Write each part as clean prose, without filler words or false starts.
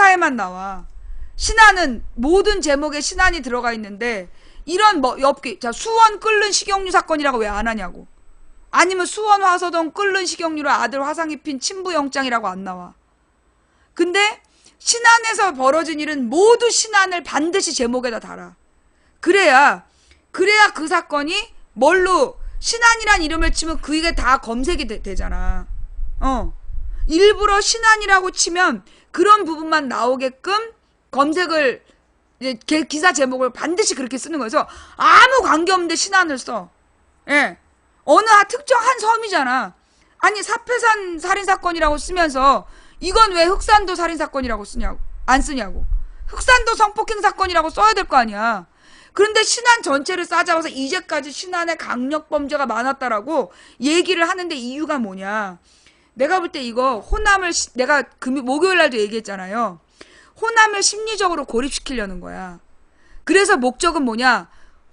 기사에만 나와. 신안은 모든 제목에 신안이 들어가 있는데 이런 뭐 엽기, 자 수원 끓는 식용유 사건이라고 왜 안 하냐고. 아니면 수원 화서동 끓는 식용유로 아들 화상 입힌 친부 영장이라고 안 나와. 근데 신안에서 벌어진 일은 모두 신안을 반드시 제목에다 달아. 그래야 그 사건이 뭘로 신안이란 이름을 치면 그게 다 검색이 되잖아. 일부러 신안이라고 치면 그런 부분만 나오게끔 검색을 기사 제목을 반드시 그렇게 쓰는 거여서 아무 관계없는데 신안을 써. 예. 어느 특정한 섬이잖아. 아니 사패산 살인사건이라고 쓰면서 이건 왜 흑산도 살인사건이라고 쓰냐고, 안 쓰냐고. 흑산도 성폭행 사건이라고 써야 될 거 아니야. 그런데 신안 전체를 싸잡아서 이제까지 신안에 강력범죄가 많았다라고 얘기를 하는데 이유가 뭐냐. 내가 볼 때 이거 호남을 내가 목요일날도 얘기했잖아요. 호남을 심리적으로 고립시키려는 거야. 그래서 목적은 뭐냐.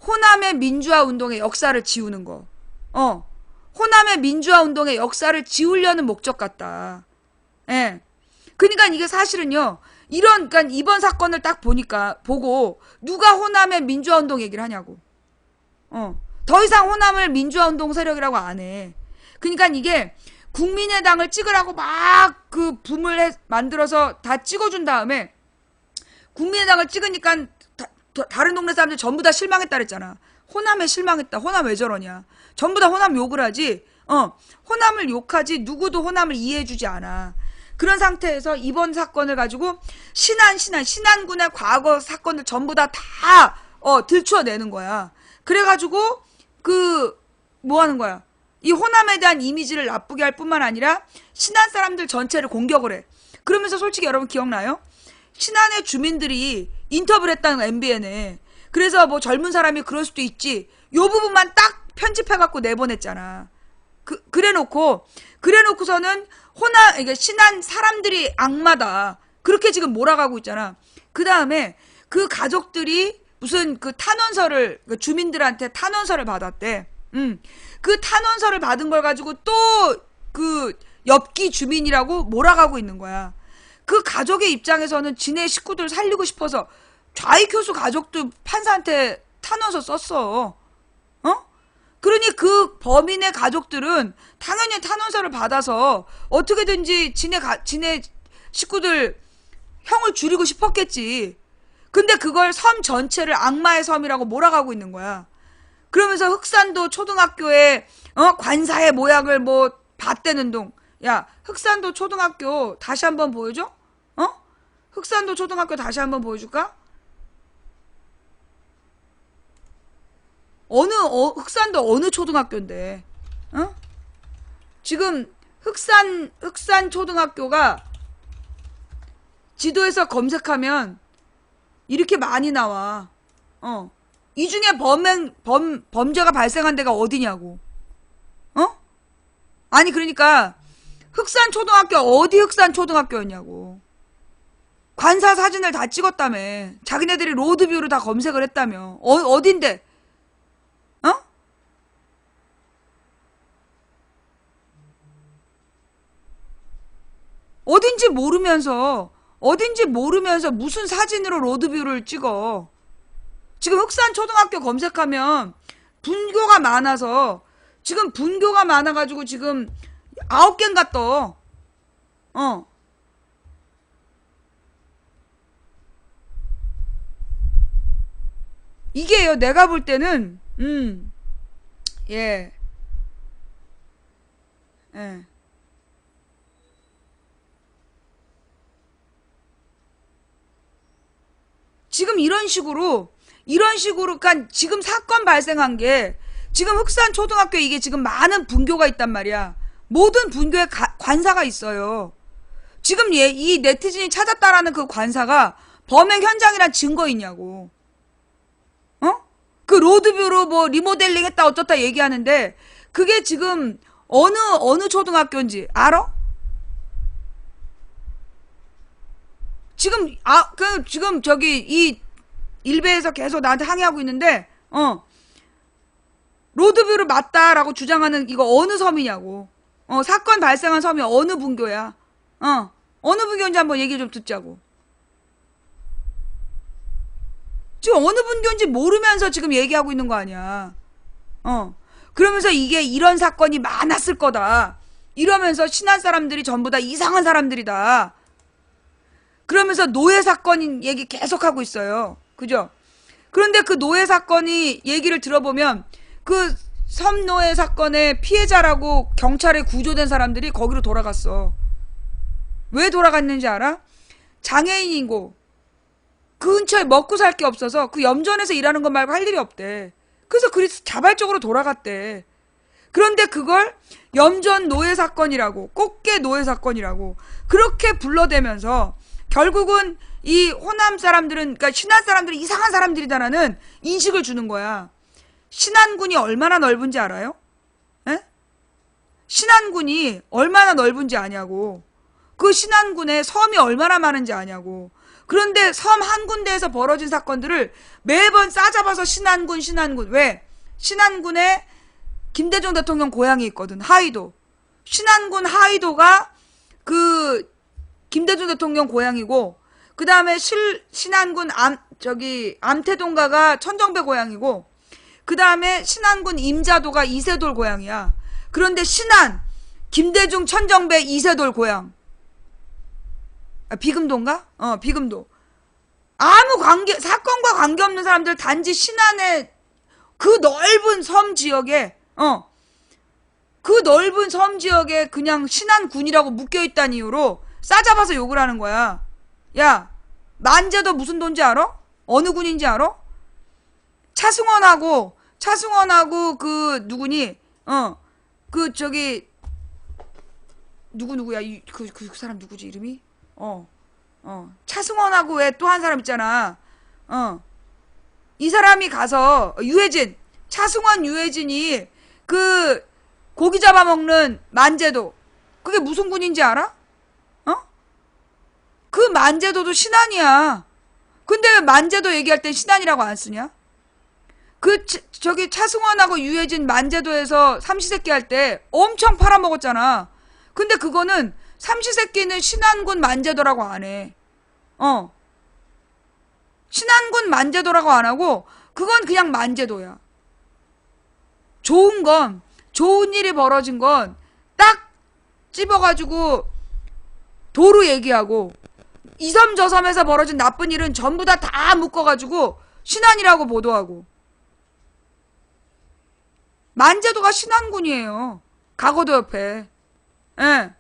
호남의 민주화 운동의 역사를 지우는 거. 호남의 민주화 운동의 역사를 지우려는 목적 같다. 예. 그러니까 이게 사실은요. 그러니까 이번 사건을 딱 보고 누가 호남의 민주화 운동 얘기를 하냐고. 더 이상 호남을 민주화 운동 세력이라고 안 해. 그러니까 이게 국민의당을 찍으라고 막 그 붐을 만들어서 다 찍어준 다음에 국민의당을 찍으니까 다른 동네 사람들 전부 다 실망했다 그랬잖아. 호남에 실망했다. 호남 왜 저러냐. 전부 다 호남 욕을 하지. 호남을 욕하지 누구도 호남을 이해해주지 않아. 그런 상태에서 이번 사건을 가지고 신안군의 과거 사건을 전부 다 들춰내는 거야. 그래가지고 뭐 하는 거야. 이 호남에 대한 이미지를 나쁘게 할 뿐만 아니라 신안 사람들 전체를 공격을 해. 그러면서 솔직히 여러분 기억나요? 신안의 주민들이 인터뷰를 했다는 MBN에. 그래서 뭐 젊은 사람이 그럴 수도 있지. 요 부분만 딱 편집해갖고 내보냈잖아. 그래놓고서는 이게 신안 사람들이 악마다. 그렇게 지금 몰아가고 있잖아. 그 다음에 그 가족들이 무슨 탄원서를, 주민들한테 탄원서를 받았대. 그 탄원서를 받은 걸 가지고 또 엽기 주민이라고 몰아가고 있는 거야. 그 가족의 입장에서는 지네 식구들 살리고 싶어서 좌익교수 가족도 판사한테 탄원서 썼어. 그러니 그 범인의 가족들은 당연히 탄원서를 받아서 어떻게든지 지네 식구들 형을 줄이고 싶었겠지. 근데 그걸 섬 전체를 악마의 섬이라고 몰아가고 있는 거야. 그러면서 흑산도 초등학교에 관사의 모양을 뭐 봤대는 둥. 야, 흑산도 초등학교 다시 한번 보여줘? 흑산도 초등학교 다시 한번 보여줄까? 흑산도 어느 초등학교인데? 지금 흑산 초등학교가 지도에서 검색하면 이렇게 많이 나와. 이 중에 범죄가 발생한 데가 어디냐고. 아니 그러니까 흑산 초등학교 어디 흑산 초등학교였냐고. 관사 사진을 다 찍었다며. 자기네들이 로드뷰로 다 검색을 했다며. 어딘데? 어딘지 모르면서 무슨 사진으로 로드뷰를 찍어. 지금 흑산 초등학교 검색하면 분교가 많아서 지금 분교가 많아가지고 지금 9개인가 떠. 이게요, 내가 볼 때는, 예. 지금 이런 식으로, 그러니까 지금 사건 발생한 게, 지금 흑산 초등학교에 이게 지금 많은 분교가 있단 말이야. 모든 분교에 관사가 있어요. 지금 이 네티즌이 찾았다라는 그 관사가 범행 현장이란 증거 있냐고. 그 로드뷰로 뭐 리모델링 했다 어쩌다 얘기하는데 그게 지금 어느 초등학교인지 알아? 지금 지금 저기 이 일베에서 계속 나한테 항의하고 있는데 로드뷰를 맞다라고 주장하는 이거 어느 섬이냐고. 사건 발생한 섬이 어느 분교야. 어느 분교인지 한번 얘기 좀 듣자고. 지금 어느 분교인지 모르면서 지금 얘기하고 있는 거 아니야. 그러면서 이게 이런 사건이 많았을 거다. 이러면서 신한 사람들이 전부 다 이상한 사람들이다. 그러면서 노예 사건 얘기 계속하고 있어요. 그죠? 그런데 그 노예 사건이 얘기를 들어보면 그 섬노예 사건의 피해자라고 경찰에 구조된 사람들이 거기로 돌아갔어. 왜 돌아갔는지 알아? 장애인이고 그 근처에 먹고 살 게 없어서 그 염전에서 일하는 것 말고 할 일이 없대. 그래서 자발적으로 돌아갔대. 그런데 그걸 염전 노예 사건이라고, 꽃게 노예 사건이라고 그렇게 불러대면서 결국은 이 호남 사람들은, 그러니까 신안 사람들이 이상한 사람들이다라는 인식을 주는 거야. 신안군이 얼마나 넓은지 알아요? 에? 신안군이 얼마나 넓은지 아냐고. 그 신안군에 섬이 얼마나 많은지 아냐고. 그런데 섬 한 군데에서 벌어진 사건들을 매번 싸잡아서 신안군. 왜? 신안군에 김대중 대통령 고향이 있거든. 하이도. 신안군 하이도가 그 김대중 대통령 고향이고, 그 다음에 신안군 암태동가가 천정배 고향이고, 그 다음에 신안군 임자도가 이세돌 고향이야. 그런데 신안, 김대중, 천정배, 이세돌 고향. 비금도인가? 비금도. 아무 사건과 관계없는 사람들 단지 신안의 그 넓은 섬 지역에, 그 넓은 섬 지역에 그냥 신안군이라고 묶여있다는 이유로 싸잡아서 욕을 하는 거야. 야, 만제도 무슨 돈지 알아? 어느 군인지 알아? 차승원하고 그 누구니? 누구야? 그 사람 누구지 이름이? 차승원하고 왜 또 한 사람 있잖아. 이 사람이 가서 유해진, 차승원 유해진이 그 고기 잡아먹는 만제도, 그게 무슨 군인지 알아? 그 만제도도 신안이야. 근데 왜 만제도 얘기할 땐 신안이라고 안 쓰냐? 차승원하고 유해진 만제도에서 삼시세끼 할 때 엄청 팔아먹었잖아. 근데 그거는 삼시세끼는 신안군 만제도라고 안 해. 신안군 만제도라고 안 하고 그건 그냥 만제도야. 좋은 일이 벌어진 건 딱 집어가지고 도로 얘기하고, 이 섬 저 섬에서 벌어진 나쁜 일은 전부 다 묶어가지고 신안이라고 보도하고. 만제도가 신안군이에요. 가거도 옆에. 예.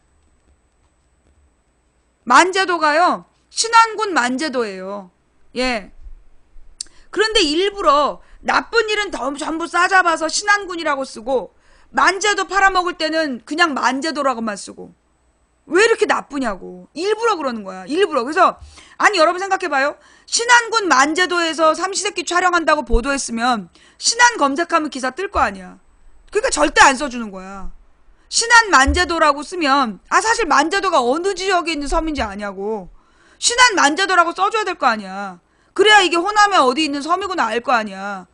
만제도가요, 신안군 만제도예요. 예. 그런데 일부러 나쁜 일은 전부 싸잡아서 신안군이라고 쓰고, 만제도 팔아먹을 때는 그냥 만제도라고만 쓰고. 왜 이렇게 나쁘냐고. 일부러 그러는 거야. 일부러. 그래서 아니 여러분 생각해봐요. 신안군 만제도에서 삼시세끼 촬영한다고 보도했으면 신안 검색하면 기사 뜰 거 아니야. 그러니까 절대 안 써주는 거야. 신안 만제도라고 쓰면 사실 만제도가 어느 지역에 있는 섬인지 아냐고. 신안 만제도라고 써줘야 될 거 아니야. 그래야 이게 호남에 어디 있는 섬이구나 알 거 아니야.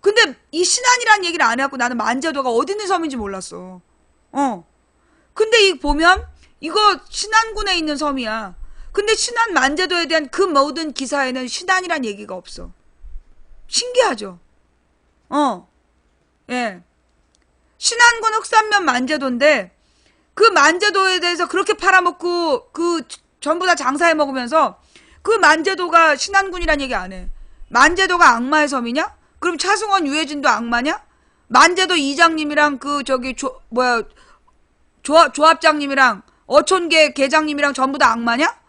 근데 이 신안이란 얘기를 안 해갖고 나는 만제도가 어디 있는 섬인지 몰랐어. 근데 이 보면 이거 신안군에 있는 섬이야. 근데 신안 만제도에 대한 그 모든 기사에는 신안이란 얘기가 없어. 신기하죠? 예. 신안군 흑산면 만제도인데 그 만제도에 대해서 그렇게 팔아먹고 그 전부 다 장사해 먹으면서 그 만제도가 신안군이란 얘기 안 해. 만제도가 악마의 섬이냐? 그럼 차승원 유해진도 악마냐? 만제도 이장님이랑 조합장님이랑 어촌계 계장님이랑 전부 다 악마냐?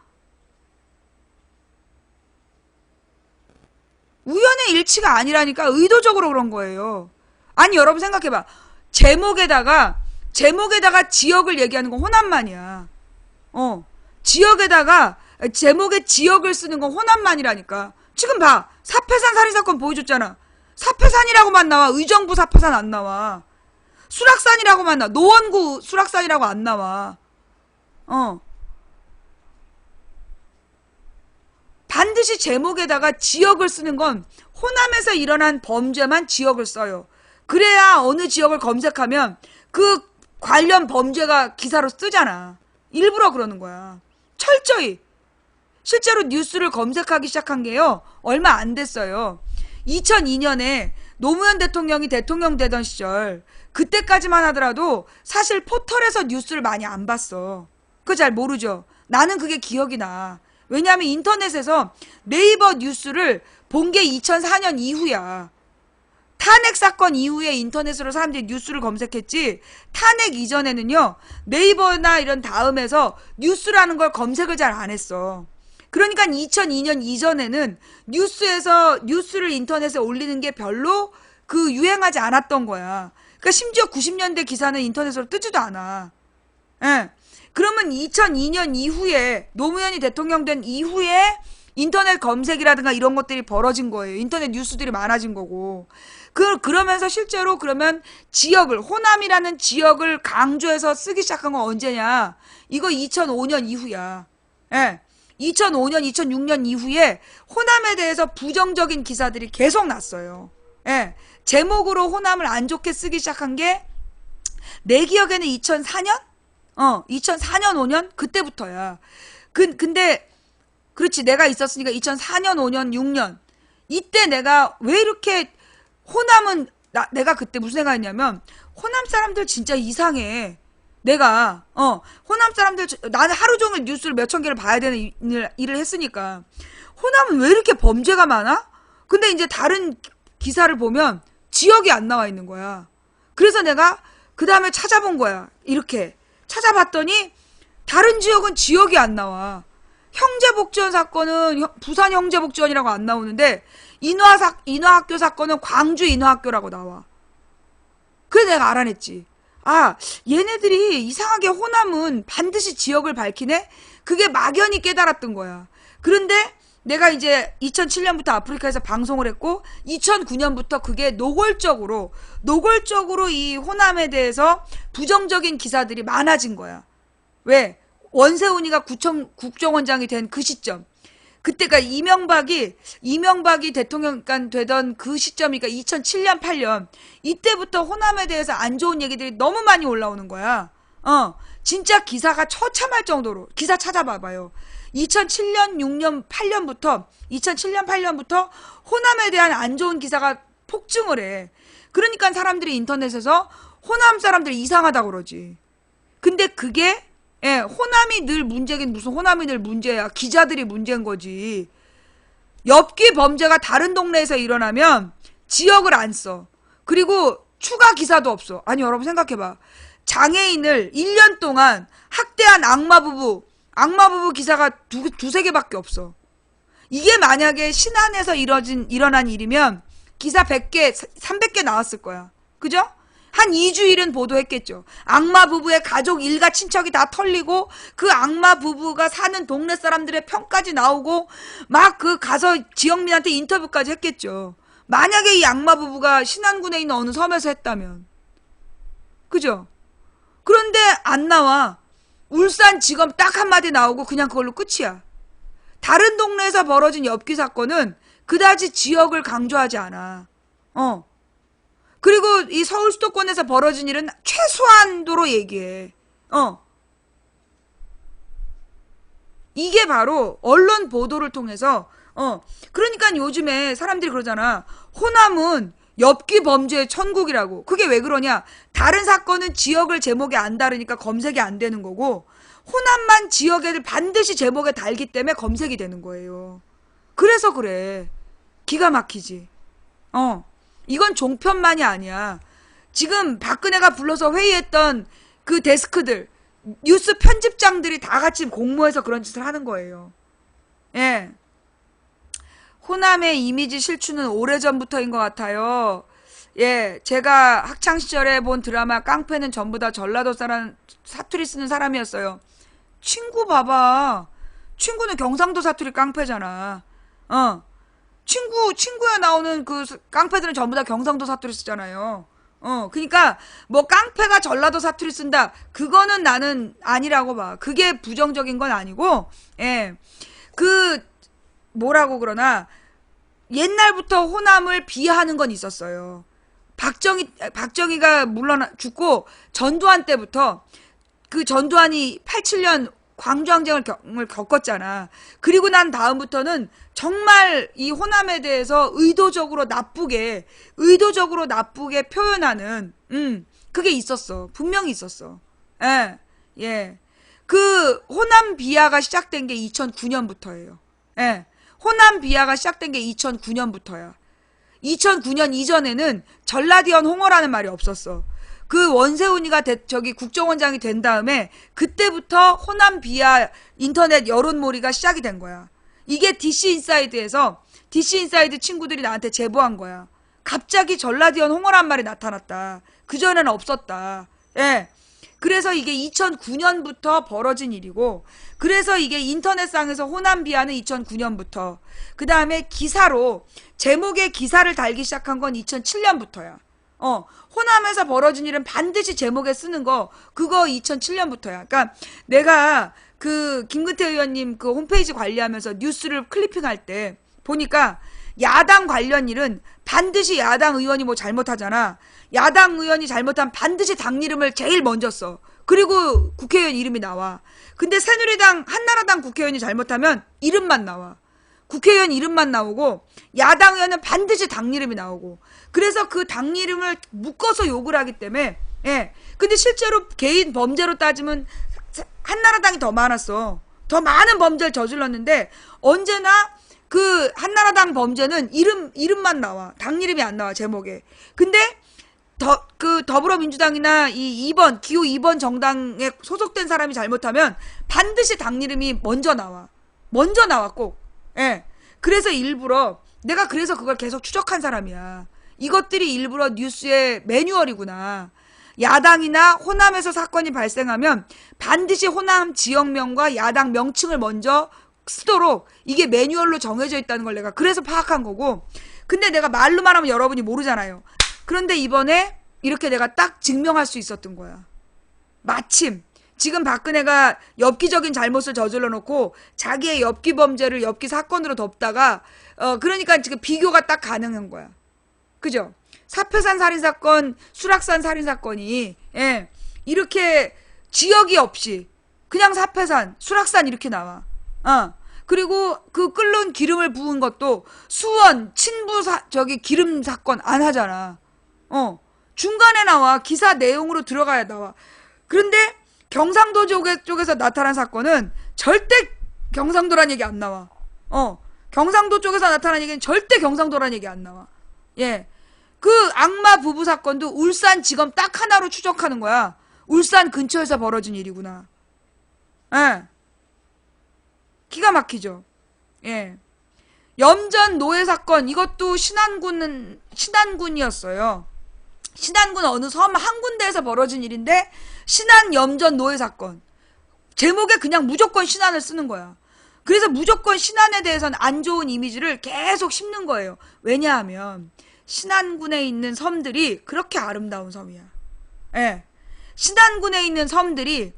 우연의 일치가 아니라니까. 의도적으로 그런 거예요. 아니 여러분 생각해봐. 제목에다가 지역을 얘기하는 건 호남만이야. 지역에다가 제목에 지역을 쓰는 건 호남만이라니까. 지금 봐. 사패산 살인사건 보여줬잖아. 사패산이라고만 나와. 의정부 사패산 안 나와. 수락산이라고만 나와. 노원구 수락산이라고 안 나와. 반드시 제목에다가 지역을 쓰는 건 호남에서 일어난 범죄만 지역을 써요. 그래야 어느 지역을 검색하면 그 관련 범죄가 기사로 뜨잖아. 일부러 그러는 거야. 철저히. 실제로 뉴스를 검색하기 시작한 게요. 얼마 안 됐어요. 2002년에 노무현 대통령이 대통령 되던 시절 그때까지만 하더라도 사실 포털에서 뉴스를 많이 안 봤어. 그거 잘 모르죠. 나는 그게 기억이 나. 왜냐하면 인터넷에서 네이버 뉴스를 본 게 2004년 이후야. 탄핵 사건 이후에 인터넷으로 사람들이 뉴스를 검색했지, 탄핵 이전에는요, 네이버나 이런 다음에서 뉴스라는 걸 검색을 잘 안 했어. 그러니까 2002년 이전에는 뉴스에서 뉴스를 인터넷에 올리는 게 별로 그 유행하지 않았던 거야. 그러니까 심지어 90년대 기사는 인터넷으로 뜨지도 않아. 예. 그러면 2002년 이후에 노무현이 대통령 된 이후에 인터넷 검색이라든가 이런 것들이 벌어진 거예요. 인터넷 뉴스들이 많아진 거고. 그러면서 실제로 그러면 지역을, 호남이라는 지역을 강조해서 쓰기 시작한 건 언제냐? 이거 2005년 이후야. 예. 2005년, 2006년 이후에 호남에 대해서 부정적인 기사들이 계속 났어요. 예. 제목으로 호남을 안 좋게 쓰기 시작한 게 내 기억에는 2004년? 2004년, 5년? 그때부터야. 근데, 그렇지. 내가 있었으니까 2004년, 5년, 6년. 이때 내가 왜 이렇게 호남은, 내가 그때 무슨 생각했냐면, 호남 사람들 진짜 이상해. 내가, 호남 사람들, 나는 하루 종일 뉴스를 몇천 개를 봐야 되는 일을 했으니까. 호남은 왜 이렇게 범죄가 많아? 근데 이제 다른 기사를 보면 지역이 안 나와 있는 거야. 그래서 내가 그 다음에 찾아본 거야. 이렇게. 찾아봤더니 다른 지역은 지역이 안 나와. 형제복지원 사건은 부산 형제복지원이라고 안 나오는데 인화학교 사건은 광주 인화학교라고 나와. 그래서 내가 알아냈지. 아, 얘네들이 이상하게 호남은 반드시 지역을 밝히네? 그게 막연히 깨달았던 거야. 그런데 내가 이제 2007년부터 아프리카에서 방송을 했고 2009년부터 그게 노골적으로 이 호남에 대해서 부정적인 기사들이 많아진 거야. 왜? 원세훈이가 국정원장이 된 그 시점. 그때가 이명박이 대통령 되던 그 시점이니까 2007년, 8년. 이때부터 호남에 대해서 안 좋은 얘기들이 너무 많이 올라오는 거야. 진짜 기사가 처참할 정도로. 기사 찾아봐봐요. 2007년, 6년, 8년부터 호남에 대한 안 좋은 기사가 폭증을 해. 그러니까 사람들이 인터넷에서 호남 사람들이 이상하다고 그러지. 근데 그게 호남이 늘 문제긴 무슨 호남이 늘 문제야. 기자들이 문제인 거지. 엽기 범죄가 다른 동네에서 일어나면 지역을 안 써. 그리고 추가 기사도 없어. 아니 여러분 생각해봐. 장애인을 1년 동안 학대한 악마부부 기사가 두세 개밖에 없어. 이게 만약에 신안에서 일어난 일이면 기사 100개, 300개 나왔을 거야. 그죠? 한 2주일은 보도했겠죠. 악마 부부의 가족, 일가, 친척이 다 털리고 그 악마 부부가 사는 동네 사람들의 평까지 나오고 막 그 가서 지역민한테 인터뷰까지 했겠죠. 만약에 이 악마 부부가 신안군에 있는 어느 섬에서 했다면. 그죠? 그런데 안 나와. 울산지검 딱 한마디 나오고 그냥 그걸로 끝이야. 다른 동네에서 벌어진 엽기 사건은 그다지 지역을 강조하지 않아. 그리고 이 서울 수도권에서 벌어진 일은 최소한도로 얘기해. 이게 바로 언론 보도를 통해서 그러니까 요즘에 사람들이 그러잖아. 호남은 엽기 범죄의 천국이라고. 그게 왜 그러냐? 다른 사건은 지역을 제목에 안 다르니까 검색이 안 되는 거고 호남만 지역에 반드시 제목에 달기 때문에 검색이 되는 거예요. 그래서 그래. 기가 막히지. 이건 종편만이 아니야. 지금 박근혜가 불러서 회의했던 그 데스크들, 뉴스 편집장들이 다 같이 공모해서 그런 짓을 하는 거예요. 예. 호남의 이미지 실추는 오래전부터인 것 같아요. 예, 제가 학창시절에 본 드라마 깡패는 전부 다 전라도 사람, 사투리 쓰는 사람이었어요. 친구 봐봐. 친구는 경상도 사투리 깡패잖아. 친구에 나오는 그 깡패들은 전부 다 경상도 사투리 쓰잖아요. 그니까, 뭐, 깡패가 전라도 사투리 쓴다. 그거는 나는 아니라고 봐. 그게 부정적인 건 아니고, 예. 뭐라고 그러나, 옛날부터 호남을 비하하는 건 있었어요. 박정희가 물론 죽고, 전두환 때부터, 그 전두환이 87년 광주항쟁을 겪었잖아. 그리고 난 다음부터는 정말 이 호남에 대해서 의도적으로 나쁘게 표현하는, 그게 있었어. 분명히 있었어. 예, 예. 그 호남 비하가 시작된 게 2009년부터예요. 예. 호남 비하가 시작된 게 2009년부터야. 2009년 이전에는 전라디언 홍어라는 말이 없었어. 그 원세훈이가 저기 국정원장이 된 다음에 그때부터 호남 비하 인터넷 여론몰이가 시작이 된 거야. 이게 DC 인사이드 친구들이 나한테 제보한 거야. 갑자기 전라디언 홍어란 말이 나타났다. 그전에는 없었다. 예. 그래서 이게 2009년부터 벌어진 일이고, 그래서 이게 인터넷상에서 호남 비하는 2009년부터, 그 다음에 기사로, 제목에 기사를 달기 시작한 건 2007년부터야. 호남에서 벌어진 일은 반드시 제목에 쓰는 거, 그거 2007년부터야. 그러니까 내가 그 김근태 의원님 그 홈페이지 관리하면서 뉴스를 클리핑할 때 보니까 야당 관련 일은 반드시 야당 의원이 뭐 잘못하잖아. 야당 의원이 잘못하면 반드시 당 이름을 제일 먼저 써. 그리고 국회의원 이름이 나와. 근데 새누리당, 한나라당 국회의원이 잘못하면 이름만 나와. 국회의원 이름만 나오고 야당 의원은 반드시 당 이름이 나오고. 그래서 그 당 이름을 묶어서 욕을 하기 때문에, 예. 근데 실제로 개인 범죄로 따지면 한나라당이 더 많았어. 더 많은 범죄를 저질렀는데 언제나 그 한나라당 범죄는 이름만 나와. 당 이름이 안 나와, 제목에. 근데 그 더불어민주당이나 기호 2번 정당에 소속된 사람이 잘못하면 반드시 당 이름이 먼저 나와. 먼저 나와, 꼭. 예. 그래서 일부러, 내가 그래서 그걸 계속 추적한 사람이야. 이것들이 일부러 뉴스의 매뉴얼이구나. 야당이나 호남에서 사건이 발생하면 반드시 호남 지역명과 야당 명칭을 먼저 쓰도록 이게 매뉴얼로 정해져 있다는 걸 내가 그래서 파악한 거고, 근데 내가 말로만 하면 여러분이 모르잖아요. 그런데 이번에 이렇게 내가 딱 증명할 수 있었던 거야. 마침 지금 박근혜가 엽기적인 잘못을 저질러 놓고 자기의 엽기 범죄를 엽기 사건으로 덮다가 그러니까 지금 비교가 딱 가능한 거야. 그죠? 사패산 살인사건, 수락산 살인사건이, 예, 이렇게 지역이 없이 그냥 사패산, 수락산 이렇게 나와. 그리고 그 끓는 기름을 부은 것도 수원, 친부 기름 사건 안 하잖아. 중간에 나와. 기사 내용으로 들어가야 나와. 그런데 경상도 쪽에서 나타난 사건은 절대 경상도란 얘기 안 나와. 경상도 쪽에서 나타난 얘기는 절대 경상도란 얘기 안 나와. 예. 그 악마 부부 사건도 울산지검 딱 하나로 추적하는 거야. 울산 근처에서 벌어진 일이구나. 예. 기가 막히죠. 예. 염전 노예 사건, 이것도 신안군이었어요. 신안군 어느 섬 한 군데에서 벌어진 일인데, 신안 염전 노예 사건. 제목에 그냥 무조건 신안을 쓰는 거야. 그래서 무조건 신안에 대해서는 안 좋은 이미지를 계속 심는 거예요. 왜냐하면 신안군에 있는 섬들이 그렇게 아름다운 섬이야. 예. 신안군에 있는 섬들이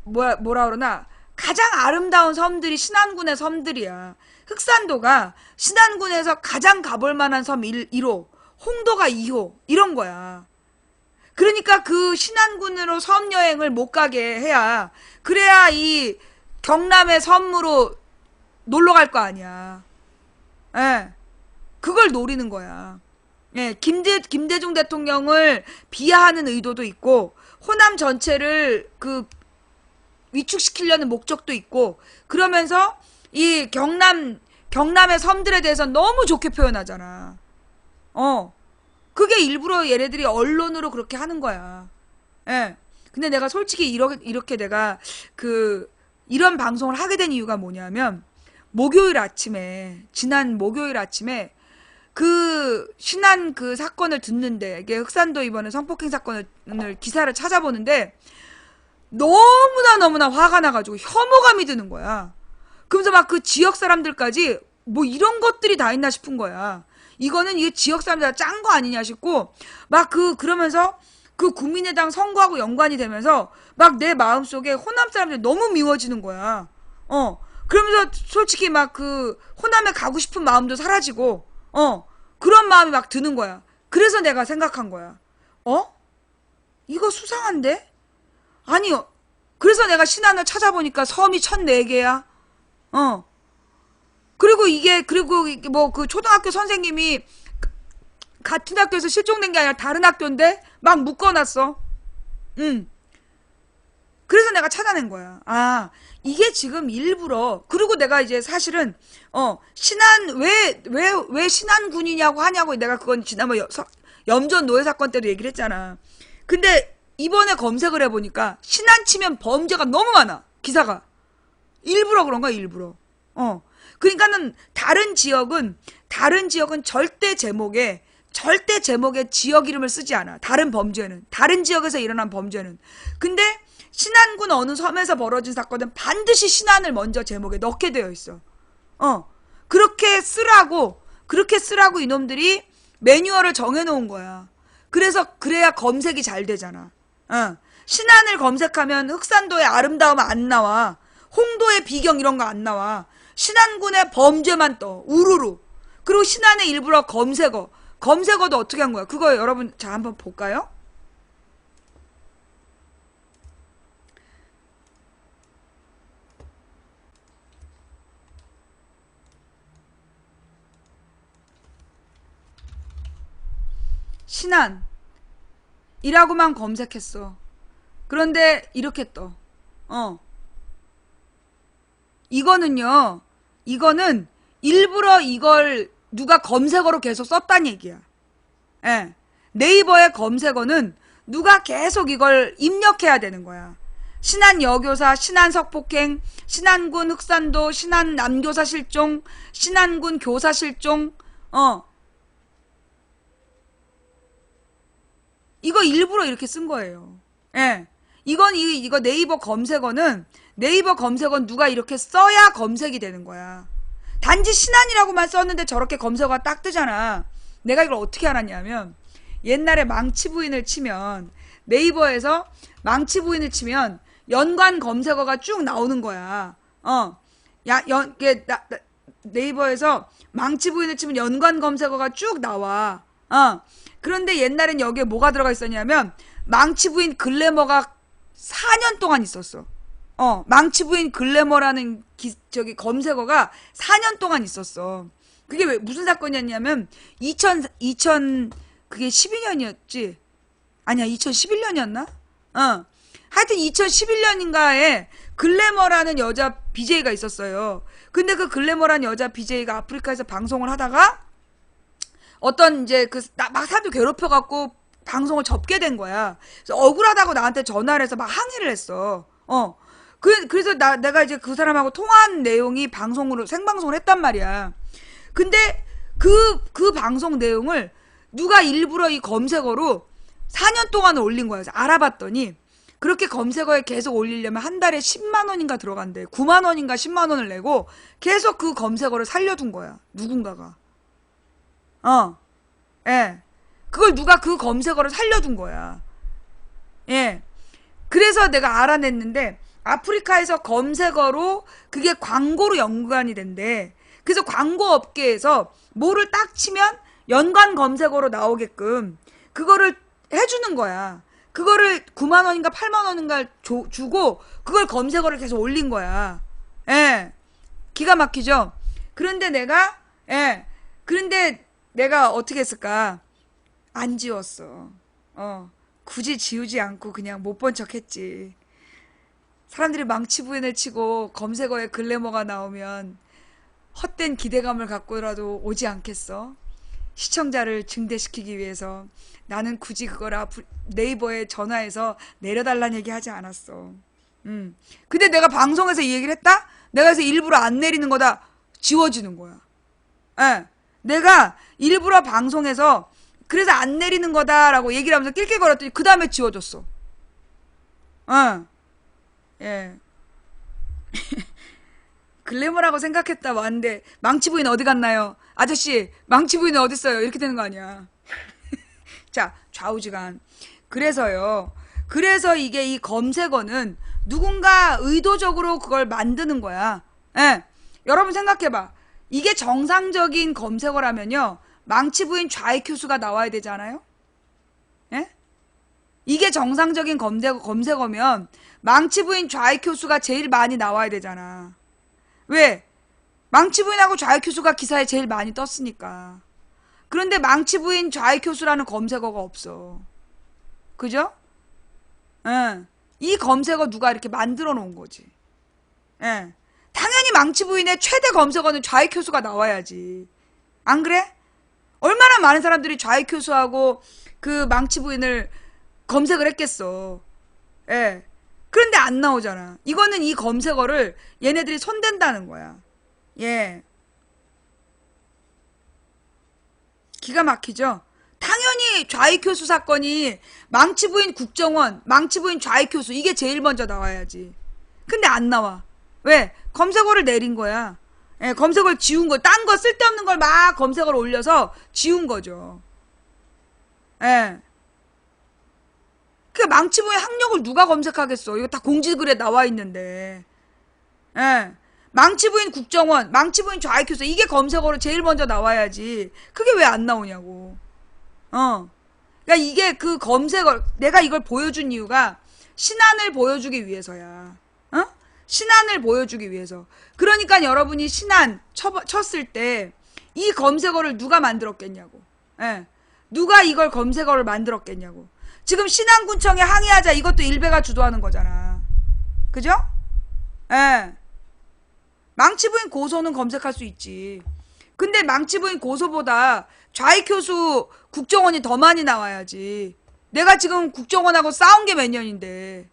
뭐라 그러나, 가장 아름다운 섬들이 신안군의 섬들이야. 흑산도가 신안군에서 가장 가볼 만한 섬 1호, 홍도가 2호, 이런 거야. 그러니까 그 신안군으로 섬 여행을 못 가게 해야, 그래야 이 경남의 섬으로 놀러 갈 거 아니야. 예. 그걸 노리는 거야. 예. 김대중 대통령을 비하하는 의도도 있고, 호남 전체를 위축시키려는 목적도 있고, 그러면서 이 경남의 섬들에 대해서 너무 좋게 표현하잖아. 그게 일부러 얘네들이 언론으로 그렇게 하는 거야. 예. 근데 내가 솔직히 이렇게 내가 이런 방송을 하게 된 이유가 뭐냐면, 지난 목요일 아침에 신안 사건을 듣는데, 이게 흑산도 이번에 성폭행 사건을 기사를 찾아보는데, 너무나 화가 나가지고 혐오감이 드는 거야. 그러면서 막 그 지역 사람들까지 뭐 이런 것들이 다 있나 싶은 거야. 이거는 이게 지역 사람들 짠 거 아니냐 싶고, 막 그러면서 그 국민의당 선거하고 연관이 되면서 막 내 마음속에 호남 사람들이 너무 미워지는 거야. 그러면서 솔직히 막 호남에 가고 싶은 마음도 사라지고, 그런 마음이 막 드는 거야. 그래서 내가 생각한 거야. 이거 수상한데? 아니, 그래서 내가 신안을 찾아보니까 섬이 1004개야. 그리고 이게 뭐 그 초등학교 선생님이 같은 학교에서 실종된 게 아니라 다른 학교인데 막 묶어놨어. 그래서 내가 찾아낸 거야. 아, 이게 지금 일부러. 그리고 내가 이제 사실은 신안 왜 신안군이냐고 하냐고, 내가 그건 지난번 염전 노예 사건 때도 얘기를 했잖아. 근데 이번에 검색을 해보니까 신안 치면 범죄가 너무 많아, 기사가. 일부러 그런 거야, 일부러. 그러니까는 다른 지역은 절대 제목에 지역 이름을 쓰지 않아. 다른 지역에서 일어난 범죄는. 근데 신안군 어느 섬에서 벌어진 사건은 반드시 신안을 먼저 제목에 넣게 되어 있어. 그렇게 쓰라고 이놈들이 매뉴얼을 정해놓은 거야. 그래야 검색이 잘 되잖아. 신안을 검색하면 흑산도의 아름다움 안 나와. 홍도의 비경 이런 거 안 나와. 신안군의 범죄만 떠. 우르르. 그리고 신안의 일부러 검색어도 어떻게 한 거야? 그거 여러분 자 한번 볼까요? 신안이라고만 검색했어. 그런데 이렇게 떠. 이거는 일부러 이걸 누가 검색어로 계속 썼단 얘기야. 예. 네이버의 검색어는 누가 계속 이걸 입력해야 되는 거야. 신안 여교사, 신안 석폭행, 신안군 흑산도, 신안 남교사 실종, 신안군 교사 실종, 이거 일부러 이렇게 쓴 거예요. 예. 이거 네이버 검색어는 누가 이렇게 써야 검색이 되는 거야. 단지 신안이라고만 썼는데 저렇게 검색어가 딱 뜨잖아. 내가 이걸 어떻게 알았냐면, 옛날에 망치 부인을 치면, 네이버에서 망치 부인을 치면 연관 검색어가 쭉 나오는 거야. 네이버에서 망치 부인을 치면 연관 검색어가 쭉 나와. 그런데 옛날엔 여기에 뭐가 들어가 있었냐면, 망치 부인 글래머가 4년 동안 있었어. 망치 부인 글래머라는 검색어가 4년 동안 있었어. 그게 무슨 사건이었냐면, 그게 12년이었지? 아니야, 2011년이었나? 하여튼 2011년인가에 글래머라는 여자 BJ가 있었어요. 근데 그 글래머라는 여자 BJ가 아프리카에서 방송을 하다가, 어떤 이제 막 사람들 괴롭혀갖고 방송을 접게 된 거야. 그래서 억울하다고 나한테 전화를 해서 막 항의를 했어. 그래서 내가 이제 그 사람하고 통화한 내용이 생방송을 했단 말이야. 근데 그 방송 내용을 누가 일부러 이 검색어로 4년 동안 올린 거야. 그래서 알아봤더니 그렇게 검색어에 계속 올리려면 한 달에 10만 원인가 들어간대. 9만 원인가 10만 원을 내고 계속 그 검색어를 살려둔 거야. 누군가가. 예. 그걸 누가 그 검색어를 살려둔 거야. 예. 그래서 내가 알아냈는데, 아프리카에서 검색어로 그게 광고로 연관이 된대. 그래서 광고 업계에서 뭐를 딱 치면 연관 검색어로 나오게끔 그거를 해주는 거야. 그거를 9만 원인가 8만 원인가 주고 그걸 검색어를 계속 올린 거야. 예. 기가 막히죠? 그런데 내가 어떻게 했을까? 안 지웠어. 굳이 지우지 않고 그냥 못 본 척 했지. 사람들이 망치 부인을 치고 검색어에 글래머가 나오면 헛된 기대감을 갖고라도 오지 않겠어? 시청자를 증대시키기 위해서 나는 굳이 그걸 네이버에 전화해서 내려달라는 얘기 하지 않았어. 근데 내가 방송에서 이 얘기를 했다? 내가 그래서 일부러 안 내리는 거다. 지워지는 거야. 예. 내가 일부러 방송에서 그래서 안 내리는 거다라고 얘기를 하면서 낄낄거렸더니 그 다음에 지워졌어. 예. 글래머라고 생각했다 왔는데 망치 부인 어디 갔나요? 아저씨 망치 부인은 어디 있어요? 이렇게 되는 거 아니야. 자, 좌우지간. 그래서 이게 이 검색어는 누군가 의도적으로 그걸 만드는 거야. 예. 여러분 생각해봐. 이게 정상적인 검색어라면요, 망치 부인 좌익 교수가 나와야 되지 않아요? 예? 이게 정상적인 검색어면 망치부인 좌익효수가 제일 많이 나와야 되잖아. 왜? 망치부인하고 좌익효수가 기사에 제일 많이 떴으니까. 그런데 망치부인 좌익효수라는 검색어가 없어. 그죠? 예. 이 검색어 누가 이렇게 만들어 놓은 거지. 예. 당연히 망치부인의 최대 검색어는 좌익효수가 나와야지. 안 그래? 얼마나 많은 사람들이 좌익효수하고 그 망치부인을 검색을 했겠어. 예. 그런데 안 나오잖아. 이거는 이 검색어를 얘네들이 손댄다는 거야. 예. 기가 막히죠? 당연히 좌익효수 사건이 망치부인 국정원, 망치부인 좌익효수 이게 제일 먼저 나와야지. 근데 안 나와. 왜? 검색어를 내린 거야. 예, 검색어를 지운 거. 딴 거 쓸데없는 걸 막 검색어를 올려서 지운 거죠. 예. 그 망치부인 학력을 누가 검색하겠어. 이거 다 공지글에 나와 있는데. 예. 망치부인 국정원, 망치부인 좌익효수 이게 검색어로 제일 먼저 나와야지. 그게 왜 안 나오냐고. 그러니까 이게 그 검색어 내가 이걸 보여준 이유가 신안을 보여주기 위해서야. 신안을 보여주기 위해서. 그러니까 여러분이 신안 쳤을 때 이 검색어를 누가 만들었겠냐고. 예. 누가 이걸 검색어를 만들었겠냐고. 지금 신안군청에 항의하자 이것도 일베가 주도하는 거잖아. 그죠? 예. 망치부인 고소는 검색할 수 있지. 근데 망치부인 고소보다 좌익효수 국정원이 더 많이 나와야지. 내가 지금 국정원하고 싸운 게 몇 년인데.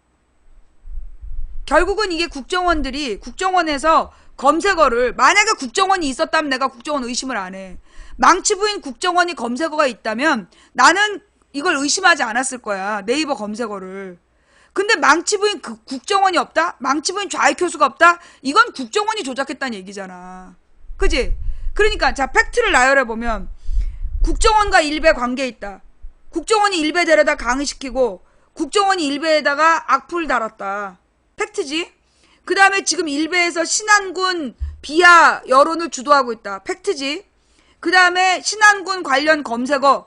결국은 이게 국정원에서 검색어를 만약에 국정원이 있었다면 내가 국정원 의심을 안 해. 망치부인 국정원이 검색어가 있다면 나는 이걸 의심하지 않았을 거야. 네이버 검색어를. 근데 망치부인 국정원이 없다? 망치부인 좌익효수가 없다? 이건 국정원이 조작했다는 얘기잖아. 그지? 그러니까 자 팩트를 나열해보면 국정원과 일베 관계 있다. 국정원이 일베 데려다 강의시키고 국정원이 일베에다가 악플 달았다. 팩트지? 그 다음에 지금 일베에서 신안군 비하 여론을 주도하고 있다. 팩트지? 그 다음에 신안군 관련 검색어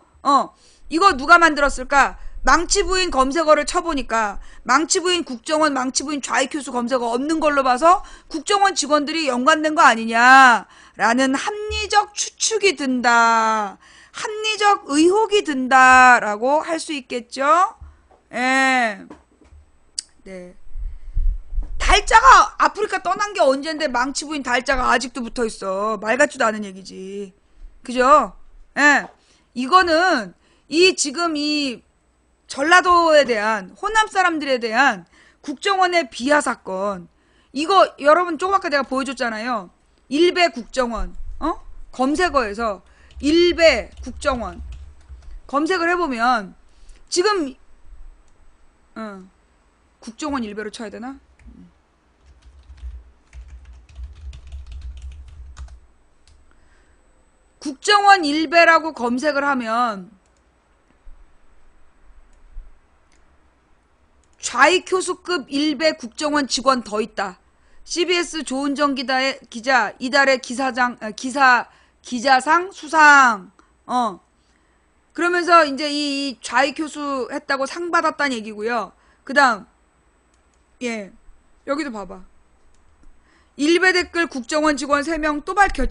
이거 누가 만들었을까? 망치부인 검색어를 쳐보니까 망치부인 국정원, 망치부인 좌익효수 검색어 없는 걸로 봐서 국정원 직원들이 연관된 거 아니냐라는 합리적 추측이 든다. 합리적 의혹이 든다라고 할 수 있겠죠? 예. 네. 달자가 아프리카 떠난 게 언젠데 망치부인 달자가 아직도 붙어있어. 말 같지도 않은 얘기지. 그죠? 예. 이거는 지금 이 전라도에 대한 호남 사람들에 대한 국정원의 비하 사건 이거 여러분 조금 아까 내가 보여줬잖아요. 일베 국정원 검색어에서 일베 국정원 검색을 해보면 지금 국정원 일베로 쳐야 되나? 국정원 일베라고 검색을 하면 좌익효수급 일베 국정원 직원 더 있다. CBS 조은정 기자 이달의 기자상 수상. 그러면서 이제 이 좌익효수 했다고 상 받았다는 얘기고요. 그다음 예 여기도 봐봐. 일베 댓글 국정원 직원 3명 또 밝혀.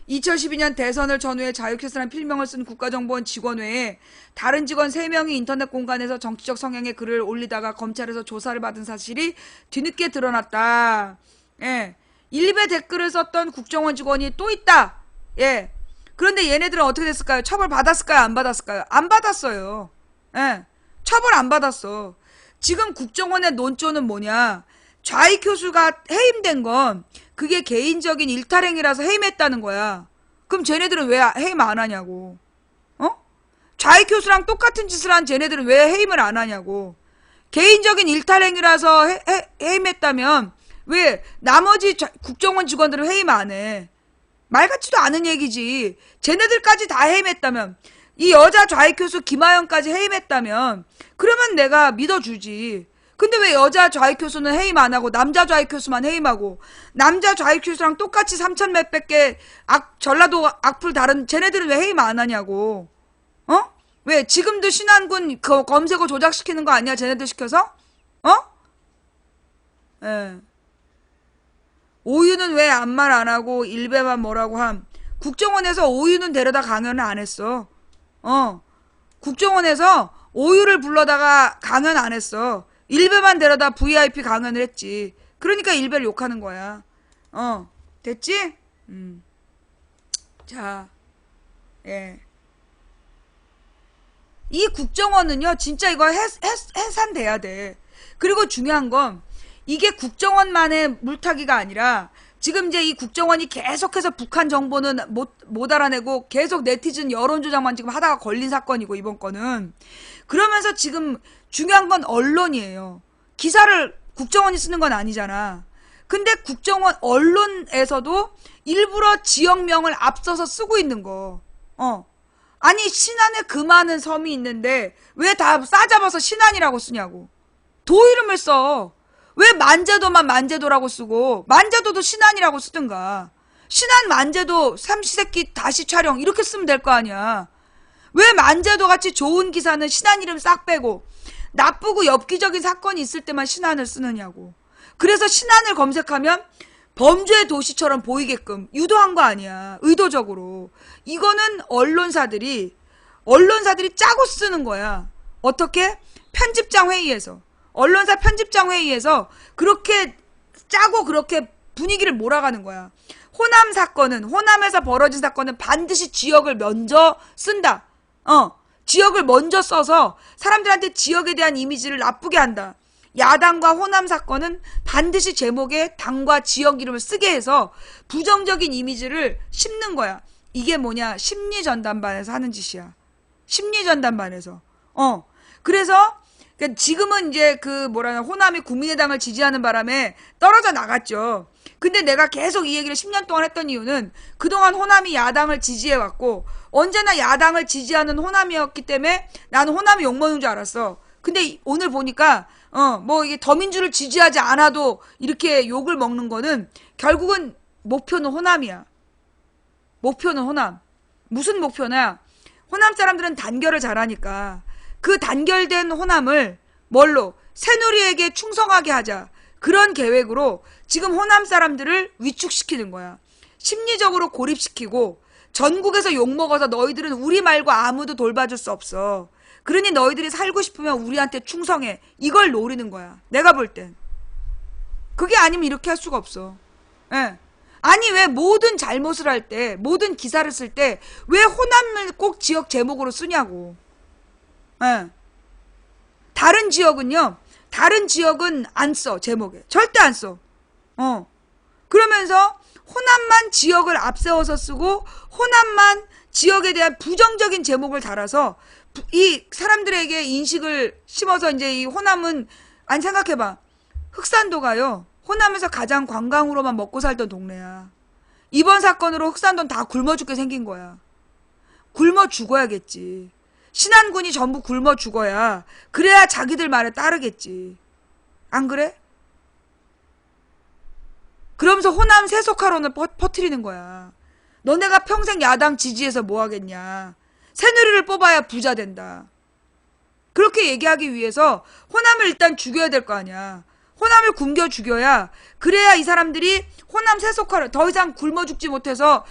2012년 대선을 전후해 좌익효수라는 필명을 쓴 국가정보원 직원 외에 다른 직원 3명이 인터넷 공간에서 정치적 성향의 글을 올리다가 검찰에서 조사를 받은 사실이 뒤늦게 드러났다. 예. 일베 댓글을 썼던 국정원 직원이 또 있다. 예. 그런데 얘네들은 어떻게 됐을까요? 처벌 받았을까요? 안 받았을까요? 안 받았어요. 예. 처벌 안 받았어. 지금 국정원의 논조는 뭐냐? 좌익효수가 해임된 건 그게 개인적인 일탈행위라서 해임했다는 거야. 그럼 쟤네들은 왜 해임 안 하냐고. 좌익효수랑 똑같은 짓을 한 쟤네들은 왜 해임을 안 하냐고. 개인적인 일탈행위라서 해임했다면 왜 나머지 국정원 직원들은 해임 안 해. 말 같지도 않은 얘기지. 쟤네들까지 다 해임했다면 이 여자 좌익효수 김하영까지 해임했다면 그러면 내가 믿어주지. 근데 왜 여자 좌익효수는 해임 안 하고 남자 좌익효수만 해임하고 남자 좌익효수랑 똑같이 3천 몇백 개 전라도 악플 다른 쟤네들은 왜 해임 안 하냐고. 왜 지금도 신안군 그 검색어 조작시키는 거 아니야? 쟤네들 시켜서? 어? 예. 오유는 왜 아무 말 안 하고 일베만 뭐라고 함? 국정원에서 오유는 데려다 강연을 안 했어. 국정원에서 오유를 불러다가 강연 안 했어. 일베만 데려다 VIP 강연을 했지. 그러니까 일베를 욕하는 거야. 됐지? 자, 예. 이 국정원은요, 진짜 이거 해산돼야 돼. 그리고 중요한 건, 이게 국정원만의 물타기가 아니라, 지금 이제 이 국정원이 계속해서 북한 정보는 못 알아내고, 계속 네티즌 여론조작만 지금 하다가 걸린 사건이고, 이번 건은. 그러면서 지금 중요한 건 언론이에요. 기사를 국정원이 쓰는 건 아니잖아. 근데 국정원 언론에서도 일부러 지역명을 앞서서 쓰고 있는 거. 아니 신안에 그 많은 섬이 있는데 왜 다 싸잡아서 신안이라고 쓰냐고. 도 이름을 써. 왜 만제도만 만제도라고 쓰고 만제도도 신안이라고 쓰든가. 신안 만제도 삼시세끼 다시 촬영 이렇게 쓰면 될 거 아니야. 왜 만제도 같이 좋은 기사는 신안 이름 싹 빼고 나쁘고 엽기적인 사건이 있을 때만 신안을 쓰느냐고. 그래서 신안을 검색하면 범죄 도시처럼 보이게끔 유도한 거 아니야. 의도적으로. 이거는 언론사들이 짜고 쓰는 거야. 어떻게? 편집장 회의에서. 언론사 편집장 회의에서 그렇게 짜고 그렇게 분위기를 몰아가는 거야. 호남에서 벌어진 사건은 반드시 지역을 먼저 쓴다. 지역을 먼저 써서 사람들한테 지역에 대한 이미지를 나쁘게 한다. 야당과 호남 사건은 반드시 제목에 당과 지역 이름을 쓰게 해서 부정적인 이미지를 심는 거야. 이게 뭐냐? 심리전단반에서 하는 짓이야. 심리전단반에서. 그래서 지금은 이제 호남이 국민의당을 지지하는 바람에 떨어져 나갔죠. 근데 내가 계속 이 얘기를 10년 동안 했던 이유는 그동안 호남이 야당을 지지해왔고 언제나 야당을 지지하는 호남이었기 때문에 나는 호남이 욕먹는 줄 알았어. 근데 오늘 보니까 이게 더민주를 지지하지 않아도 이렇게 욕을 먹는 거는 결국은 목표는 호남이야. 목표는 호남. 무슨 목표냐? 호남 사람들은 단결을 잘하니까 그 단결된 호남을 뭘로? 새누리에게 충성하게 하자. 그런 계획으로 지금 호남 사람들을 위축시키는 거야. 심리적으로 고립시키고 전국에서 욕먹어서 너희들은 우리 말고 아무도 돌봐줄 수 없어. 그러니 너희들이 살고 싶으면 우리한테 충성해. 이걸 노리는 거야. 내가 볼 땐. 그게 아니면 이렇게 할 수가 없어. 예. 아니 왜 모든 잘못을 할 때, 모든 기사를 쓸 때 왜 호남을 꼭 지역 제목으로 쓰냐고. 예. 다른 지역은 안 써. 제목에. 절대 안 써. 그러면서 호남만 지역을 앞세워서 쓰고 호남만 지역에 대한 부정적인 제목을 달아서 이 사람들에게 인식을 심어서 이제 이 호남은 아니 생각해봐. 흑산도가요. 호남에서 가장 관광으로만 먹고 살던 동네야. 이번 사건으로 흑산도는 다 굶어 죽게 생긴 거야. 굶어 죽어야겠지. 신안군이 전부 굶어 죽어야 그래야 자기들 말에 따르겠지. 안 그래? 그러면서 호남 세속화론을 퍼뜨리는 거야. 너네가 평생 야당 지지해서 뭐 하겠냐. 새누리를 뽑아야 부자 된다. 그렇게 얘기하기 위해서 호남을 일단 죽여야 될 거 아니야. 호남을 굶겨 죽여야 그래야 이 사람들이 호남 세속화를 더 이상 굶어 죽지 못해서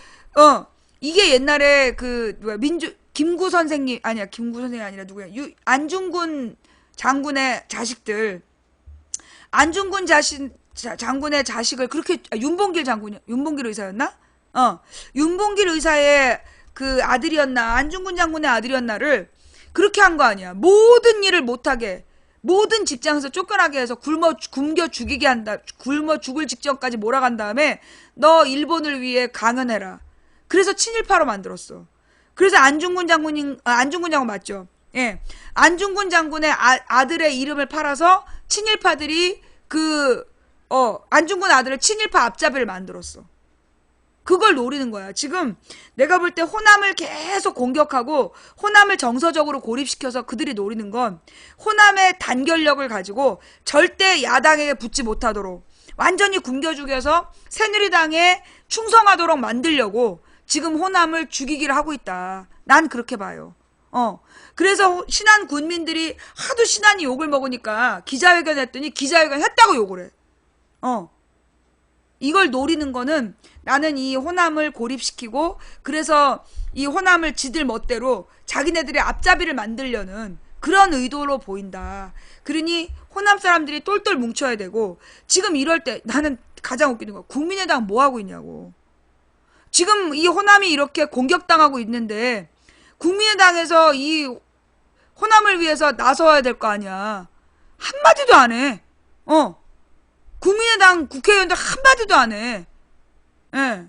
이게 옛날에 김구 선생이 아니라 누구야? 안중근 장군의 자식들. 안중근 장군의 자식을 그렇게 윤봉길 의사였나? 윤봉길 의사의 그 아들이었나 안중근 장군의 아들이었나를 그렇게 한 거 아니야. 모든 일을 못하게 모든 직장에서 쫓겨나게 해서 굶겨 죽이게 한다. 굶어 죽을 직전까지 몰아간 다음에 너 일본을 위해 강연해라. 그래서 친일파로 만들었어. 그래서 안중근 장군 맞죠? 예. 안중근 장군의 아들의 이름을 팔아서 친일파들이 안중근 아들을 친일파 앞잡이를 만들었어. 그걸 노리는 거야. 지금 내가 볼 때 호남을 계속 공격하고 호남을 정서적으로 고립시켜서 그들이 노리는 건 호남의 단결력을 가지고 절대 야당에게 붙지 못하도록 완전히 굶겨 죽여서 새누리당에 충성하도록 만들려고 지금 호남을 죽이기를 하고 있다. 난 그렇게 봐요. 그래서 신안 군민들이 하도 신안이 욕을 먹으니까 기자회견 했더니 기자회견 했다고 욕을 해. 이걸 노리는 거는 나는 이 호남을 고립시키고 그래서 이 호남을 지들 멋대로 자기네들의 앞잡이를 만들려는 그런 의도로 보인다. 그러니 호남 사람들이 똘똘 뭉쳐야 되고 지금 이럴 때 나는 가장 웃기는 거 국민의당 뭐 하고 있냐고. 지금 이 호남이 이렇게 공격당하고 있는데 국민의당에서 이 호남을 위해서 나서야 될 거 아니야. 한마디도 안 해. 국민의당 국회의원들 한마디도 안 해. 예.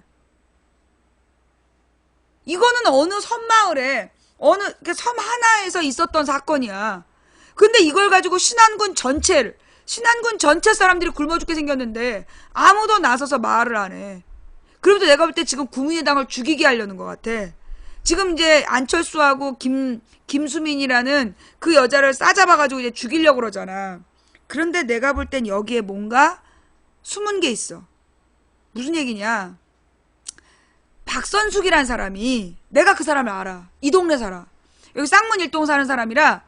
이거는 어느 섬마을에 어느 섬 하나에서 있었던 사건이야. 근데 이걸 가지고 신안군 전체 사람들이 굶어 죽게 생겼는데 아무도 나서서 말을 안 해. 그러면서 내가 볼 때 지금 국민의당을 죽이게 하려는 것 같아. 지금 이제 안철수하고 김수민이라는 그 여자를 싸잡아가지고 이제 죽이려고 그러잖아. 그런데 내가 볼 땐 여기에 뭔가 숨은 게 있어. 무슨 얘기냐? 박선숙이란 사람이 내가 그 사람을 알아. 이 동네 살아. 여기 쌍문 1동 사는 사람이라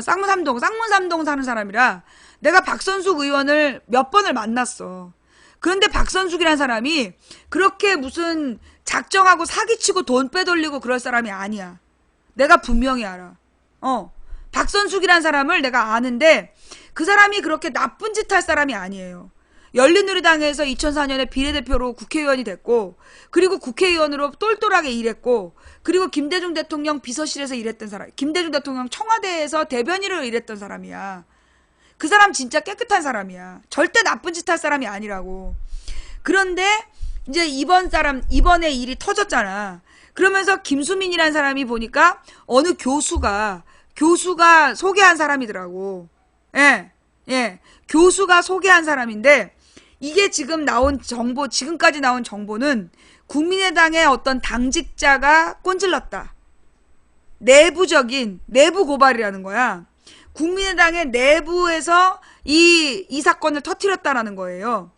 쌍문 3동 사는 사람이라 내가 박선숙 의원을 몇 번을 만났어. 그런데 박선숙이란 사람이 그렇게 무슨 작정하고 사기치고 돈 빼돌리고 그럴 사람이 아니야. 내가 분명히 알아. 박선숙이란 사람을 내가 아는데 그 사람이 그렇게 나쁜 짓 할 사람이 아니에요. 열린우리당에서 2004년에 비례대표로 국회의원이 됐고 그리고 국회의원으로 똘똘하게 일했고 그리고 김대중 대통령 비서실에서 일했던 사람, 김대중 대통령 청와대에서 대변인으로 일했던 사람이야. 그 사람 진짜 깨끗한 사람이야. 절대 나쁜 짓 할 사람이 아니라고. 그런데 이제 이번에 일이 터졌잖아. 그러면서 김수민이라는 사람이 보니까 어느 교수가 소개한 사람이더라고. 예. 교수가 소개한 사람인데 이게 지금 나온 정보, 지금까지 나온 정보는 국민의당의 어떤 당직자가 꼰질렀다. 내부 고발이라는 거야. 국민의당의 내부에서 이 사건을 터뜨렸다라는 거예요.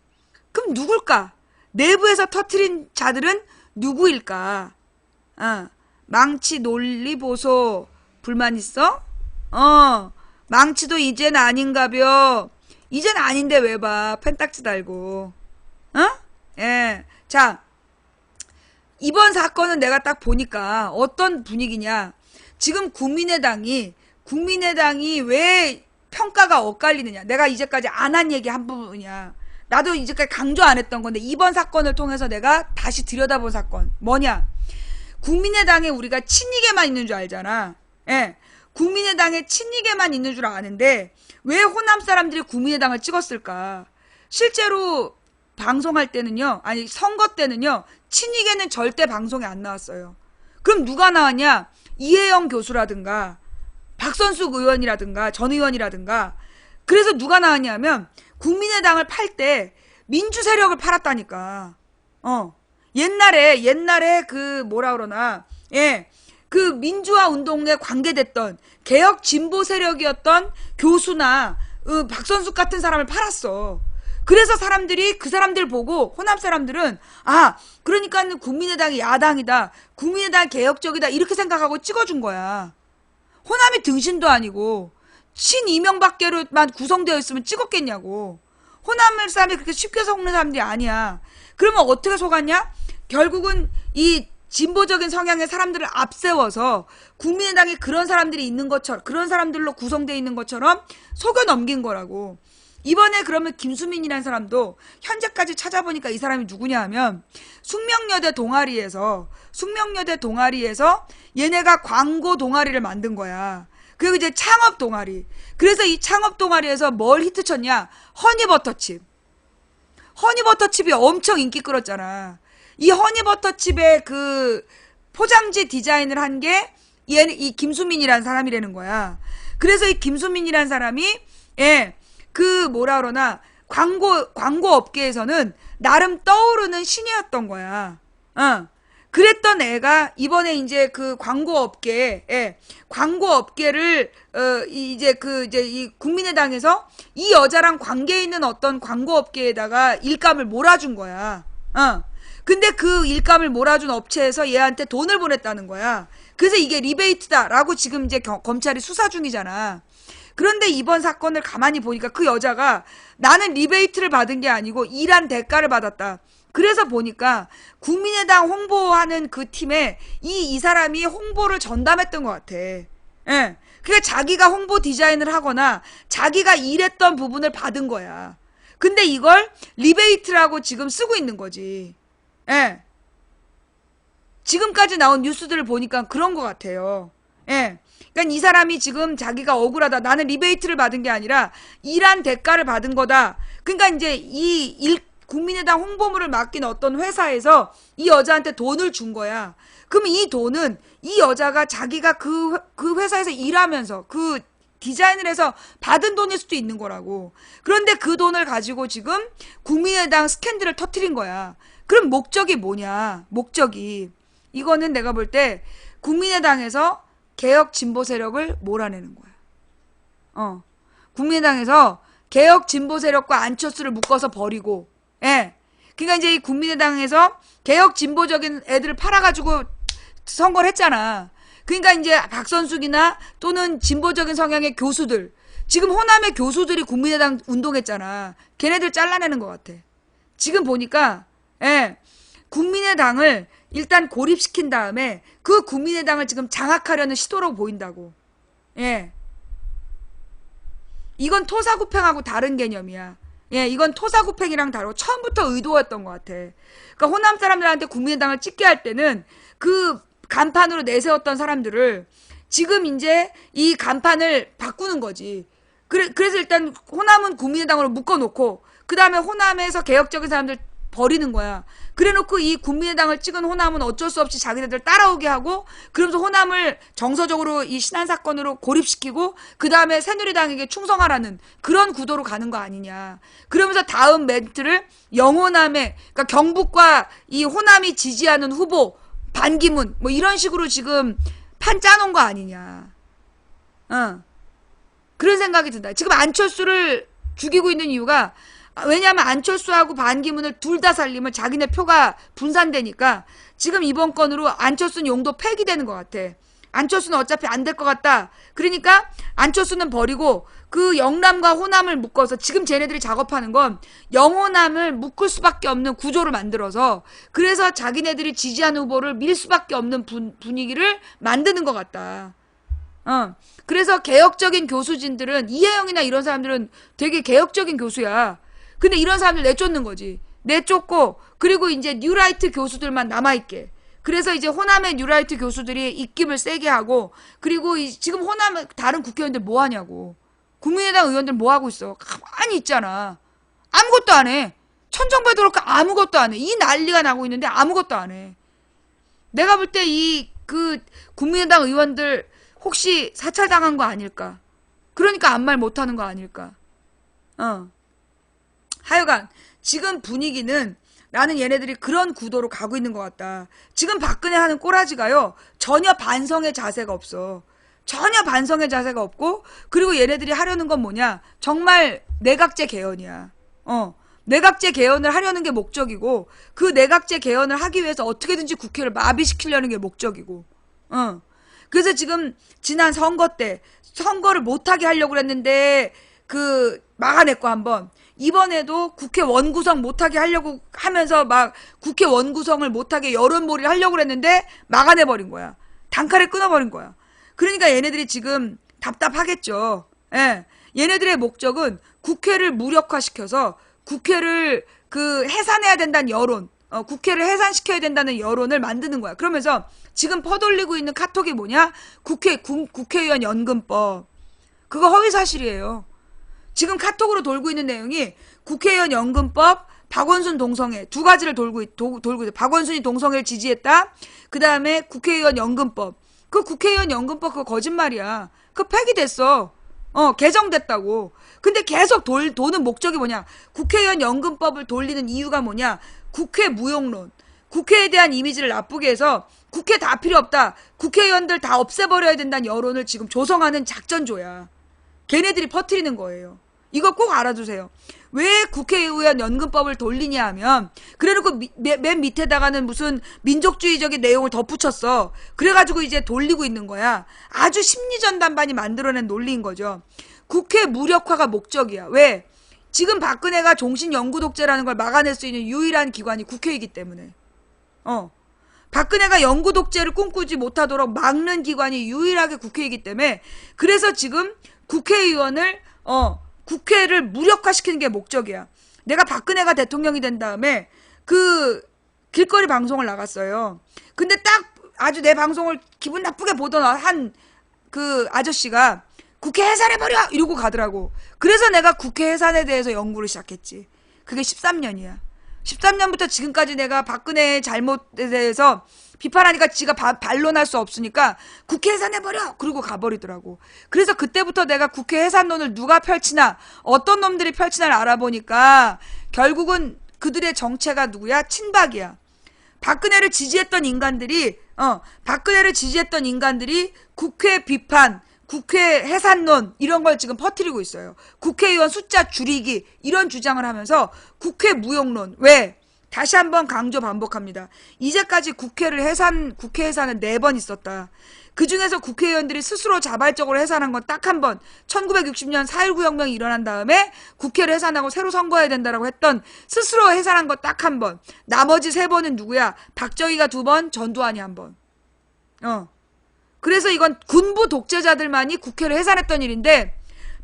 그럼 누굴까? 내부에서 터뜨린 자들은 누구일까? 망치 논리 보소. 불만 있어? 망치도 이젠 아닌가벼. 이젠 아닌데 왜 봐. 펜딱지 달고. 예. 자, 이번 사건은 내가 딱 보니까 어떤 분위기냐. 지금 국민의당이 왜 평가가 엇갈리느냐. 내가 이제까지 안 한 얘기 한 부분이야. 나도 이제까지 강조 안 했던 건데 이번 사건을 통해서 내가 다시 들여다본 사건. 뭐냐. 국민의당에 우리가 친이계만 있는 줄 알잖아. 예. 국민의당에 친이계만 있는 줄 아는데 왜 호남 사람들이 국민의당을 찍었을까? 실제로 방송할 때는요. 아니 선거 때는요. 친이계는 절대 방송에 안 나왔어요. 그럼 누가 나왔냐? 이혜영 교수라든가 박선숙 의원이라든가 전 의원이라든가. 그래서 누가 나왔냐면 국민의당을 팔 때 민주 세력을 팔았다니까. 옛날에 그 뭐라 그러나 그 민주화 운동에 관계됐던 개혁 진보 세력이었던 교수나 박선숙 같은 사람을 팔았어. 그래서 그 사람들 보고 호남 사람들은 그러니까 국민의당이 야당이다. 국민의당 개혁적이다. 이렇게 생각하고 찍어준 거야. 호남이 등신도 아니고 친이명박계로만 구성되어 있으면 찍었겠냐고. 호남 사람이 그렇게 쉽게 속는 사람들이 아니야. 그러면 어떻게 속았냐? 결국은 이 진보적인 성향의 사람들을 앞세워서 국민의당에 그런 사람들이 있는 것처럼, 그런 사람들로 구성되어 있는 것처럼 속여 넘긴 거라고. 이번에 그러면 김수민이라는 사람도 현재까지 찾아보니까 이 사람이 누구냐 하면 숙명여대 동아리에서 얘네가 광고 동아리를 만든 거야. 그리고 이제 창업 동아리. 그래서 이 창업 동아리에서 뭘 히트쳤냐? 허니버터칩. 허니버터칩이 엄청 인기 끌었잖아. 이 허니버터칩의 그 포장지 디자인을 한 게 이 김수민이라는 사람이라는 거야. 그래서 이 김수민이라는 사람이 그 뭐라 그러나 광고 업계에서는 나름 떠오르는 신이었던 거야. 그랬던 애가 이번에 이제 그 광고 업계를 이제 이 국민의당에서 이 여자랑 관계 있는 어떤 광고 업계에다가 일감을 몰아준 거야. 근데 그 일감을 몰아준 업체에서 얘한테 돈을 보냈다는 거야. 그래서 이게 리베이트다라고 지금 이제 검찰이 수사 중이잖아. 그런데 이번 사건을 가만히 보니까 그 여자가 나는 리베이트를 받은 게 아니고 일한 대가를 받았다. 그래서 보니까 국민의당 홍보하는 그 팀에 이 사람이 홍보를 전담했던 것 같아. 예. 그러니까 자기가 홍보 디자인을 하거나 자기가 일했던 부분을 받은 거야. 근데 이걸 리베이트라고 지금 쓰고 있는 거지. 예. 지금까지 나온 뉴스들을 보니까 그런 것 같아요. 예. 그러니까 이 사람이 지금 자기가 억울하다. 나는 리베이트를 받은 게 아니라 일한 대가를 받은 거다. 그러니까 이제 국민의당 홍보물을 맡긴 어떤 회사에서 이 여자한테 돈을 준 거야. 그럼 이 돈은 이 여자가 자기가 그 회사에서 일하면서 그 디자인을 해서 받은 돈일 수도 있는 거라고. 그런데 그 돈을 가지고 지금 국민의당 스캔들을 터뜨린 거야. 그럼 목적이 뭐냐? 목적이. 이거는 내가 볼 때 국민의당에서 개혁 진보 세력을 몰아내는 거야. 국민의당에서 개혁 진보 세력과 안철수를 묶어서 버리고, 예. 그러니까 이제 이 국민의당에서 개혁 진보적인 애들을 팔아가지고 선거를 했잖아. 그러니까 이제 박선숙이나 또는 진보적인 성향의 교수들, 지금 호남의 교수들이 국민의당 운동했잖아. 걔네들 잘라내는 것 같아. 지금 보니까, 예. 국민의당을 일단 고립시킨 다음에 그 국민의당을 지금 장악하려는 시도로 보인다고. 예. 이건 토사구팽하고 다른 개념이야. 예, 이건 토사구팽이랑 다르고 처음부터 의도였던 것 같아. 그러니까 호남 사람들한테 국민의당을 찍게 할 때는 그 간판으로 내세웠던 사람들을 지금 이제 이 간판을 바꾸는 거지. 그래서 일단 호남은 국민의당으로 묶어놓고 그 다음에 호남에서 개혁적인 사람들 버리는 거야. 그래놓고 이 국민의당을 찍은 호남은 어쩔 수 없이 자기네들 따라오게 하고 그러면서 호남을 정서적으로 이 신안 사건으로 고립시키고 그 다음에 새누리당에게 충성하라는 그런 구도로 가는 거 아니냐. 그러면서 다음 멘트를 영호남의 그러니까 경북과 이 호남이 지지하는 후보 반기문 뭐 이런 식으로 지금 판 짜놓은 거 아니냐. 그런 생각이 든다. 지금 안철수를 죽이고 있는 이유가 왜냐하면 안철수하고 반기문을 둘 다 살리면 자기네 표가 분산되니까 지금 이번 건으로 안철수는 용도 폐기되는 것 같아. 안철수는 어차피 안 될 것 같다. 그러니까 안철수는 버리고 그 영남과 호남을 묶어서 지금 쟤네들이 작업하는 건 영호남을 묶을 수밖에 없는 구조를 만들어서 그래서 자기네들이 지지하는 후보를 밀 수밖에 없는 분위기를 만드는 것 같다. 그래서 개혁적인 교수진들은 이혜영이나 이런 사람들은 되게 개혁적인 교수야. 근데 이런 사람들 내쫓는 거지. 내쫓고 그리고 이제 뉴라이트 교수들만 남아있게. 그래서 이제 호남의 뉴라이트 교수들이 입김을 세게 하고 그리고 지금 호남 다른 국회의원들 뭐 하냐고. 국민의당 의원들 뭐 하고 있어. 가만히 있잖아. 아무것도 안 해. 천정배도록 아무것도 안 해. 이 난리가 나고 있는데 아무것도 안 해. 내가 볼 때 국민의당 의원들 혹시 사찰당한 거 아닐까. 그러니까 아무 말 못하는 거 아닐까. 하여간 지금 분위기는 나는 얘네들이 그런 구도로 가고 있는 것 같다. 지금 박근혜 하는 꼬라지가요. 전혀 반성의 자세가 없어. 전혀 반성의 자세가 없고 그리고 얘네들이 하려는 건 뭐냐. 정말 내각제 개헌이야. 내각제 개헌을 하려는 게 목적이고 그 내각제 개헌을 하기 위해서 어떻게든지 국회를 마비시키려는 게 목적이고 그래서 지금 지난 선거 때 선거를 못하게 하려고 그랬는데 막아냈고 한번 이번에도 국회 원구성 못하게 하려고 하면서 막 국회 원구성을 못하게 여론몰이를 하려고 그랬는데 막아내버린 거야. 단칼에 끊어버린 거야. 그러니까 얘네들이 지금 답답하겠죠. 예. 얘네들의 목적은 국회를 무력화시켜서 국회를 해산해야 된다는 여론, 국회를 해산시켜야 된다는 여론을 만드는 거야. 그러면서 지금 퍼돌리고 있는 카톡이 뭐냐? 국회의원 연금법. 그거 허위사실이에요. 지금 카톡으로 돌고 있는 내용이 국회의원 연금법, 박원순 동성애 두 가지를 돌고 있어. 박원순이 동성애를 지지했다. 그 다음에 국회의원 연금법. 그 국회의원 연금법 그거 거짓말이야. 그거 폐기됐어. 개정됐다고. 근데 계속 도는 목적이 뭐냐? 국회의원 연금법을 돌리는 이유가 뭐냐? 국회 무용론. 국회에 대한 이미지를 나쁘게 해서 국회 다 필요 없다. 국회의원들 다 없애버려야 된다는 여론을 지금 조성하는 작전조야. 걔네들이 퍼뜨리는 거예요. 이거 꼭 알아두세요. 왜 국회의원 연금법을 돌리냐 하면 그래놓고 맨 밑에다가는 무슨 민족주의적인 내용을 덧붙였어. 그래가지고 이제 돌리고 있는 거야. 아주 심리전단반이 만들어낸 논리인 거죠. 국회 무력화가 목적이야. 왜? 지금 박근혜가 종신영구독재라는 걸 막아낼 수 있는 유일한 기관이 국회이기 때문에. 박근혜가 영구독재를 꿈꾸지 못하도록 막는 기관이 유일하게 국회이기 때문에 그래서 지금 국회의원을 국회를 무력화시키는 게 목적이야. 내가 박근혜가 대통령이 된 다음에 그 길거리 방송을 나갔어요. 근데 딱 아주 내 방송을 기분 나쁘게 보던 한 그 아저씨가 국회 해산해버려! 이러고 가더라고. 그래서 내가 국회 해산에 대해서 연구를 시작했지. 그게 13년이야. 13년부터 지금까지 내가 박근혜의 잘못에 대해서 비판하니까 지가 반론할 수 없으니까 국회 해산해버려! 그러고 가버리더라고. 그래서 그때부터 내가 국회 해산론을 누가 펼치나 어떤 놈들이 펼치나를 알아보니까 결국은 그들의 정체가 누구야? 친박이야. 박근혜를 지지했던 인간들이 국회 비판, 국회 해산론 이런 걸 지금 퍼뜨리고 있어요. 국회의원 숫자 줄이기 이런 주장을 하면서 국회 무용론. 왜? 다시 한번 강조 반복합니다. 이제까지 국회 해산은 4번 있었다. 그 중에서 국회의원들이 스스로 자발적으로 해산한 건 딱 한 번. 1960년 4.19 혁명이 일어난 다음에 국회를 해산하고 새로 선거해야 된다라고 했던 스스로 해산한 거 딱 한 번. 나머지 3번은 누구야? 박정희가 2번, 전두환이 1번. 그래서 이건 군부 독재자들만이 국회를 해산했던 일인데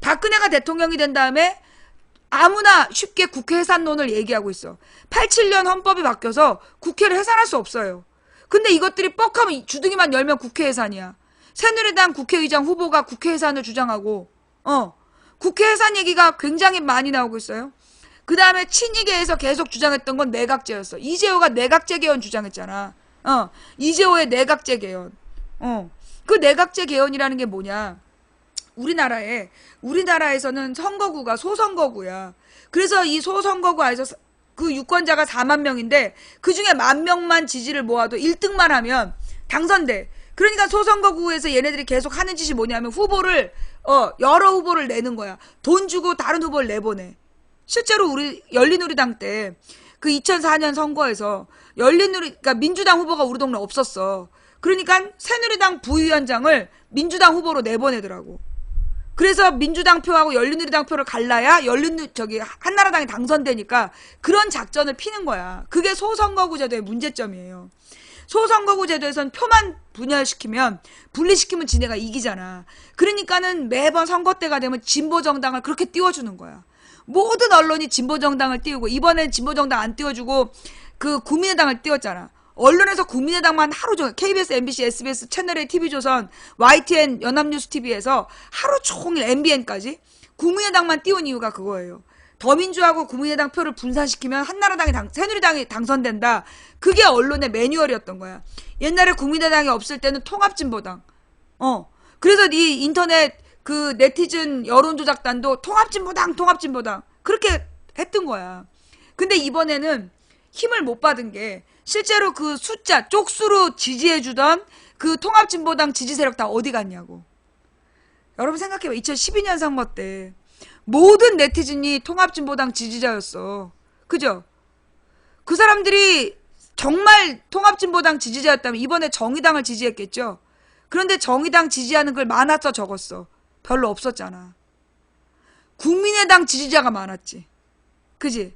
박근혜가 대통령이 된 다음에 아무나 쉽게 국회 해산론을 얘기하고 있어. 87년 헌법이 바뀌어서 국회를 해산할 수 없어요. 근데 이것들이 뻑하면 주둥이만 열면 국회 해산이야. 새누리당 국회의장 후보가 국회 해산을 주장하고 국회 해산 얘기가 굉장히 많이 나오고 있어요. 그 다음에 친이계에서 계속 주장했던 건 내각제였어. 이재호가 내각제 개헌 주장했잖아. 이재호의 내각제 개헌. 그 내각제 개헌이라는 게 뭐냐? 우리나라에서는 선거구가 소선거구야. 그래서 이 소선거구 안에서 그 유권자가 4만 명인데 그 중에 10,000명만 지지를 모아도 1등만 하면 당선돼. 그러니까 소선거구에서 얘네들이 계속 하는 짓이 뭐냐면 후보를 여러 후보를 내는 거야. 돈 주고 다른 후보를 내보내. 실제로 우리 열린우리당 때 그 2004년 선거에서 그러니까 민주당 후보가 우리 동네 없었어. 그러니까 새누리당 부위원장을 민주당 후보로 내보내더라고. 그래서 민주당 표하고 열린우리당 표를 갈라야 한나라당이 당선되니까 그런 작전을 피는 거야. 그게 소선거구 제도의 문제점이에요. 소선거구 제도에선 표만 분리시키면 지네가 이기잖아. 그러니까는 매번 선거 때가 되면 진보정당을 그렇게 띄워주는 거야. 모든 언론이 진보정당을 띄우고 이번엔 진보정당 안 띄워주고 그 국민의당을 띄웠잖아. 언론에서 국민의당만 하루 종일 KBS, MBC, SBS, 채널A, TV조선, YTN, 연합뉴스TV에서 하루 종일 MBN까지 국민의당만 띄운 이유가 그거예요. 더민주하고 국민의당 표를 분산시키면 새누리당이 당선된다. 그게 언론의 매뉴얼이었던 거야. 옛날에 국민의당이 없을 때는 통합진보당. 그래서 이 인터넷 그 네티즌 여론조작단도 통합진보당 그렇게 했던 거야. 근데 이번에는 힘을 못 받은 게 실제로 그 숫자 쪽수로 지지해주던 그 통합진보당 지지 세력 다 어디 갔냐고. 여러분 생각해봐. 2012년 선거 때 모든 네티즌이 통합진보당 지지자였어. 그죠? 그 사람들이 정말 통합진보당 지지자였다면 이번에 정의당을 지지했겠죠. 그런데 정의당 지지하는 걸 많았어 적었어? 별로 없었잖아. 국민의당 지지자가 많았지. 그지?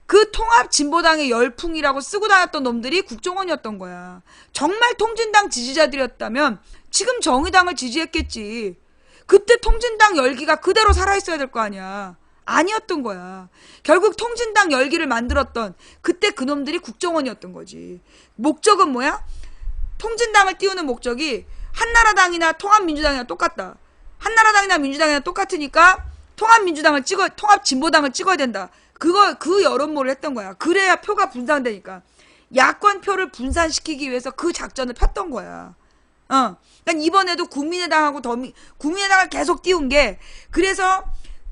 그 통합진보당의 열풍이라고 쓰고 다녔던 놈들이 국정원이었던 거야. 정말 통진당 지지자들이었다면 지금 정의당을 지지했겠지. 그때 통진당 열기가 그대로 살아있어야 될 거 아니야. 아니었던 거야. 결국 통진당 열기를 만들었던 그때 그놈들이 국정원이었던 거지. 목적은 뭐야? 통진당을 띄우는 목적이 한나라당이나 통합민주당이나 똑같다. 한나라당이나 민주당이나 똑같으니까 통합진보당을 찍어야 된다. 그 여론몰이를 했던 거야. 그래야 표가 분산되니까. 야권 표를 분산시키기 위해서 그 작전을 폈던 거야. 그러니까 이번에도 국민의당을 계속 띄운 게 그래서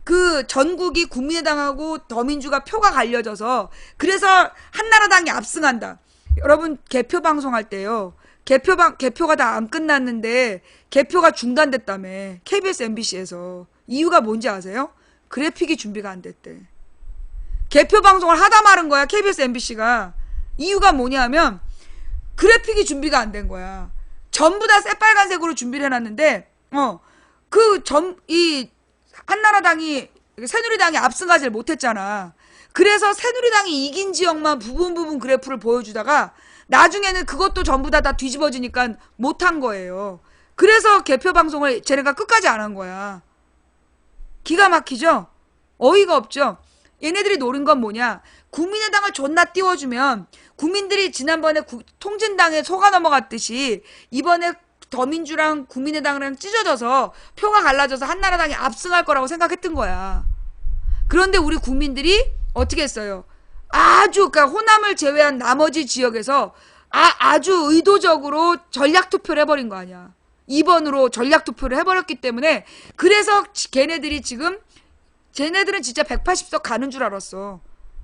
그 전국이 국민의당하고 더민주가 표가 갈려져서 그래서 한나라당이 압승한다. 여러분 개표 방송할 때요. 개표가 다 안 끝났는데 개표가 중단됐다며. KBS, MBC에서. 이유가 뭔지 아세요? 그래픽이 준비가 안 됐대. 개표 방송을 하다 말은 거야, KBS, MBC가. 이유가 뭐냐면 그래픽이 준비가 안 된 거야. 전부 다 새빨간색으로 준비를 해놨는데 이 한나라당이, 새누리당이 압승하지를 못했잖아. 그래서 새누리당이 이긴 지역만 부분 그래프를 보여주다가 나중에는 그것도 전부 다 뒤집어지니까 못한 거예요. 그래서 개표 방송을 쟤네가 끝까지 안 한 거야. 기가 막히죠? 어이가 없죠? 얘네들이 노린 건 뭐냐? 국민의당을 존나 띄워주면 국민들이 지난번에 통진당에 속아 넘어갔듯이 이번에 더민주랑 국민의당이랑 찢어져서 표가 갈라져서 한나라당이 압승할 거라고 생각했던 거야. 그런데 우리 국민들이 어떻게 했어요? 아주, 그러니까 호남을 제외한 나머지 지역에서 아주 의도적으로 전략투표를 해버린 거 아니야. 2번으로 전략투표를 해버렸기 때문에, 그래서 걔네들이 지금, 쟤네들은 진짜 180석 가는 줄 알았어.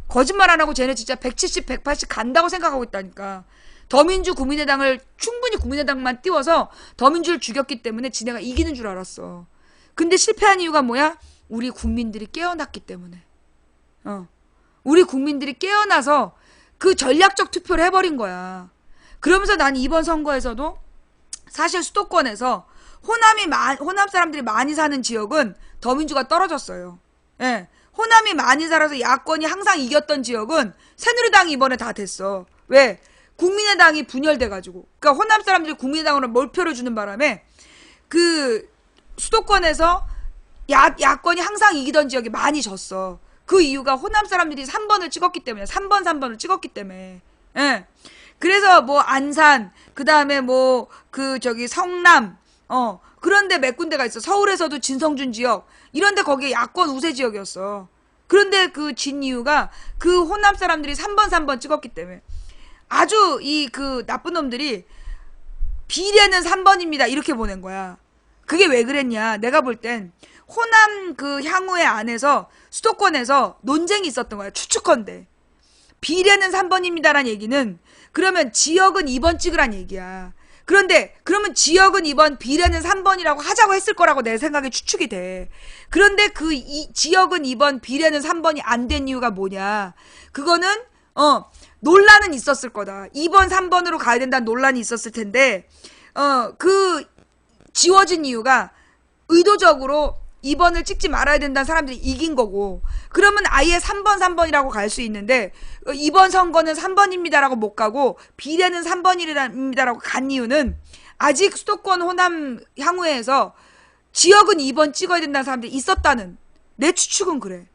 거짓말 안 하고 쟤네 진짜 170, 180 간다고 생각하고 있다니까. 더민주 국민의당을 충분히 국민의당만 띄워서 더민주를 죽였기 때문에 지네가 이기는 줄 알았어. 근데 실패한 이유가 뭐야? 우리 국민들이 깨어났기 때문에. 우리 국민들이 깨어나서 그 전략적 투표를 해버린 거야. 그러면서 난 이번 선거에서도 사실 수도권에서 호남 사람들이 많이 사는 지역은 더민주가 떨어졌어요. 예. 호남이 많이 살아서 야권이 항상 이겼던 지역은 새누리당이 이번에 다 됐어. 왜? 국민의당이 분열돼가지고. 그러니까 호남 사람들이 국민의당으로 몰표를 주는 바람에 그 수도권에서 야권이 항상 이기던 지역이 많이 졌어. 그 이유가 호남 사람들이 3번을 찍었기 때문에. 3번을 찍었기 때문에. 예. 그래서 뭐 안산, 그 다음에 뭐 성남, 그런데 몇 군데가 있어. 서울에서도 진성준 지역, 이런데 거기 야권 우세 지역이었어. 그런데 그 진 이유가 그 호남 사람들이 3번 찍었기 때문에. 아주 나쁜 놈들이 비례는 3번입니다 이렇게 보낸 거야. 그게 왜 그랬냐? 내가 볼 땐 호남 그 향후의 안에서 수도권에서 논쟁이 있었던 거야. 추측컨대. 비례는 3번입니다라는 얘기는 그러면 지역은 2번 찍으란 얘기야. 그런데 그러면 지역은 2번, 비례는 3번이라고 하자고 했을 거라고 내 생각에 추측이 돼. 그런데 지역은 2번, 비례는 3번이 안 된 이유가 뭐냐? 그거는 논란은 있었을 거다. 2번, 3번으로 가야 된다는 논란이 있었을 텐데 지워진 이유가 의도적으로 2번을 찍지 말아야 된다는 사람들이 이긴 거고, 그러면 아예 3번이라고 갈 수 있는데 2번 선거는 3번입니다라고 못 가고 비례는 3번입니다라고 간 이유는 아직 수도권 호남 향후에서 지역은 2번 찍어야 된다는 사람들이 있었다는 내 추측은 그래.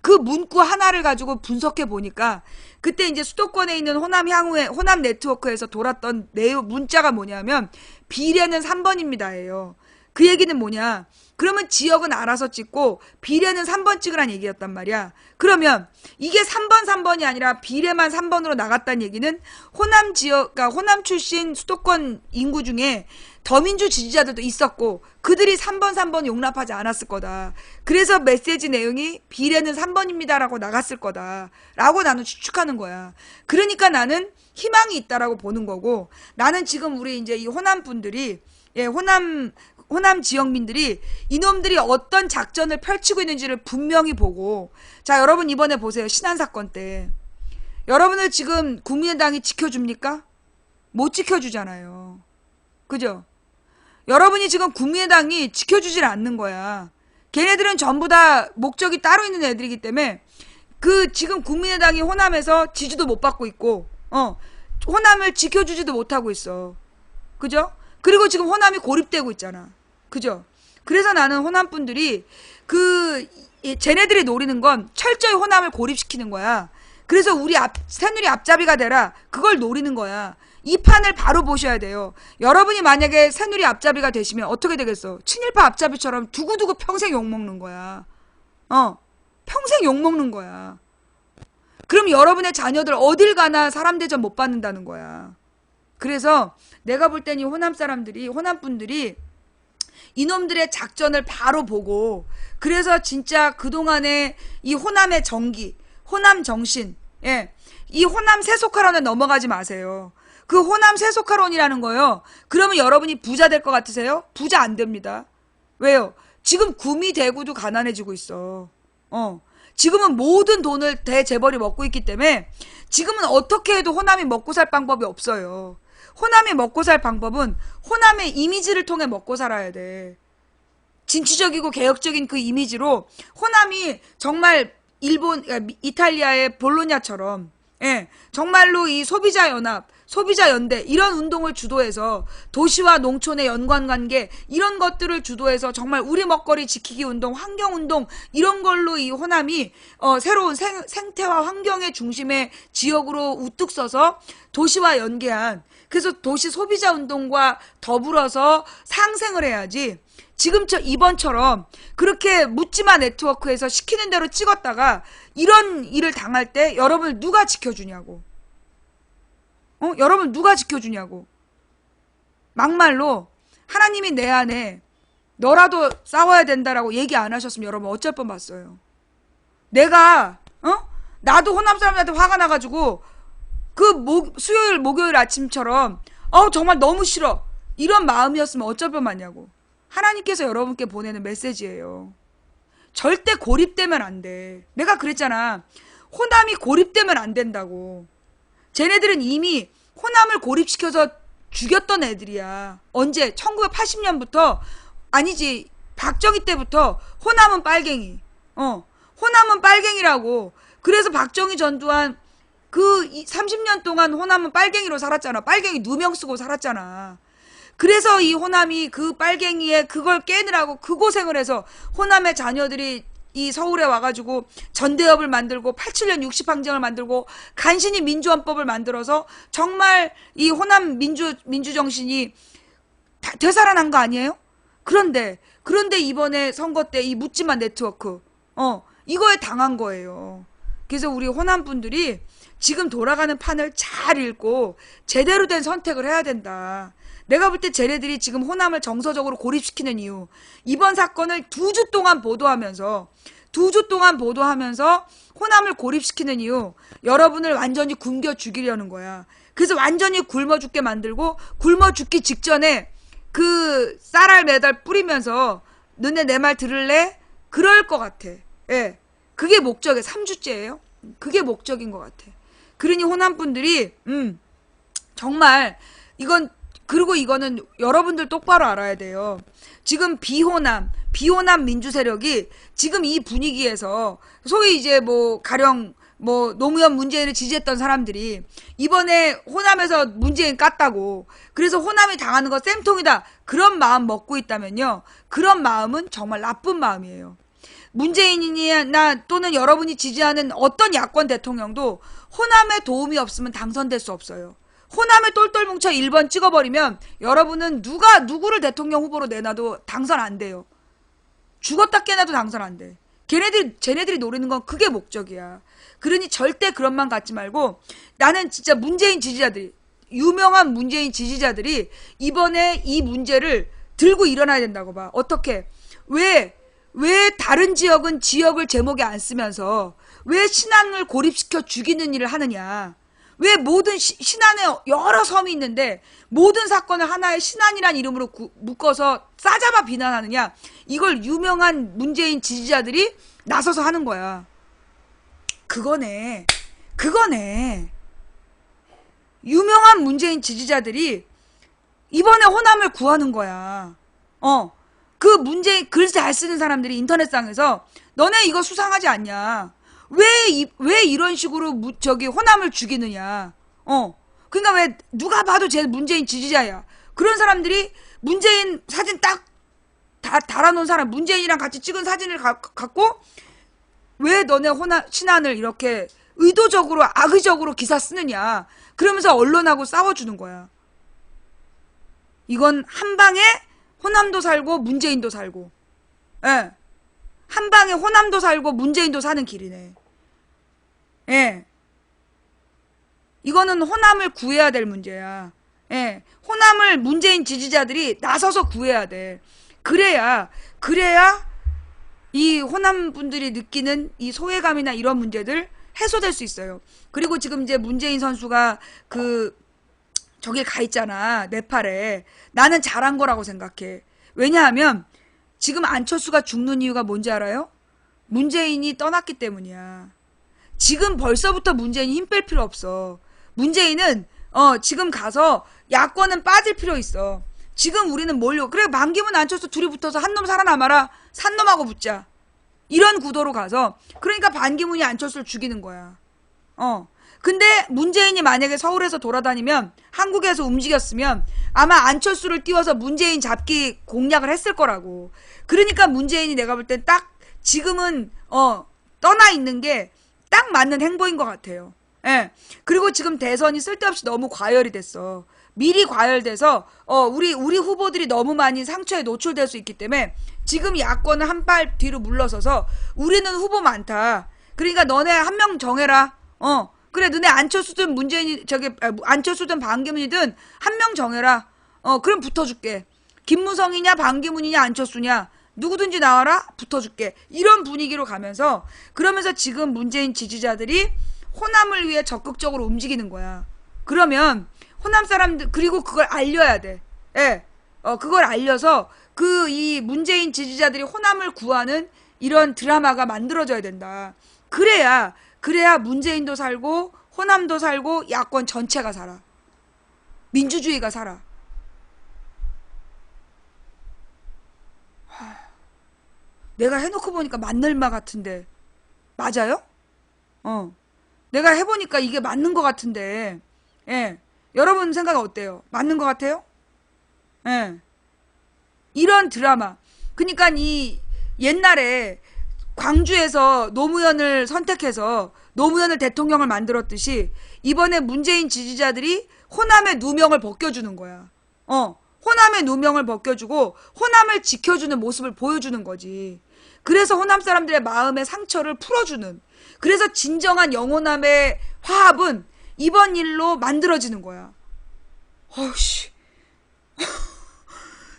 그 문구 하나를 가지고 분석해 보니까 그때 이제 수도권에 있는 호남 향후에 호남 네트워크에서 돌았던 문자가 뭐냐면 비례는 3번입니다예요. 그 얘기는 뭐냐? 그러면 지역은 알아서 찍고 비례는 3번 찍으란 얘기였단 말이야. 그러면 이게 3번이 아니라 비례만 3번으로 나갔다는 얘기는 호남 지역, 그러니까 호남 출신 수도권 인구 중에 더민주 지지자들도 있었고 그들이 3번 용납하지 않았을 거다. 그래서 메시지 내용이 비례는 3번입니다라고 나갔을 거다라고 나는 추측하는 거야. 그러니까 나는 희망이 있다라고 보는 거고, 나는 지금 우리 이제 이 호남 분들이, 호남 지역민들이 이놈들이 어떤 작전을 펼치고 있는지를 분명히 보고, 자, 여러분 이번에 보세요. 신안 사건 때 여러분을 지금 국민의당이 지켜줍니까? 못 지켜주잖아요. 그죠? 여러분이 지금 국민의당이 지켜주질 않는 거야. 걔네들은 전부 다 목적이 따로 있는 애들이기 때문에 지금 국민의당이 호남에서 지지도 못 받고 있고 호남을 지켜주지도 못하고 있어. 그죠? 그리고 지금 호남이 고립되고 있잖아. 그죠? 그래서 나는 호남 분들이 쟤네들이 노리는 건 철저히 호남을 고립시키는 거야. 그래서 새누리 앞잡이가 되라. 그걸 노리는 거야. 이 판을 바로 보셔야 돼요. 여러분이 만약에 새누리 앞잡이가 되시면 어떻게 되겠어? 친일파 앞잡이처럼 두고두고 평생 욕먹는 거야. 평생 욕먹는 거야. 그럼 여러분의 자녀들 어딜 가나 사람 대접 못 받는다는 거야. 그래서 내가 볼 땐 이 호남 분들이 이놈들의 작전을 바로 보고, 그래서 진짜 그동안에 이 호남의 정기, 호남 정신, 이 호남 세속화론에 넘어가지 마세요. 그 호남 세속화론이라는 거요. 그러면 여러분이 부자 될 것 같으세요? 부자 안 됩니다. 왜요? 지금 구미 대구도 가난해지고 있어. 지금은 모든 돈을 대재벌이 먹고 있기 때문에 지금은 어떻게 해도 호남이 먹고 살 방법이 없어요. 호남이 먹고 살 방법은 호남의 이미지를 통해 먹고 살아야 돼. 진취적이고 개혁적인 그 이미지로 호남이 정말 일본, 이탈리아의 볼로냐처럼, 예, 정말로 이 소비자 연합, 소비자 연대 이런 운동을 주도해서 도시와 농촌의 연관관계 이런 것들을 주도해서 정말 우리 먹거리 지키기 운동, 환경 운동 이런 걸로 이 호남이 새로운 생태와 환경의 중심의 지역으로 우뚝 서서 도시와 연계한, 그래서 도시 소비자 운동과 더불어서 상생을 해야지. 지금 이번처럼 그렇게 묻지마 네트워크에서 시키는 대로 찍었다가 이런 일을 당할 때 여러분을 누가 지켜주냐고. 여러분 누가 지켜주냐고. 막말로 하나님이 내 안에 너라도 싸워야 된다라고 얘기 안 하셨으면 여러분 어쩔 뻔 봤어요. 내가 나도 호남 사람들한테 화가 나가지고 그 수요일 목요일 아침처럼 정말 너무 싫어 이런 마음이었으면 어쩔 뻔 봤냐고. 하나님께서 여러분께 보내는 메시지예요. 절대 고립되면 안 돼. 내가 그랬잖아. 호남이 고립되면 안 된다고. 쟤네들은 이미 호남을 고립시켜서 죽였던 애들이야. 언제? 1980년부터 아니지. 박정희 때부터 호남은 빨갱이. 호남은 빨갱이라고. 그래서 박정희 전두환 그 30년 동안 호남은 빨갱이로 살았잖아. 빨갱이 누명 쓰고 살았잖아. 그래서 이 호남이 그 빨갱이의 그걸 깨느라고 그 고생을 해서 호남의 자녀들이 이 서울에 와가지고 전대협을 만들고 87년 60항쟁을 만들고 간신히 민주헌법을 만들어서 정말 이 호남 민주정신이 되살아난 거 아니에요? 그런데 이번에 선거 때 이 묻지마 네트워크 이거에 당한 거예요. 그래서 우리 호남 분들이 지금 돌아가는 판을 잘 읽고 제대로 된 선택을 해야 된다. 내가 볼 때 쟤네들이 지금 호남을 정서적으로 고립시키는 이유, 이번 사건을 2주 동안 보도하면서 호남을 고립시키는 이유, 여러분을 완전히 굶겨 죽이려는 거야. 그래서 완전히 굶어 죽게 만들고 굶어 죽기 직전에 그 쌀알 매달 뿌리면서 너네 내 말 들을래? 그럴 것 같아. 예, 그게 목적이에요. 3주째예요. 그게 목적인 것 같아. 그러니 호남 분들이 정말 그리고 이거는 여러분들 똑바로 알아야 돼요. 지금 비호남 민주 세력이 지금 이 분위기에서 소위 이제 가령 노무현 문재인을 지지했던 사람들이 이번에 호남에서 문재인 깠다고 그래서 호남이 당하는 거 쌤통이다 그런 마음 먹고 있다면요. 그런 마음은 정말 나쁜 마음이에요. 문재인이나 또는 여러분이 지지하는 어떤 야권 대통령도 호남에 도움이 없으면 당선될 수 없어요. 호남에 똘똘 뭉쳐 1번 찍어버리면 여러분은 누구를 대통령 후보로 내놔도 당선 안 돼요. 죽었다 깨나도 당선 안 돼. 쟤네들이 노리는 건 그게 목적이야. 그러니 절대 그런 맘 갖지 말고 나는 진짜 문재인 지지자들이 유명한 문재인 지지자들이 이번에 이 문제를 들고 일어나야 된다고 봐. 어떻게? 왜 다른 지역은 지역을 제목에 안 쓰면서 왜 신안을 고립시켜 죽이는 일을 하느냐. 왜 모든 신안에 여러 섬이 있는데 모든 사건을 하나의 신안이란 이름으로 묶어서 싸잡아 비난하느냐. 이걸 유명한 문재인 지지자들이 나서서 하는 거야. 그거네. 유명한 문재인 지지자들이 이번에 호남을 구하는 거야. 그 문재인 글 잘 쓰는 사람들이 인터넷상에서 너네 이거 수상하지 않냐. 왜 이런 식으로 호남을 죽이느냐. 그러니까 왜 누가 봐도 제 문재인 지지자야. 그런 사람들이 문재인 사진 딱 달아놓은 사람, 문재인이랑 같이 찍은 사진을 갖고 왜 너네 신안을 이렇게 의도적으로 악의적으로 기사 쓰느냐. 그러면서 언론하고 싸워주는 거야. 이건 한 방에 호남도 살고 문재인도 살고, 예. 한 방에 호남도 살고 문재인도 사는 길이네. 예. 이거는 호남을 구해야 될 문제야. 예. 호남을 문재인 지지자들이 나서서 구해야 돼. 그래야 이 호남 분들이 느끼는 이 소외감이나 이런 문제들 해소될 수 있어요. 그리고 지금 이제 문재인 선수가 저기 가 있잖아. 네팔에. 나는 잘한 거라고 생각해. 왜냐하면 지금 안철수가 죽는 이유가 뭔지 알아요? 문재인이 떠났기 때문이야. 지금 벌써부터 문재인이 힘 뺄 필요 없어. 문재인은 지금 가서 야권은 빠질 필요 있어. 지금 우리는 뭘요? 그래, 반기문 안철수 둘이 붙어서 한 놈 살아남아라. 산 놈하고 붙자. 이런 구도로 가서, 그러니까 반기문이 안철수를 죽이는 거야. 근데 문재인이 만약에 서울에서 돌아다니면, 한국에서 움직였으면 아마 안철수를 띄워서 문재인 잡기 공략을 했을 거라고. 그러니까 문재인이 내가 볼 땐 딱 지금은 떠나 있는 게 딱 맞는 행보인 것 같아요. 예. 그리고 지금 대선이 쓸데없이 너무 과열이 됐어. 미리 과열돼서 우리 후보들이 너무 많이 상처에 노출될 수 있기 때문에 지금 야권은 한 발 뒤로 물러서서 우리는 후보 많다. 그러니까 너네 한 명 정해라. 그래, 너네 안철수든 문재인이 안철수든 반기문이든 한 명 정해라. 그럼 붙어줄게. 김무성이냐 반기문이냐 안철수냐 누구든지 나와라, 붙어줄게. 이런 분위기로 가면서, 그러면서 지금 문재인 지지자들이 호남을 위해 적극적으로 움직이는 거야. 그러면 호남 사람들, 그리고 그걸 알려야 돼. 예. 그걸 알려서 이 문재인 지지자들이 호남을 구하는 이런 드라마가 만들어져야 된다. 그래야 문재인도 살고 호남도 살고 야권 전체가 살아. 민주주의가 살아. 내가 해놓고 보니까 맞는 말 같은데 맞아요? 내가 해보니까 이게 맞는 것 같은데, 예. 여러분 생각은 어때요? 맞는 것 같아요? 예. 이런 드라마. 그러니까 이 옛날에 광주에서 노무현을 선택해서 노무현을 대통령을 만들었듯이 이번에 문재인 지지자들이 호남의 누명을 벗겨주는 거야. 호남의 누명을 벗겨주고 호남을 지켜주는 모습을 보여주는 거지. 그래서 호남 사람들의 마음의 상처를 풀어주는, 그래서 진정한 영호남의 화합은 이번 일로 만들어지는 거야. 어우씨.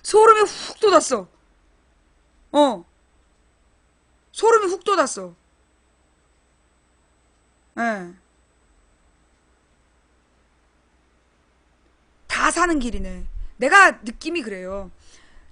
소름이 훅 돋았어. 소름이 훅 돋았어. 예. 다 사는 길이네. 내가 느낌이 그래요.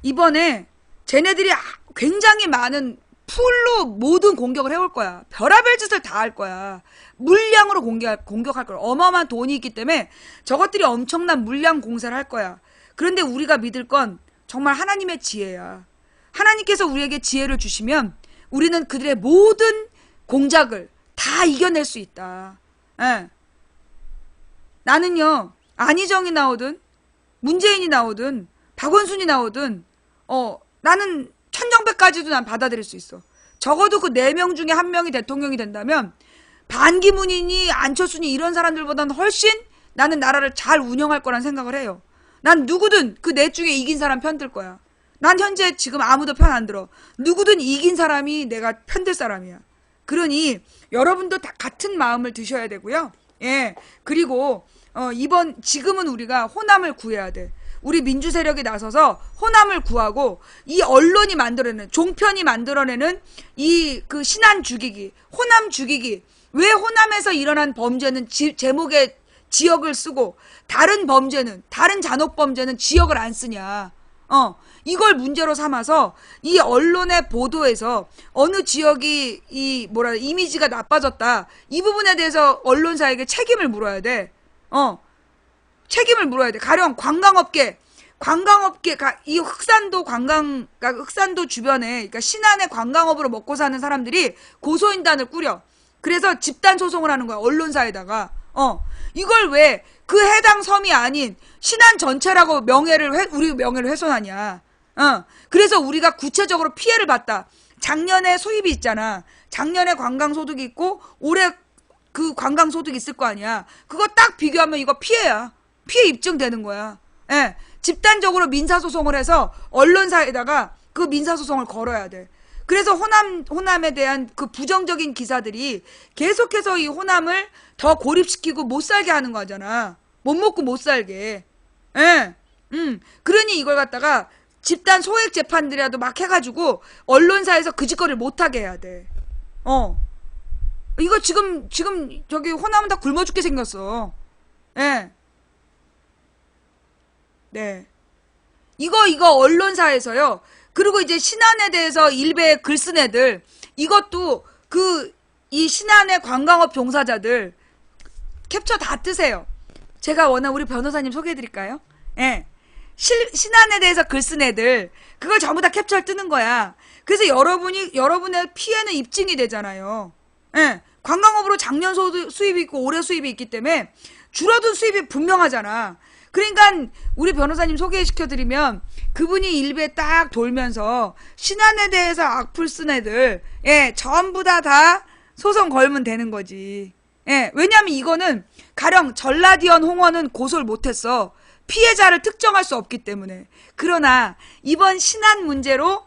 이번에 쟤네들이 굉장히 많은 풀로 모든 공격을 해올 거야. 별의별 짓을 다 할 거야. 물량으로 공격할 거야. 어마어마한 돈이 있기 때문에 저것들이 엄청난 물량 공세를 할 거야. 그런데 우리가 믿을 건 정말 하나님의 지혜야. 하나님께서 우리에게 지혜를 주시면 우리는 그들의 모든 공작을 다 이겨낼 수 있다. 예. 나는요, 안희정이 나오든 문재인이 나오든 박원순이 나오든 나는 천정배까지도 난 받아들일 수 있어. 적어도 그 4명 중에 1명이 대통령이 된다면 반기문이니 안철수니 이런 사람들보다는 훨씬 나는 나라를 잘 운영할 거란 생각을 해요. 난 누구든 그 넷 중에 이긴 사람 편들 거야. 난 현재 지금 아무도 편 안 들어. 누구든 이긴 사람이 내가 편들 사람이야. 그러니 여러분도 다 같은 마음을 드셔야 되고요. 예. 그리고 지금은 우리가 호남을 구해야 돼. 우리 민주 세력이 나서서 호남을 구하고 이 언론이 만들어내는, 종편이 만들어내는 이 그 신안 죽이기, 호남 죽이기. 왜 호남에서 일어난 범죄는 제목에 지역을 쓰고 다른 범죄는, 다른 잔혹 범죄는 지역을 안 쓰냐. 이걸 문제로 삼아서 이 언론의 보도에서 어느 지역이 이미지가 나빠졌다. 이 부분에 대해서 언론사에게 책임을 물어야 돼. 책임을 물어야 돼. 가령 이 흑산도 주변에, 그러니까 신안의 관광업으로 먹고 사는 사람들이 고소인단을 꾸려. 그래서 집단 소송을 하는 거야, 언론사에다가. 이걸 왜 그 해당 섬이 아닌 신안 전체라고 우리 명예를 훼손하냐. 그래서 우리가 구체적으로 피해를 봤다. 작년에 수입이 있잖아. 작년에 관광소득이 있고 올해 그 관광소득이 있을 거 아니야. 그거 딱 비교하면 이거 피해야. 피해 입증되는 거야. 예. 집단적으로 민사소송을 해서 언론사에다가 그 민사소송을 걸어야 돼. 그래서 호남에 대한 그 부정적인 기사들이 계속해서 이 호남을 더 고립시키고 못 살게 하는 거잖아. 못 먹고 못 살게. 예. 그러니 이걸 갖다가 집단 소액 재판들이라도 막 해가지고 언론사에서 그 짓거리를 못하게 해야 돼. 이거 지금 저기 호남은 다 굶어 죽게 생겼어. 예. 네. 이거 언론사에서요. 그리고 이제 신안에 대해서 일베 글 쓴 애들, 이것도 이 신안의 관광업 종사자들 캡처 다 뜨세요. 제가 워낙 우리 변호사님 소개해드릴까요? 예. 신안에 대해서 글 쓴 애들, 그걸 전부 다 캡처를 뜨는 거야. 그래서 여러분의 피해는 입증이 되잖아요. 예. 관광업으로 작년 수입이 있고 올해 수입이 있기 때문에 줄어든 수입이 분명하잖아. 그러니까 우리 변호사님 소개시켜드리면 그분이 일베 딱 돌면서 신안에 대해서 악플 쓴 애들, 예, 전부 다 소송 걸면 되는 거지. 예, 왜냐면 이거는 가령 전라디언 홍원은 고소를 못했어. 피해자를 특정할 수 없기 때문에. 그러나 이번 신안 문제로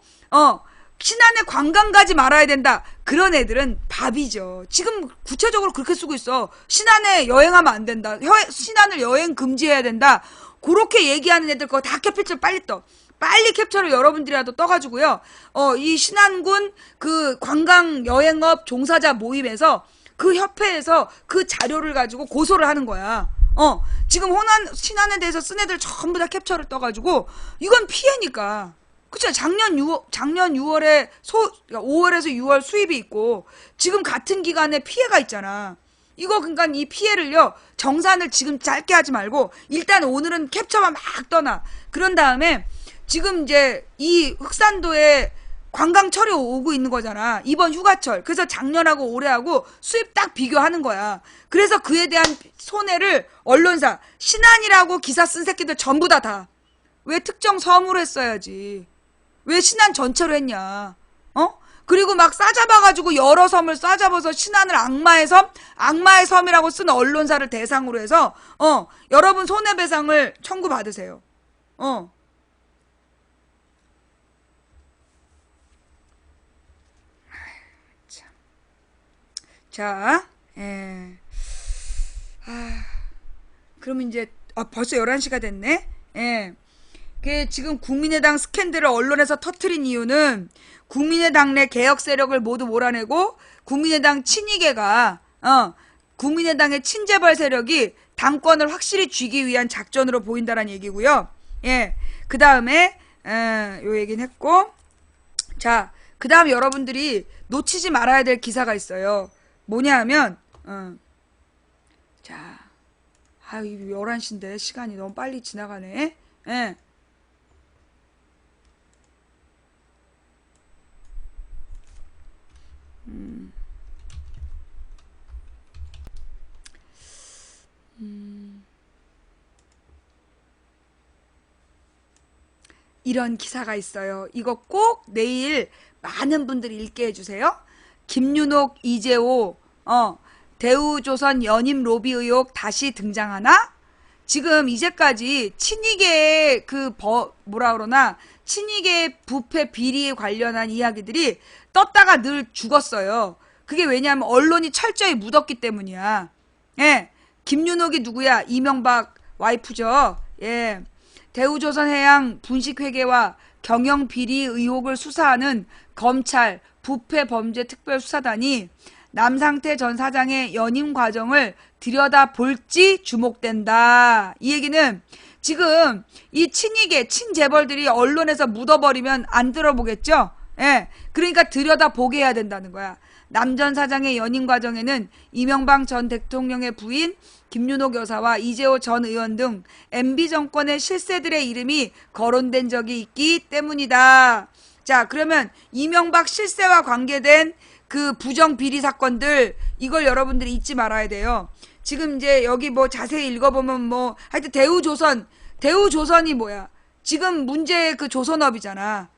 신안에 관광 가지 말아야 된다. 그런 애들은 밥이죠. 지금 구체적으로 그렇게 쓰고 있어. 신안에 여행하면 안 된다. 신안을 여행 금지해야 된다. 그렇게 얘기하는 애들 그거 다 캡처를 빨리 떠. 빨리 캡처를 여러분들이라도 떠가지고요. 이 신안군 그 관광 여행업 종사자 모임에서 그 협회에서 그 자료를 가지고 고소를 하는 거야. 지금 신안에 대해서 쓴 애들 전부 다 캡처를 떠가지고 이건 피해니까. 그쵸? 작년 6월에 5월에서 6월 수입이 있고 지금 같은 기간에 피해가 있잖아. 이거 그러니까 이 피해를요, 정산을 지금 짧게 하지 말고 일단 오늘은 캡처만 막 떠나. 그런 다음에 지금 이제 이 흑산도에 관광철이 오고 있는 거잖아. 이번 휴가철. 그래서 작년하고 올해하고 수입 딱 비교하는 거야. 그래서 그에 대한 손해를 언론사, 신안이라고 기사 쓴 새끼들 전부 다. 왜 특정 섬으로 했어야지. 왜 신안 전체로 했냐. 그리고 막 싸잡아가지고 여러 섬을 싸잡아서 신안을 악마의 섬이라고 쓴 언론사를 대상으로 해서 여러분 손해배상을 청구받으세요. 자, 그럼 이제 벌써 11시가 됐네. 지금 국민의당 스캔들을 언론에서 터트린 이유는 국민의당 내 개혁 세력을 모두 몰아내고 국민의당 친이계가 국민의당의 친재벌 세력이 당권을 확실히 쥐기 위한 작전으로 보인다는 얘기고요. 그 다음에 요 얘기는 했고, 자, 그 다음 여러분들이 놓치지 말아야 될 기사가 있어요. 뭐냐 하면 자, 11시인데 시간이 너무 빨리 지나가네. 이런 기사가 있어요. 이거 꼭 내일 많은 분들이 읽게 해주세요. 김윤옥, 이재호, 대우조선 연임 로비 의혹 다시 등장하나? 지금 이제까지 친이계의 친이계 부패 비리에 관련한 이야기들이 떴다가 늘 죽었어요. 그게 왜냐하면 언론이 철저히 묻었기 때문이야. 김윤옥이 누구야? 이명박 와이프죠. 대우조선해양 분식회계와 경영비리 의혹을 수사하는 검찰 부패범죄특별수사단이 남상태 전 사장의 연임 과정을 들여다볼지 주목된다. 이 얘기는 지금 이 친이계, 친재벌들이 언론에서 묻어버리면 안 들어보겠죠? 그러니까 들여다보게 해야 된다는 거야. 남 전 사장의 연임 과정에는 이명박 전 대통령의 부인 김윤옥 여사와 이재호 전 의원 등 MB 정권의 실세들의 이름이 거론된 적이 있기 때문이다. 자, 그러면 이명박 실세와 관계된 그 부정비리 사건들, 이걸 여러분들이 잊지 말아야 돼요. 지금 이제 여기 뭐 자세히 읽어보면 하여튼 대우조선이 뭐야? 지금 문제의 그 조선업이잖아.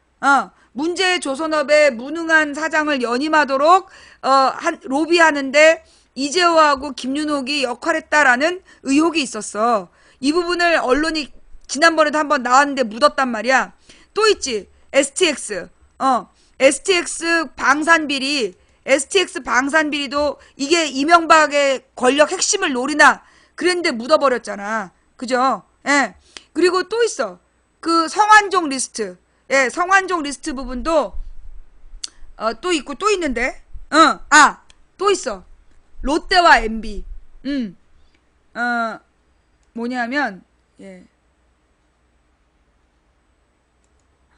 문제의 조선업의 무능한 사장을 연임하도록 로비하는데 이재호하고 김윤옥이 역할했다라는 의혹이 있었어. 이 부분을 언론이 지난번에도 한번 나왔는데 묻었단 말이야. 또 있지. STX. STX 방산비리도 이게 이명박의 권력 핵심을 노리나 그랬는데 묻어버렸잖아. 그죠? 그리고 또 있어. 그 성완종 리스트. 성완종 리스트 부분도 또 있고 또 있는데. 또 있어. 롯데와 MB. 뭐냐면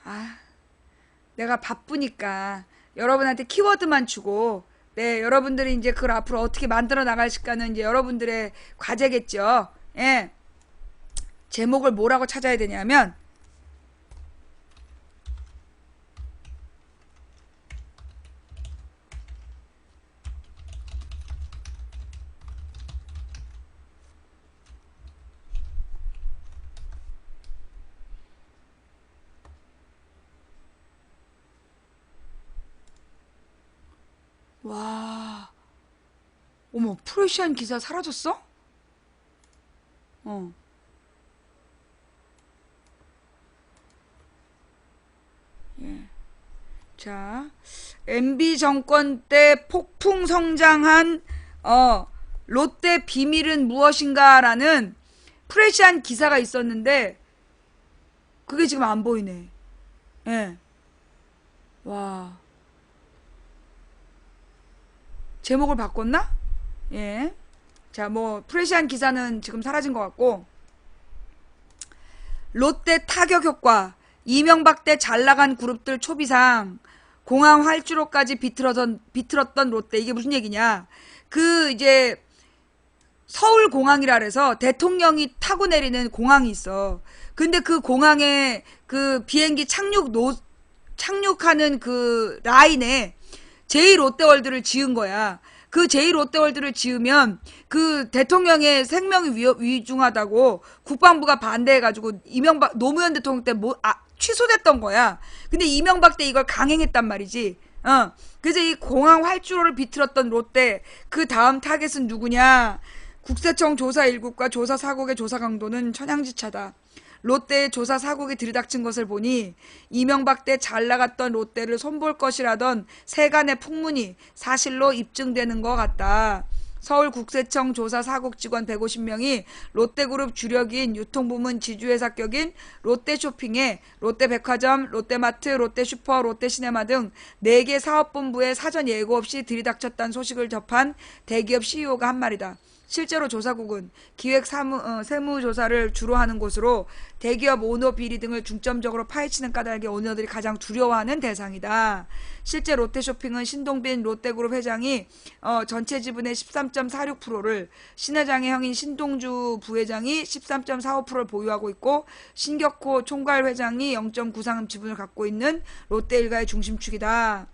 아, 내가 바쁘니까 여러분한테 키워드만 주고, 네, 여러분들이 이제 그걸 앞으로 어떻게 만들어 나갈까는 이제 여러분들의 과제겠죠. 예. 제목을 뭐라고 찾아야 되냐면, 와, 어머, 프로시안 기사 사라졌어? 어. 자, MB 정권 때 폭풍 성장한 롯데 비밀은 무엇인가라는 프레시한 기사가 있었는데 그게 지금 안 보이네. 예. 와. 제목을 바꿨나? 예. 자, 뭐 프레시한 기사는 지금 사라진 것 같고 롯데 타격 효과 이명박 때 잘나간 그룹들 초비상 공항 활주로까지 비틀었던 롯데 이게 무슨 얘기냐? 그 이제 서울공항이라 그래서 대통령이 타고 내리는 공항이 있어. 근데 그 공항에 그 비행기 착륙하는 그 라인에 제2롯데월드를 지은 거야. 그 제2롯데월드를 지으면 그 대통령의 생명이 위중하다고 국방부가 반대해가지고 노무현 대통령 때 취소됐던 거야. 근데 이명박 때 이걸 강행했단 말이지. 그래서 이 공항 활주로를 비틀었던 롯데 그 다음 타겟은 누구냐? 국세청 조사 1국과 조사 4국의 조사 강도는 천양지차다. 롯데의 조사 4국이 들이닥친 것을 보니 이명박 때 잘 나갔던 롯데를 손볼 것이라던 세간의 풍문이 사실로 입증되는 것 같다. 서울국세청 조사 4국 직원 150명이 롯데그룹 주력인 유통부문 지주회사 격인 롯데쇼핑에 롯데백화점, 롯데마트, 롯데슈퍼, 롯데시네마 등 4개 사업본부에 사전 예고 없이 들이닥쳤다는 소식을 접한 대기업 CEO가 한 말이다. 실제로 조사국은 기획 세무조사를 주로 하는 곳으로 대기업 오너 비리 등을 중점적으로 파헤치는 까닭에 오너들이 가장 두려워하는 대상이다. 실제 롯데쇼핑은 신동빈 롯데그룹 회장이 전체 지분의 13.46%를 신회장의 형인 신동주 부회장이 13.45%를 보유하고 있고 신격호 총괄 회장이 0.93 지분을 갖고 있는 롯데 일가의 중심축이다.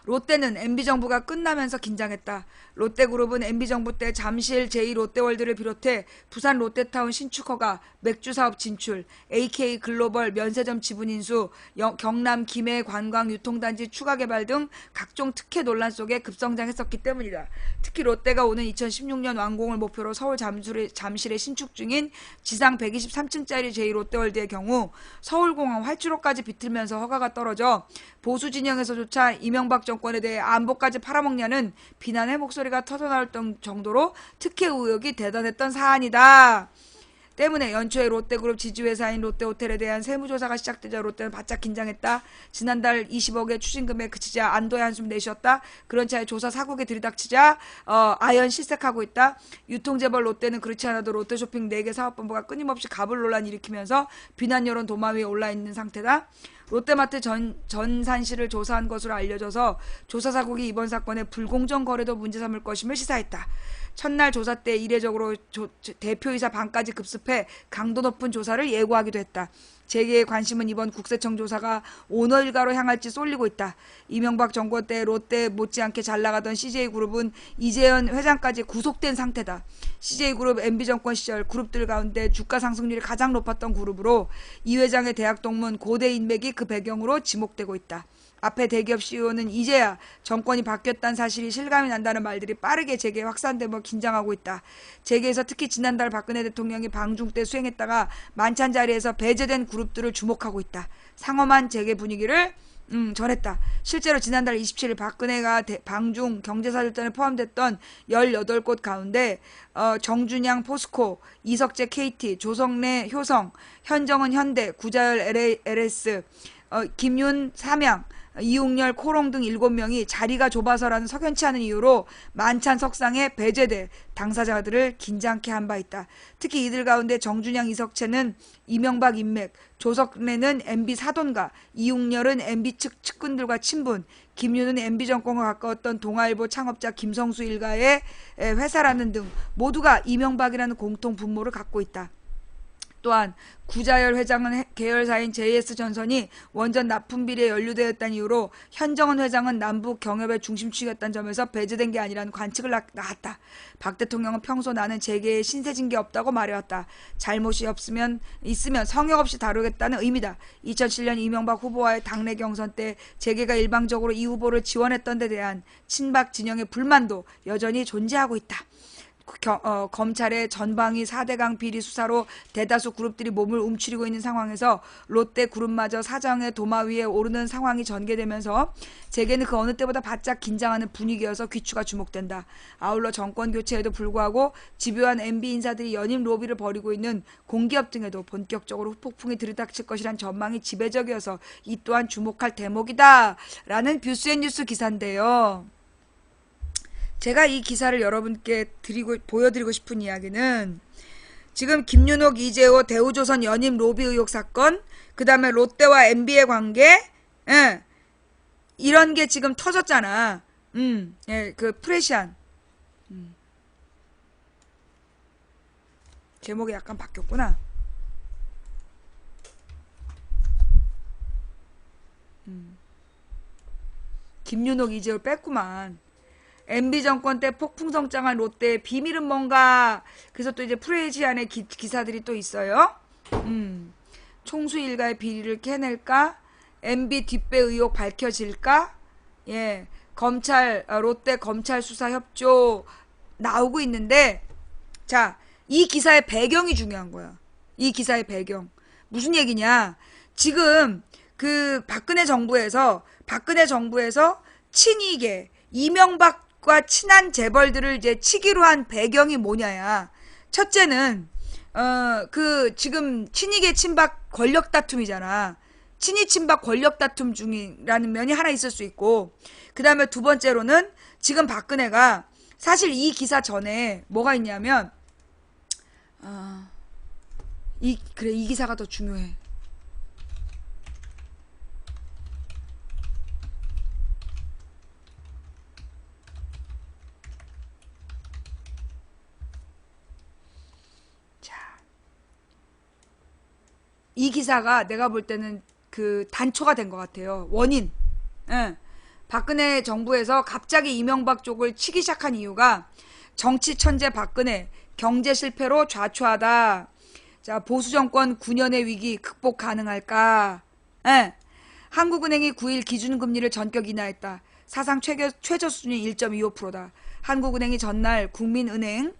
롯데는 MB정부가 끝나면서 긴장했다. 롯데그룹은 MB정부 때 잠실 제2롯데월드를 비롯해 부산 롯데타운 신축허가, 맥주사업 진출, AK글로벌 면세점 지분 인수, 경남 김해 관광유통단지 추가 개발 등 각종 특혜 논란 속에 급성장했었기 때문이다. 특히 롯데가 오는 2016년 완공을 목표로 서울 잠실에 신축 중인 지상 123층짜리 제2롯데월드의 경우 서울공항 활주로까지 비틀면서 허가가 떨어져 보수 진영에서조차 이명박 정권에 대해 안보까지 팔아먹냐는 비난의 목소리가 터져나올 정도로 특혜 의혹이 대단했던 사안이다. 때문에 연초에 롯데그룹 지주회사인 롯데호텔에 대한 세무조사가 시작되자 롯데는 바짝 긴장했다. 지난달 20억의 추징금에 그치자 안도의 한숨 내쉬었다. 그런 차에 조사 사국에 들이닥치자 아연 실색하고 있다. 유통재벌 롯데는 그렇지 않아도 롯데쇼핑 4개 사업본부가 끊임없이 갑을 논란 일으키면서 비난 여론 도마 위에 올라있는 상태다. 롯데마트 전산실을 조사한 것으로 알려져서 조사사국이 이번 사건의 불공정 거래도 문제 삼을 것임을 시사했다. 첫날 조사 때 이례적으로 대표이사 반까지 급습해 강도 높은 조사를 예고하기도 했다. 재계의 관심은 이번 국세청 조사가 오너 일가로 향할지 쏠리고 있다. 이명박 정권 때 롯데 못지않게 잘 나가던 CJ그룹은 이재현 회장까지 구속된 상태다. CJ그룹 MB정권 시절 그룹들 가운데 주가 상승률이 가장 높았던 그룹으로 이 회장의 대학 동문 고대 인맥이 그 배경으로 지목되고 있다. 앞에 대기업 CEO는 이제야 정권이 바뀌었다는 사실이 실감이 난다는 말들이 빠르게 재계에 확산되며 긴장하고 있다. 재계에서 특히 지난달 박근혜 대통령이 방중 때 수행했다가 만찬 자리에서 배제된 그룹들을 주목하고 있다. 상엄한 재계 분위기를 전했다. 실제로 지난달 27일 박근혜가 방중 경제사절단에 포함됐던 18곳 가운데 정준양 포스코, 이석재 KT, 조성래 효성, 현정은 현대, 구자열 LS, 김윤 삼양, 이웅렬, 코롱 등 7명이 자리가 좁아서라는 석연치 않은 이유로 만찬 석상에 배제돼 당사자들을 긴장케 한 바 있다. 특히 이들 가운데 정준영, 이석채는 이명박 인맥, 조석래는 MB 사돈가, 이웅렬은 MB 측 측근들과 친분, 김유는 MB 정권과 가까웠던 동아일보 창업자 김성수 일가의 회사라는 등 모두가 이명박이라는 공통 분모를 갖고 있다. 또한 구자열 회장은 계열사인 JS전선이 원전 납품비리에 연루되었다는 이유로 현정은 회장은 남북 경협의 중심축이었다는 점에서 배제된 게 아니라는 관측을 낳았다. 박 대통령은 평소 나는 재계에 신세진 게 없다고 말해왔다. 잘못이 있으면 성역 없이 다루겠다는 의미다. 2007년 이명박 후보와의 당내 경선 때 재계가 일방적으로 이 후보를 지원했던 데 대한 친박 진영의 불만도 여전히 존재하고 있다. 검찰의 전방위 4대강 비리 수사로 대다수 그룹들이 몸을 움츠리고 있는 상황에서 롯데 그룹마저 사정의 도마 위에 오르는 상황이 전개되면서 재계는 그 어느 때보다 바짝 긴장하는 분위기여서 귀추가 주목된다. 아울러 정권 교체에도 불구하고 집요한 MB 인사들이 연임 로비를 벌이고 있는 공기업 등에도 본격적으로 후폭풍이 들이닥칠 것이란 전망이 지배적이어서 이 또한 주목할 대목이다 라는 뷰스앤뉴스 기사인데요. 제가 이 기사를 여러분께 보여드리고 싶은 이야기는 지금 김윤옥, 이재호, 대우조선 연임 로비 의혹 사건, 그 다음에 롯데와 MB의 관계, 이런 게 지금 터졌잖아. 그 프레시안. 제목이 약간 바뀌었구나. 김윤옥, 이재호 뺐구만. MB 정권 때 폭풍성장한 롯데의 비밀은 뭔가. 그래서 또 이제 프레시안의 기사들이 또 있어요. 총수 일가의 비리를 캐낼까? MB 뒷배 의혹 밝혀질까? 예, 롯데 검찰 수사 협조 나오고 있는데, 자, 이 기사의 배경이 중요한 거야. 이 기사의 배경. 무슨 얘기냐? 지금 그 박근혜 정부에서 친이계 이명박과 친한 재벌들을 이제 치기로 한 배경이 뭐냐야. 첫째는 지금 친이계 친박 권력 다툼이잖아. 친이 친박 권력 다툼 중이라는 면이 하나 있을 수 있고, 그 다음에 두 번째로는 지금 박근혜가 사실 이 기사 전에 뭐가 있냐면 이 기사가 더 중요해. 이 기사가 내가 볼 때는 그 단초가 된 것 같아요. 원인. 예. 박근혜 정부에서 갑자기 이명박 쪽을 치기 시작한 이유가 정치 천재 박근혜 경제 실패로 좌초하다. 자, 보수 정권 9년의 위기 극복 가능할까? 예. 한국은행이 9일 기준금리를 전격 인하했다. 사상 최저 수준이 1.25%다. 한국은행이 전날 국민은행,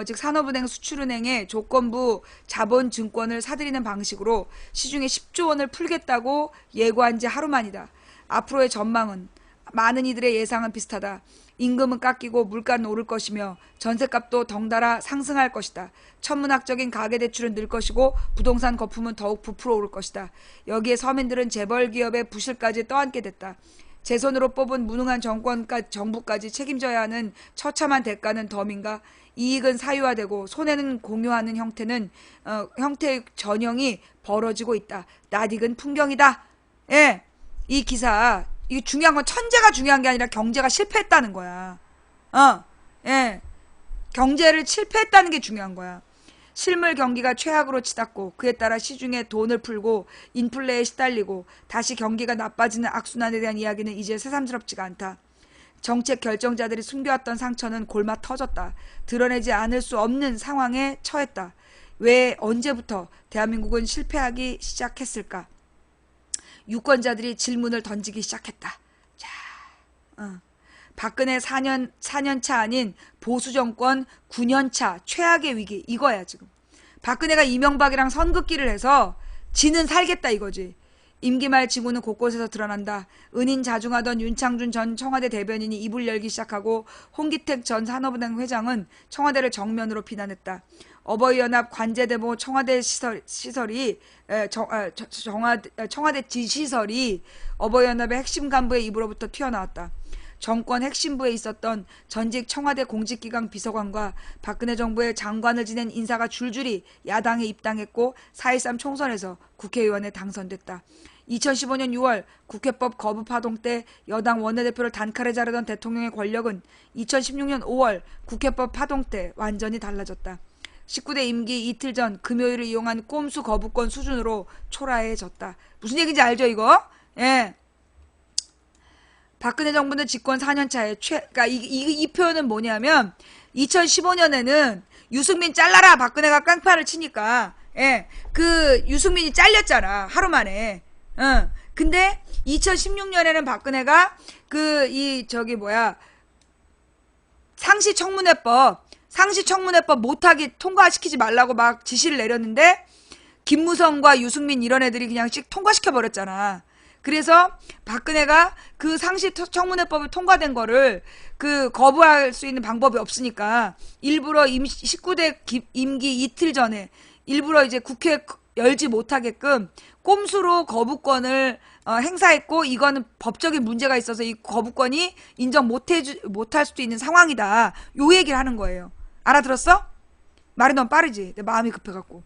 즉 산업은행 수출은행의 조건부 자본증권을 사들이는 방식으로 시중에 10조 원을 풀겠다고 예고한 지 하루 만이다. 앞으로의 전망은 많은 이들의 예상은 비슷하다. 임금은 깎이고 물가는 오를 것이며 전셋값도 덩달아 상승할 것이다. 천문학적인 가계대출은 늘 것이고 부동산 거품은 더욱 부풀어 오를 것이다. 여기에 서민들은 재벌기업의 부실까지 떠안게 됐다. 제 손으로 뽑은 무능한 정부까지 책임져야 하는 처참한 대가는 덤인가? 이익은 사유화되고 손해는 공유하는 형태의 전형이 벌어지고 있다. 낯익은 풍경이다. 예, 이 기사, 이 중요한 건 천재가 중요한 게 아니라 경제가 실패했다는 거야. 예, 경제를 실패했다는 게 중요한 거야. 실물 경기가 최악으로 치닫고 그에 따라 시중에 돈을 풀고 인플레에 시달리고 다시 경기가 나빠지는 악순환에 대한 이야기는 이제 새삼스럽지가 않다. 정책 결정자들이 숨겨왔던 상처는 골마 터졌다. 드러내지 않을 수 없는 상황에 처했다. 왜 언제부터 대한민국은 실패하기 시작했을까? 유권자들이 질문을 던지기 시작했다. 자, 박근혜 4년차 아닌 보수정권 9년차 최악의 위기 이거야 지금. 박근혜가 이명박이랑 선긋기를 해서 지는 살겠다 이거지. 임기 말 징후는 곳곳에서 드러난다. 은인 자중하던 윤창준 전 청와대 대변인이 입을 열기 시작하고 홍기택 전 산업은행 회장은 청와대를 정면으로 비난했다. 어버이연합 관제대모 청와대 시설이 청와대 지시설이 어버이연합의 핵심 간부의 입으로부터 튀어나왔다. 정권 핵심부에 있었던 전직 청와대 공직기강 비서관과 박근혜 정부의 장관을 지낸 인사가 줄줄이 야당에 입당했고 4.13 총선에서 국회의원에 당선됐다. 2015년 6월 국회법 거부 파동 때 여당 원내대표를 단칼에 자르던 대통령의 권력은 2016년 5월 국회법 파동 때 완전히 달라졌다. 19대 임기 이틀 전 금요일을 이용한 꼼수 거부권 수준으로 초라해졌다. 무슨 얘기인지 알죠 이거? 예. 박근혜 정부는 집권 4년차에 그러니까 이 표현은 뭐냐면 2015년에는 유승민 잘라라 박근혜가 깡패를 치니까 예. 그 유승민이 잘렸잖아 하루 만에. 근데 2016년에는 박근혜가 상시청문회법 못하게 통과시키지 말라고 막 지시를 내렸는데 김무성과 유승민 이런 애들이 그냥 씩 통과시켜 버렸잖아. 그래서 박근혜가 그 상시청문회법이 통과된 거를 거부할 수 있는 방법이 없으니까 일부러 19대 임기 이틀 전에 일부러 이제 국회 열지 못하게끔 꼼수로 거부권을 행사했고 이거는 법적인 문제가 있어서 이 거부권이 인정 못할 수도 있는 상황이다. 요 얘기를 하는 거예요. 알아들었어? 말이 너무 빠르지? 내 마음이 급해갖고.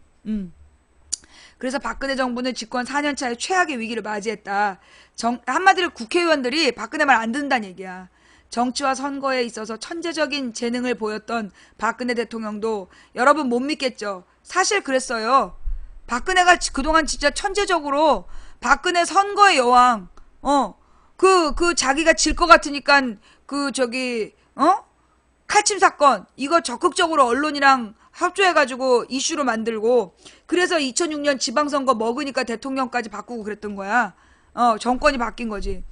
그래서 박근혜 정부는 집권 4년차에 최악의 위기를 맞이했다. 한마디로 국회의원들이 박근혜 말 안 듣는다는 얘기야. 정치와 선거에 있어서 천재적인 재능을 보였던 박근혜 대통령도 여러분 못 믿겠죠? 사실 그랬어요. 박근혜가 그동안 진짜 천재적으로 박근혜 선거의 여왕, 자기가 질 것 같으니까 칼침 사건, 이거 적극적으로 언론이랑 합조해가지고 이슈로 만들고, 그래서 2006년 지방선거 먹으니까 대통령까지 바꾸고 그랬던 거야. 정권이 바뀐 거지.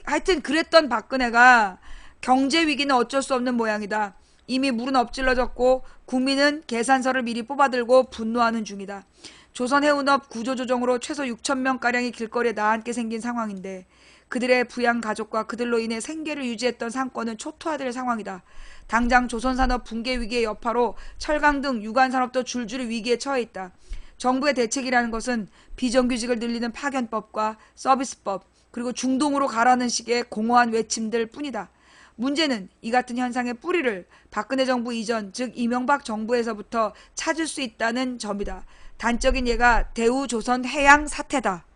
하여튼 그랬던 박근혜가 경제 위기는 어쩔 수 없는 모양이다. 이미 물은 엎질러졌고 국민은 계산서를 미리 뽑아들고 분노하는 중이다. 조선해운업 구조조정으로 최소 6,000명가량이 길거리에 나앉게 생긴 상황인데 그들의 부양 가족과 그들로 인해 생계를 유지했던 상권은 초토화될 상황이다. 당장 조선산업 붕괴 위기의 여파로 철강 등 유관산업도 줄줄이 위기에 처해 있다. 정부의 대책이라는 것은 비정규직을 늘리는 파견법과 서비스법 그리고 중동으로 가라는 식의 공허한 외침들 뿐이다. 문제는 이 같은 현상의 뿌리를 박근혜 정부 이전 즉 이명박 정부에서부터 찾을 수 있다는 점이다. 단적인 예가 대우조선해양 사태다.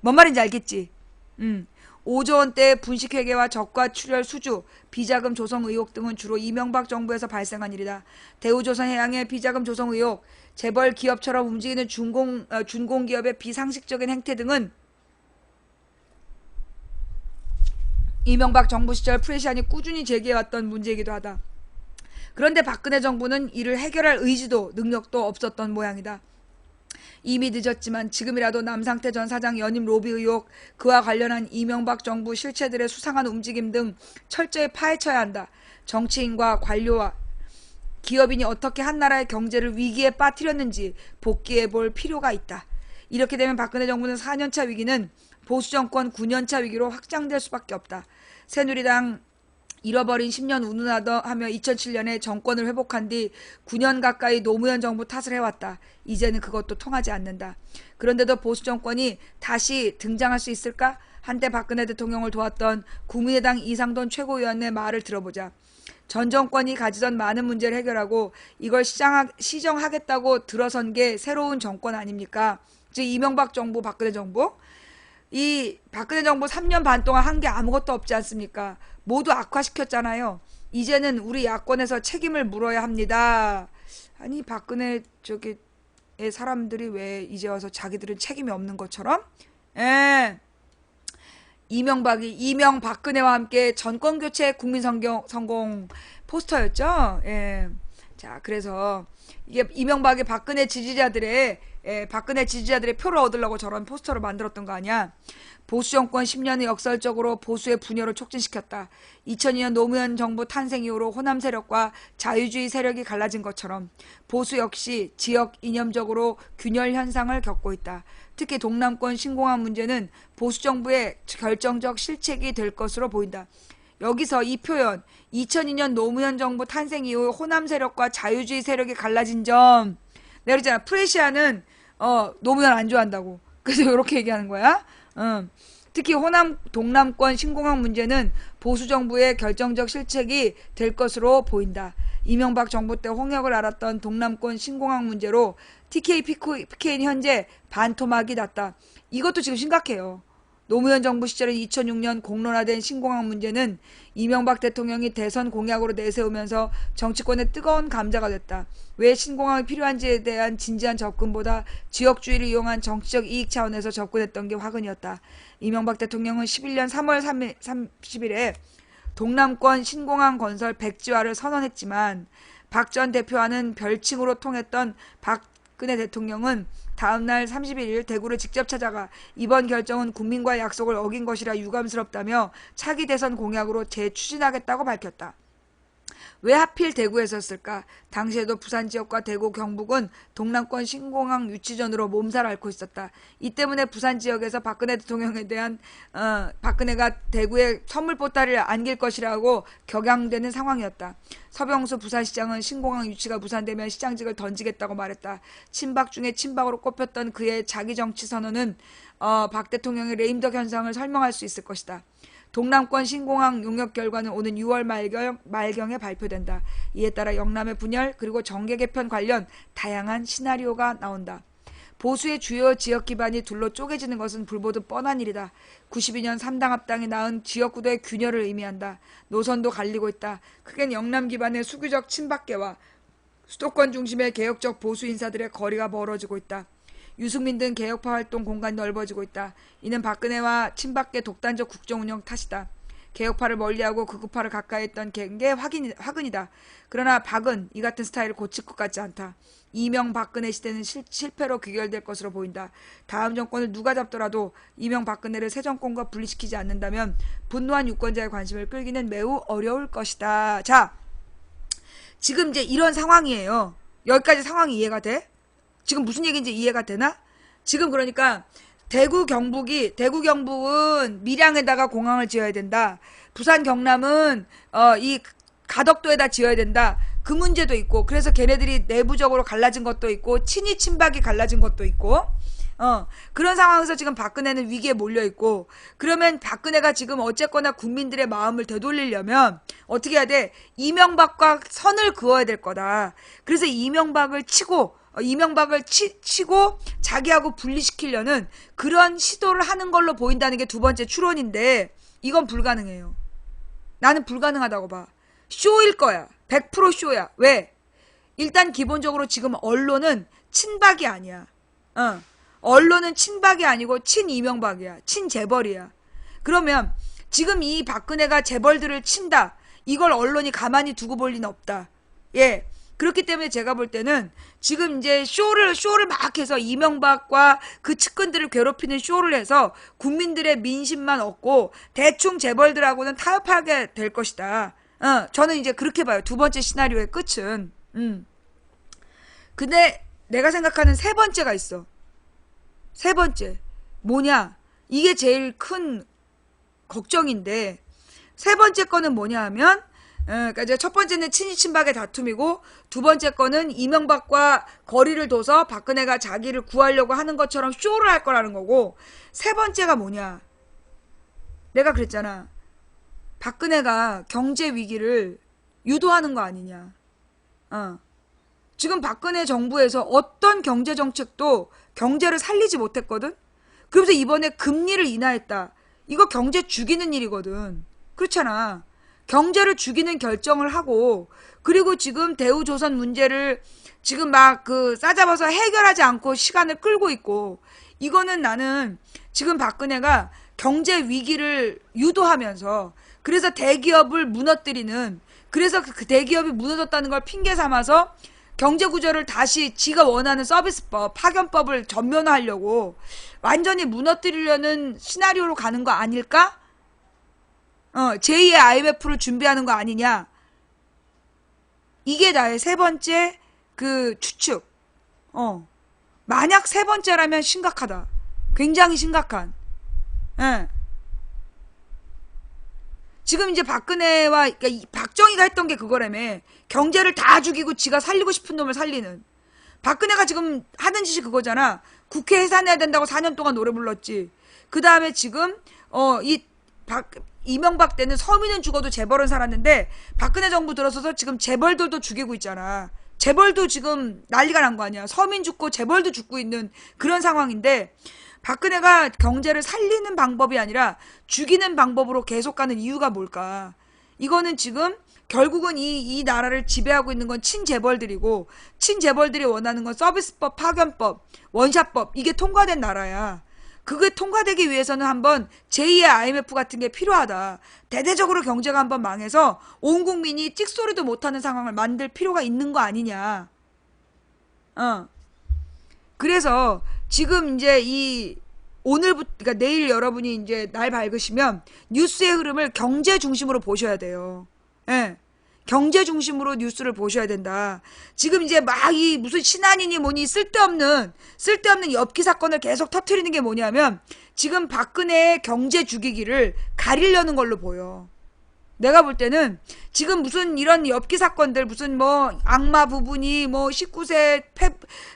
뭔 말인지 알겠지? 5조 원대 분식회계와 저가 출혈 수주, 비자금 조성 의혹 등은 주로 이명박 정부에서 발생한 일이다. 대우조선해양의 비자금 조성 의혹, 재벌 기업처럼 움직이는 준공기업의 비상식적인 행태 등은 이명박 정부 시절 프레시안이 꾸준히 제기해왔던 문제이기도 하다. 그런데 박근혜 정부는 이를 해결할 의지도 능력도 없었던 모양이다. 이미 늦었지만 지금이라도 남상태 전 사장 연임 로비 의혹, 그와 관련한 이명박 정부 실체들의 수상한 움직임 등 철저히 파헤쳐야 한다. 정치인과 관료와 기업인이 어떻게 한 나라의 경제를 위기에 빠뜨렸는지 복귀해볼 필요가 있다. 이렇게 되면 박근혜 정부는 4년차 위기는 보수정권 9년차 위기로 확장될 수밖에 없다. 새누리당 잃어버린 10년 운운하더 하며 2007년에 정권을 회복한 뒤 9년 가까이 노무현 정부 탓을 해왔다. 이제는 그것도 통하지 않는다. 그런데도 보수 정권이 다시 등장할 수 있을까? 한때 박근혜 대통령을 도왔던 국민의당 이상돈 최고위원의 말을 들어보자. 전 정권이 가지던 많은 문제를 해결하고 이걸 시정하겠다고 들어선 게 새로운 정권 아닙니까? 즉 이명박 정부, 박근혜 정부. 이 박근혜 정부 3년 반 동안 한 게 아무것도 없지 않습니까? 모두 악화시켰잖아요. 이제는 우리 야권에서 책임을 물어야 합니다. 아니 박근혜 사람들이 왜 이제 와서 자기들은 책임이 없는 것처럼? 이명박근혜와 함께 전권교체 국민성공 포스터였죠. 자, 그래서 이게 이명박의 박근혜 지지자들의 표를 얻으려고 저런 포스터를 만들었던 거 아니야. 보수정권 10년의 역설적으로 보수의 분열을 촉진시켰다. 2002년 노무현 정부 탄생 이후로 호남 세력과 자유주의 세력이 갈라진 것처럼 보수 역시 지역 이념적으로 균열 현상을 겪고 있다. 특히 동남권 신공항 문제는 보수정부의 결정적 실책이 될 것으로 보인다. 여기서 이 표현 2002년 노무현 정부 탄생 이후 호남 세력과 자유주의 세력이 갈라진 점 내가 그랬잖아. 프레시아는 노무현 안 좋아한다고. 그래서 이렇게 얘기하는 거야. 특히 호남 동남권 신공항 문제는 보수 정부의 결정적 실책이 될 것으로 보인다. 이명박 정부 때 홍역을 앓았던 동남권 신공항 문제로 TK PK는 현재 반토막이 났다. 이것도 지금 심각해요. 노무현 정부 시절에 2006년 공론화된 신공항 문제는 이명박 대통령이 대선 공약으로 내세우면서 정치권의 뜨거운 감자가 됐다. 왜 신공항이 필요한지에 대한 진지한 접근보다 지역주의를 이용한 정치적 이익 차원에서 접근했던 게 화근이었다. 이명박 대통령은 11년 3월 30일에 동남권 신공항 건설 백지화를 선언했지만 박 전 대표와는 별칭으로 통했던 박근혜 대통령은 다음날 31일 대구를 직접 찾아가 이번 결정은 국민과의 약속을 어긴 것이라 유감스럽다며 차기 대선 공약으로 재추진하겠다고 밝혔다. 왜 하필 대구에서 쓸까? 당시에도 부산 지역과 대구 경북은 동남권 신공항 유치전으로 몸살 앓고 있었다. 이 때문에 부산 지역에서 박근혜 대통령에 대한 박근혜가 대구에 선물 보따리를 안길 것이라고 격양되는 상황이었다. 서병수 부산시장은 신공항 유치가 무산되면 시장직을 던지겠다고 말했다. 친박 중에 친박으로 꼽혔던 그의 자기 정치 선언은 박 대통령의 레임덕 현상을 설명할 수 있을 것이다. 동남권 신공항 용역 결과는 오는 6월 말경에 발표된다. 이에 따라 영남의 분열 그리고 정계 개편 관련 다양한 시나리오가 나온다. 보수의 주요 지역 기반이 둘로 쪼개지는 것은 불보듯 뻔한 일이다. 92년 3당 합당이 낳은 지역구도의 균열을 의미한다. 노선도 갈리고 있다. 크게는 영남 기반의 수규적 친박계와 수도권 중심의 개혁적 보수 인사들의 거리가 멀어지고 있다. 유승민 등 개혁파 활동 공간이 넓어지고 있다. 이는 박근혜와 친박계 독단적 국정운영 탓이다. 개혁파를 멀리하고 극우파를 가까이 했던 게 화근이다. 그러나 박은 이 같은 스타일을 고칠 것 같지 않다. 이명박근혜 시대는 실패로 귀결될 것으로 보인다. 다음 정권을 누가 잡더라도 이명박근혜를 새 정권과 분리시키지 않는다면 분노한 유권자의 관심을 끌기는 매우 어려울 것이다. 자, 지금 이제 이런 상황이에요. 여기까지 상황이 이해가 돼? 지금 무슨 얘기인지 이해가 되나? 지금 그러니까 대구 경북은 밀양에다가 공항을 지어야 된다. 부산 경남은 이 가덕도에다 지어야 된다. 그 문제도 있고 그래서 걔네들이 내부적으로 갈라진 것도 있고 친이 친박이 갈라진 것도 있고 그런 상황에서 지금 박근혜는 위기에 몰려 있고 그러면 박근혜가 지금 어쨌거나 국민들의 마음을 되돌리려면 어떻게 해야 돼? 이명박과 선을 그어야 될 거다. 그래서 이명박을 치고 자기하고 분리시키려는 그런 시도를 하는 걸로 보인다는 게 두 번째 추론인데 이건 불가능해요. 나는 불가능하다고 봐. 쇼일 거야. 100% 쇼야. 왜? 일단 기본적으로 지금 언론은 친박이 아니야. 언론은 친박이 아니고 친이명박이야. 친재벌이야. 그러면 지금 이 박근혜가 재벌들을 친다. 이걸 언론이 가만히 두고 볼 리는 없다. 예. 그렇기 때문에 제가 볼 때는 지금 이제 쇼를 막 해서 이명박과 그 측근들을 괴롭히는 쇼를 해서 국민들의 민심만 얻고 대충 재벌들하고는 타협하게 될 것이다. 저는 이제 그렇게 봐요. 두 번째 시나리오의 끝은. 근데 내가 생각하는 세 번째가 있어. 세 번째. 뭐냐? 이게 제일 큰 걱정인데 세 번째 거는 뭐냐 하면 그러니까 이제 첫 번째는 친이 친박의 다툼이고 두 번째 거는 이명박과 거리를 둬서 박근혜가 자기를 구하려고 하는 것처럼 쇼를 할 거라는 거고 세 번째가 뭐냐? 내가 그랬잖아. 박근혜가 경제 위기를 유도하는 거 아니냐. 지금 박근혜 정부에서 어떤 경제 정책도 경제를 살리지 못했거든. 그러면서 이번에 금리를 인하했다. 이거 경제 죽이는 일이거든. 그렇잖아. 경제를 죽이는 결정을 하고 그리고 지금 대우조선 문제를 지금 막 싸잡아서 해결하지 않고 시간을 끌고 있고 이거는 나는 지금 박근혜가 경제 위기를 유도하면서 그래서 대기업을 무너뜨리는 그래서 그 대기업이 무너졌다는 걸 핑계 삼아서 경제 구조를 다시 지가 원하는 서비스법, 파견법을 전면화하려고 완전히 무너뜨리려는 시나리오로 가는 거 아닐까? 제2의 IMF를 준비하는 거 아니냐. 이게 나의 세 번째 추측. 만약 세 번째라면 심각하다. 굉장히 심각한. 예. 지금 이제 박근혜와, 그러니까 박정희가 했던 게 그거라며. 경제를 다 죽이고 지가 살리고 싶은 놈을 살리는. 박근혜가 지금 하는 짓이 그거잖아. 국회 해산해야 된다고 4년 동안 노래 불렀지. 그 다음에 지금, 이명박 때는 서민은 죽어도 재벌은 살았는데, 박근혜 정부 들어서서 지금 재벌들도 죽이고 있잖아. 재벌도 지금 난리가 난 거 아니야. 서민 죽고 재벌도 죽고 있는 그런 상황인데, 박근혜가 경제를 살리는 방법이 아니라 죽이는 방법으로 계속 가는 이유가 뭘까? 이거는 지금 결국은 이 나라를 지배하고 있는 건 친재벌들이고, 친재벌들이 원하는 건 서비스법, 파견법, 원샷법, 이게 통과된 나라야. 그게 통과되기 위해서는 한번 제2의 IMF 같은 게 필요하다. 대대적으로 경제가 한번 망해서 온 국민이 찍소리도 못하는 상황을 만들 필요가 있는 거 아니냐. 그래서 지금 이제 오늘부터, 그러니까 내일 여러분이 이제 날 밝으시면 뉴스의 흐름을 경제 중심으로 보셔야 돼요. 예. 경제 중심으로 뉴스를 보셔야 된다. 지금 이제 막 무슨 신한이니 뭐니 쓸데없는 엽기 사건을 계속 터트리는 게 뭐냐면, 지금 박근혜의 경제 죽이기를 가리려는 걸로 보여. 내가 볼 때는 지금 무슨 이런 엽기 사건들, 무슨 뭐 악마 부분이 뭐 19세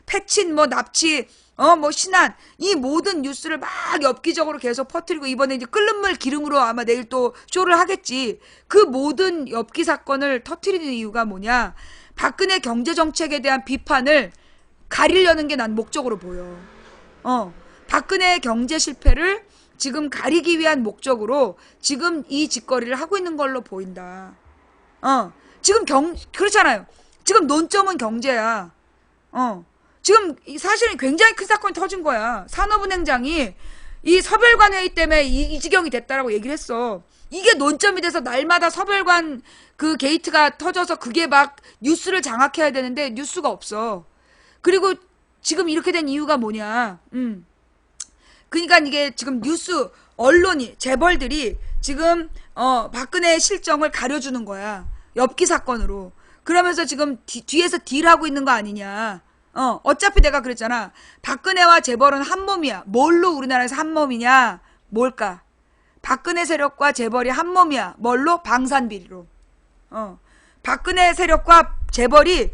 패친 뭐 납치, 뭐 신한, 이 모든 뉴스를 막 엽기적으로 계속 퍼뜨리고, 이번에 이제 끓는 물 기름으로 아마 내일 또 쇼를 하겠지. 그 모든 엽기 사건을 터뜨리는 이유가 뭐냐? 박근혜 경제정책에 대한 비판을 가리려는 게 난 목적으로 보여. 박근혜의 경제 실패를 지금 가리기 위한 목적으로 지금 이 짓거리를 하고 있는 걸로 보인다. 지금 그렇잖아요. 지금 논점은 경제야. 지금 사실은 굉장히 큰 사건이 터진 거야. 산업은행장이 이 서별관 회의 때문에 이 지경이 됐다라고 얘기를 했어. 이게 논점이 돼서 날마다 서별관 그 게이트가 터져서 그게 막 뉴스를 장악해야 되는데 뉴스가 없어. 그리고 지금 이렇게 된 이유가 뭐냐. 그러니까 이게 지금 뉴스 언론이, 재벌들이 지금 박근혜의 실정을 가려주는 거야. 엽기 사건으로. 그러면서 지금 뒤에서 딜하고 있는 거 아니냐. 어차피 내가 그랬잖아. 박근혜와 재벌은 한 몸이야. 뭘로 우리나라에서 한 몸이냐? 뭘까? 박근혜 세력과 재벌이 한 몸이야. 뭘로? 방산비리로. 박근혜 세력과 재벌이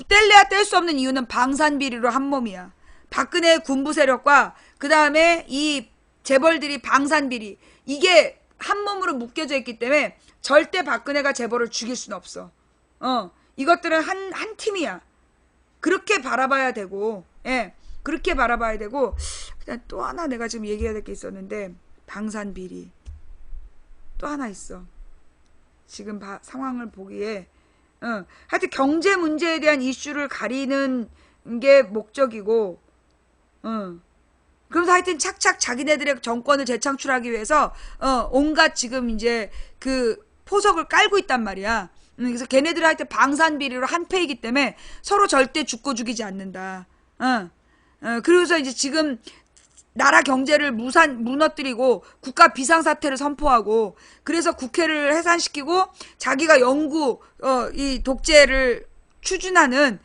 뗄래야 뗄 수 없는 이유는 방산비리로 한 몸이야. 박근혜 군부 세력과 그 다음에 이 재벌들이 방산비리, 이게 한 몸으로 묶여져 있기 때문에 절대 박근혜가 재벌을 죽일 수는 없어. 이것들은 한 팀이야. 그렇게 바라봐야 되고, 예, 그렇게 바라봐야 되고. 그냥 또 하나 내가 지금 얘기해야 될 게 있었는데, 방산비리 또 하나 있어. 지금 상황을 보기에, 하여튼 경제 문제에 대한 이슈를 가리는 게 목적이고, 그러면서 하여튼 착착 자기네들의 정권을 재창출하기 위해서 온갖 지금 이제 그 포석을 깔고 있단 말이야. 그래서 걔네들은 하여튼 방산비리로 한패이기 때문에 서로 절대 죽고 죽이지 않는다. 그래서 이제 지금 나라 경제를 무너뜨리고 국가 비상사태를 선포하고, 그래서 국회를 해산시키고 자기가 영구 이 독재를 추진하는,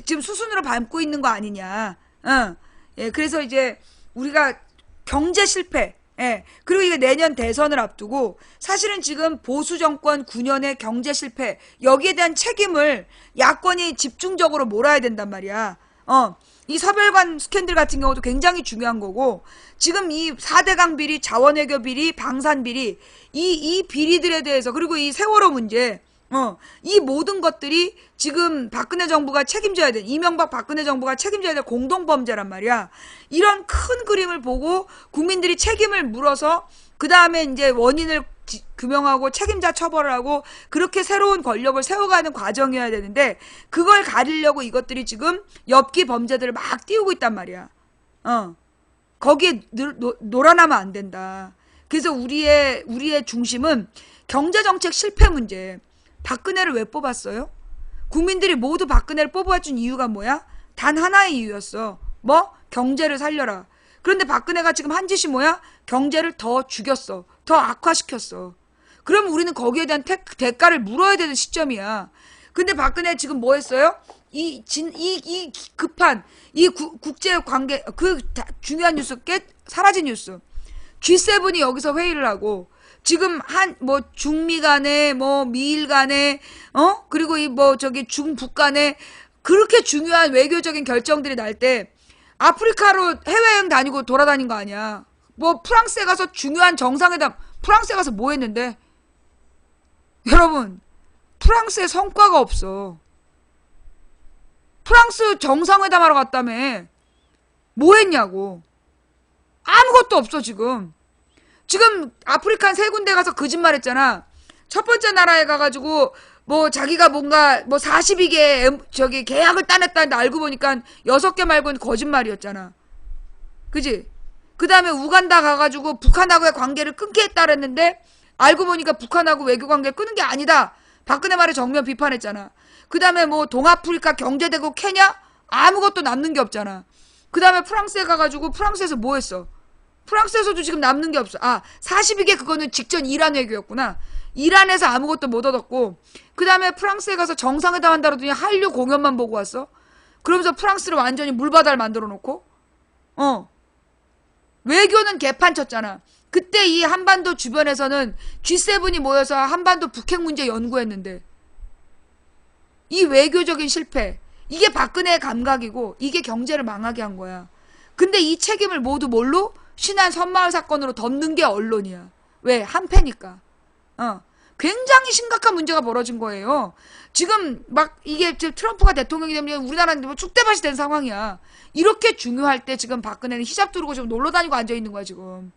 지금 수순으로 밟고 있는 거 아니냐. 그래서 이제 우리가 경제 실패, 그리고 이게 내년 대선을 앞두고 사실은 지금 보수 정권 9년의 경제 실패, 여기에 대한 책임을 야권이 집중적으로 몰아야 된단 말이야. 이 서별관 스캔들 같은 경우도 굉장히 중요한 거고, 지금 이 4대강 비리, 자원외교 비리, 방산 비리, 이 비리들에 대해서, 그리고 이 세월호 문제, 이 모든 것들이 지금 박근혜 정부가 책임져야 돼. 이명박 박근혜 정부가 책임져야 될 공동범죄란 말이야. 이런 큰 그림을 보고 국민들이 책임을 물어서 그 다음에 이제 원인을 규명하고 책임자 처벌을 하고 그렇게 새로운 권력을 세워가는 과정이어야 되는데, 그걸 가리려고 이것들이 지금 엽기 범죄들을 막 띄우고 있단 말이야. 거기에 놀아나면 안 된다. 그래서 우리의 중심은 경제정책 실패 문제. 박근혜를 왜 뽑았어요? 국민들이 모두 박근혜를 뽑아준 이유가 뭐야? 단 하나의 이유였어. 뭐? 경제를 살려라. 그런데 박근혜가 지금 한 짓이 뭐야? 경제를 더 죽였어. 더 악화시켰어. 그럼 우리는 거기에 대한 대가를 물어야 되는 시점이야. 근데 박근혜 지금 뭐 했어요? 이 급한, 국제 관계, 중요한 뉴스 사라진 뉴스. G7이 여기서 회의를 하고, 지금 뭐 중미 간에 뭐 미일 간에 그리고 이 뭐 저기 중북 간에 그렇게 중요한 외교적인 결정들이 날 때 아프리카로 해외여행 다니고 돌아다닌 거 아니야. 뭐 프랑스에 가서 중요한 정상회담, 프랑스에 가서 뭐 했는데? 여러분, 프랑스에 성과가 없어. 프랑스 정상회담 하러 갔다며. 뭐 했냐고. 아무것도 없어 지금. 지금 아프리카 세 군데 가서 거짓말 했잖아. 첫 번째 나라에 가가지고 뭐 자기가 뭔가 뭐 42개 저기 계약을 따냈다는데 알고 보니까 6개 말고는 거짓말이었잖아. 그지? 그 다음에 우간다 가가지고 북한하고의 관계를 끊게 했다 그랬는데 알고 보니까 북한하고 외교 관계를 끊은 게 아니다. 박근혜 말에 정면 비판했잖아. 그 다음에 뭐 동아프리카 경제대국 케냐? 아무것도 남는 게 없잖아. 그 다음에 프랑스에 가가지고 프랑스에서 뭐 했어? 프랑스에서도 지금 남는 게 없어. 42개 그거는 직전 이란 외교였구나. 이란에서 아무것도 못 얻었고 그 다음에 프랑스에 가서 정상회담 한다 그러더니 한류 공연만 보고 왔어. 그러면서 프랑스를 완전히 물바다를 만들어 놓고 외교는 개판 쳤잖아. 그때 이 한반도 주변에서는 G7이 모여서 한반도 북핵 문제 연구했는데 이 외교적인 실패, 이게 박근혜의 감각이고 이게 경제를 망하게 한 거야. 근데 이 책임을 모두 뭘로? 신안 선마을 사건으로 덮는 게 언론이야. 왜? 한패니까. 굉장히 심각한 문제가 벌어진 거예요. 지금 막 이게 지금 트럼프가 대통령이 되면 우리나라는 뭐 쑥대밭이 된 상황이야. 이렇게 중요할 때 지금 박근혜는 히잡 두르고 지금 놀러 다니고 앉아 있는 거야 지금.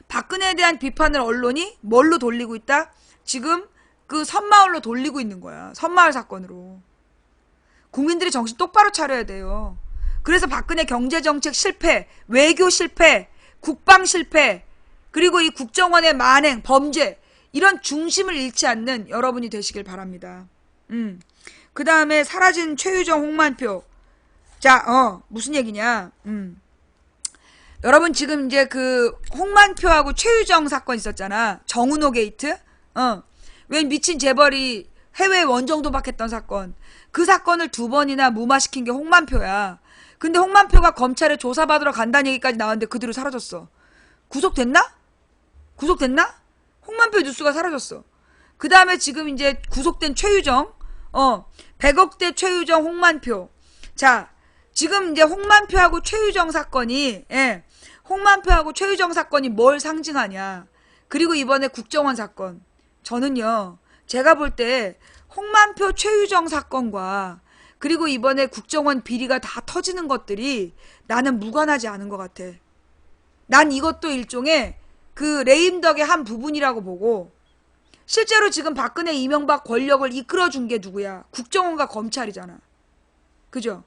박근혜에 대한 비판을 언론이 뭘로 돌리고 있다? 지금 그 선마을로 돌리고 있는 거야. 선마을 사건으로. 국민들이 정신 똑바로 차려야 돼요. 그래서 박근혜 경제정책 실패, 외교 실패, 국방 실패, 그리고 이 국정원의 만행, 범죄 이런 중심을 잃지 않는 여러분이 되시길 바랍니다. 그 다음에 사라진 최유정 홍만표. 자, 무슨 얘기냐. 여러분 지금 이제 그 홍만표하고 최유정 사건 있었잖아. 정은호 게이트. 왜 미친 재벌이 해외 원정 도박했던 사건. 그 사건을 2번이나 무마시킨 게 홍만표야. 근데 홍만표가 검찰에 조사받으러 간다는 얘기까지 나왔는데 그 뒤로 사라졌어. 구속됐나? 홍만표 뉴스가 사라졌어. 그 다음에 지금 이제 구속된 최유정. 100억대 최유정 홍만표. 자, 지금 이제 홍만표하고 최유정 사건이, 홍만표하고 최유정 사건이 뭘 상징하냐. 그리고 이번에 국정원 사건. 저는요, 제가 볼 때 홍만표 최유정 사건과 그리고 이번에 국정원 비리가 다 터지는 것들이 나는 무관하지 않은 것 같아. 난 이것도 일종의 그 레임덕의 한 부분이라고 보고 실제로 지금 박근혜 이명박 권력을 이끌어준 게 누구야? 국정원과 검찰이잖아. 그죠?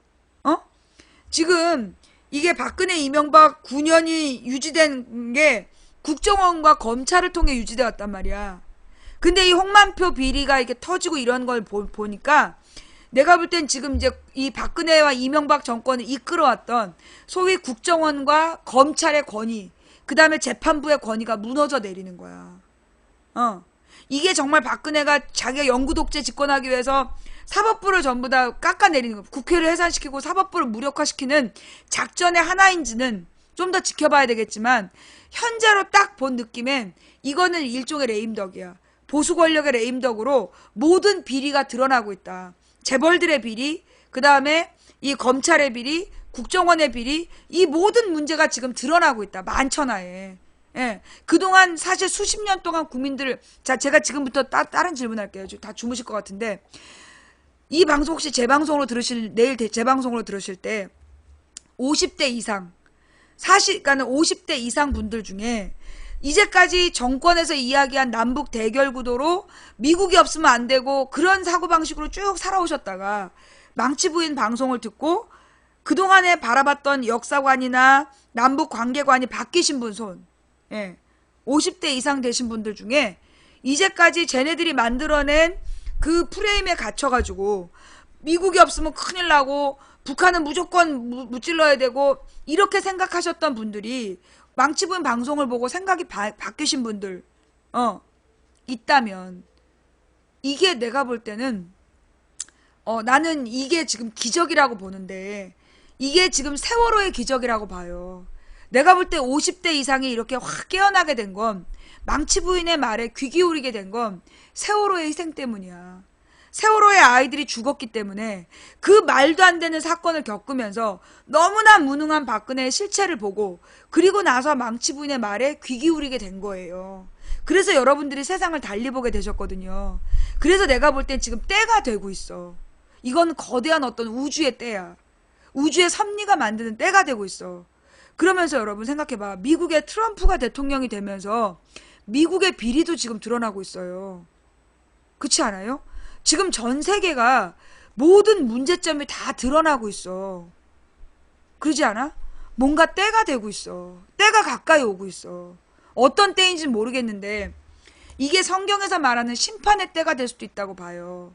지금 이게 박근혜 이명박 9년이 유지된 게 국정원과 검찰을 통해 유지되어 왔단 말이야. 근데 이 홍만표 비리가 이렇게 터지고 이런 걸 보니까 내가 볼 땐 지금 이제 이 박근혜와 이명박 정권을 이끌어왔던 소위 국정원과 검찰의 권위, 그 다음에 재판부의 권위가 무너져 내리는 거야. 이게 정말 박근혜가 자기가 영구 독재 집권하기 위해서 사법부를 전부 다 깎아내리는 거, 국회를 해산시키고 사법부를 무력화시키는 작전의 하나인지는 좀 더 지켜봐야 되겠지만 현재로 딱 본 느낌엔 이거는 일종의 레임덕이야. 보수 권력의 레임덕으로 모든 비리가 드러나고 있다. 재벌들의 비리, 그 다음에 이 검찰의 비리, 국정원의 비리, 이 모든 문제가 지금 드러나고 있다. 만천하에. 그동안 사실 수십 년 동안 국민들을, 자, 제가 지금부터 다른 질문할게요. 다 주무실 것 같은데, 이 방송 혹시 재방송으로 내일 재방송으로 들으실 때, 50대 이상, 그러니까 50대 이상 분들 중에, 이제까지 정권에서 이야기한 남북 대결 구도로 미국이 없으면 안 되고 그런 사고방식으로 쭉 살아오셨다가 망치 부인 방송을 듣고 그동안에 바라봤던 역사관이나 남북 관계관이 바뀌신 분 손. 50대 이상 되신 분들 중에 이제까지 쟤네들이 만들어낸 그 프레임에 갇혀가지고 미국이 없으면 큰일 나고 북한은 무조건 무찔러야 되고 이렇게 생각하셨던 분들이 망치 부인 방송을 보고 생각이 바뀌신 분들 있다면 이게 내가 볼 때는 나는 이게 지금 기적이라고 보는데 이게 지금 세월호의 기적이라고 봐요. 내가 볼 때 50대 이상이 이렇게 확 깨어나게 된 건, 망치 부인의 말에 귀 기울이게 된 건 세월호의 희생 때문이야. 세월호의 아이들이 죽었기 때문에 그 말도 안 되는 사건을 겪으면서 너무나 무능한 박근혜의 실체를 보고, 그리고 나서 망치 부인의 말에 귀 기울이게 된 거예요. 그래서 여러분들이 세상을 달리 보게 되셨거든요. 그래서 내가 볼 땐 지금 때가 되고 있어. 이건 거대한 어떤 우주의 때야. 우주의 섭리가 만드는 때가 되고 있어. 그러면서 여러분 생각해봐. 미국의 트럼프가 대통령이 되면서 미국의 비리도 지금 드러나고 있어요. 그렇지 않아요? 지금 전 세계가 모든 문제점이 다 드러나고 있어. 그러지 않아? 뭔가 때가 되고 있어. 때가 가까이 오고 있어. 어떤 때인지는 모르겠는데 이게 성경에서 말하는 심판의 때가 될 수도 있다고 봐요.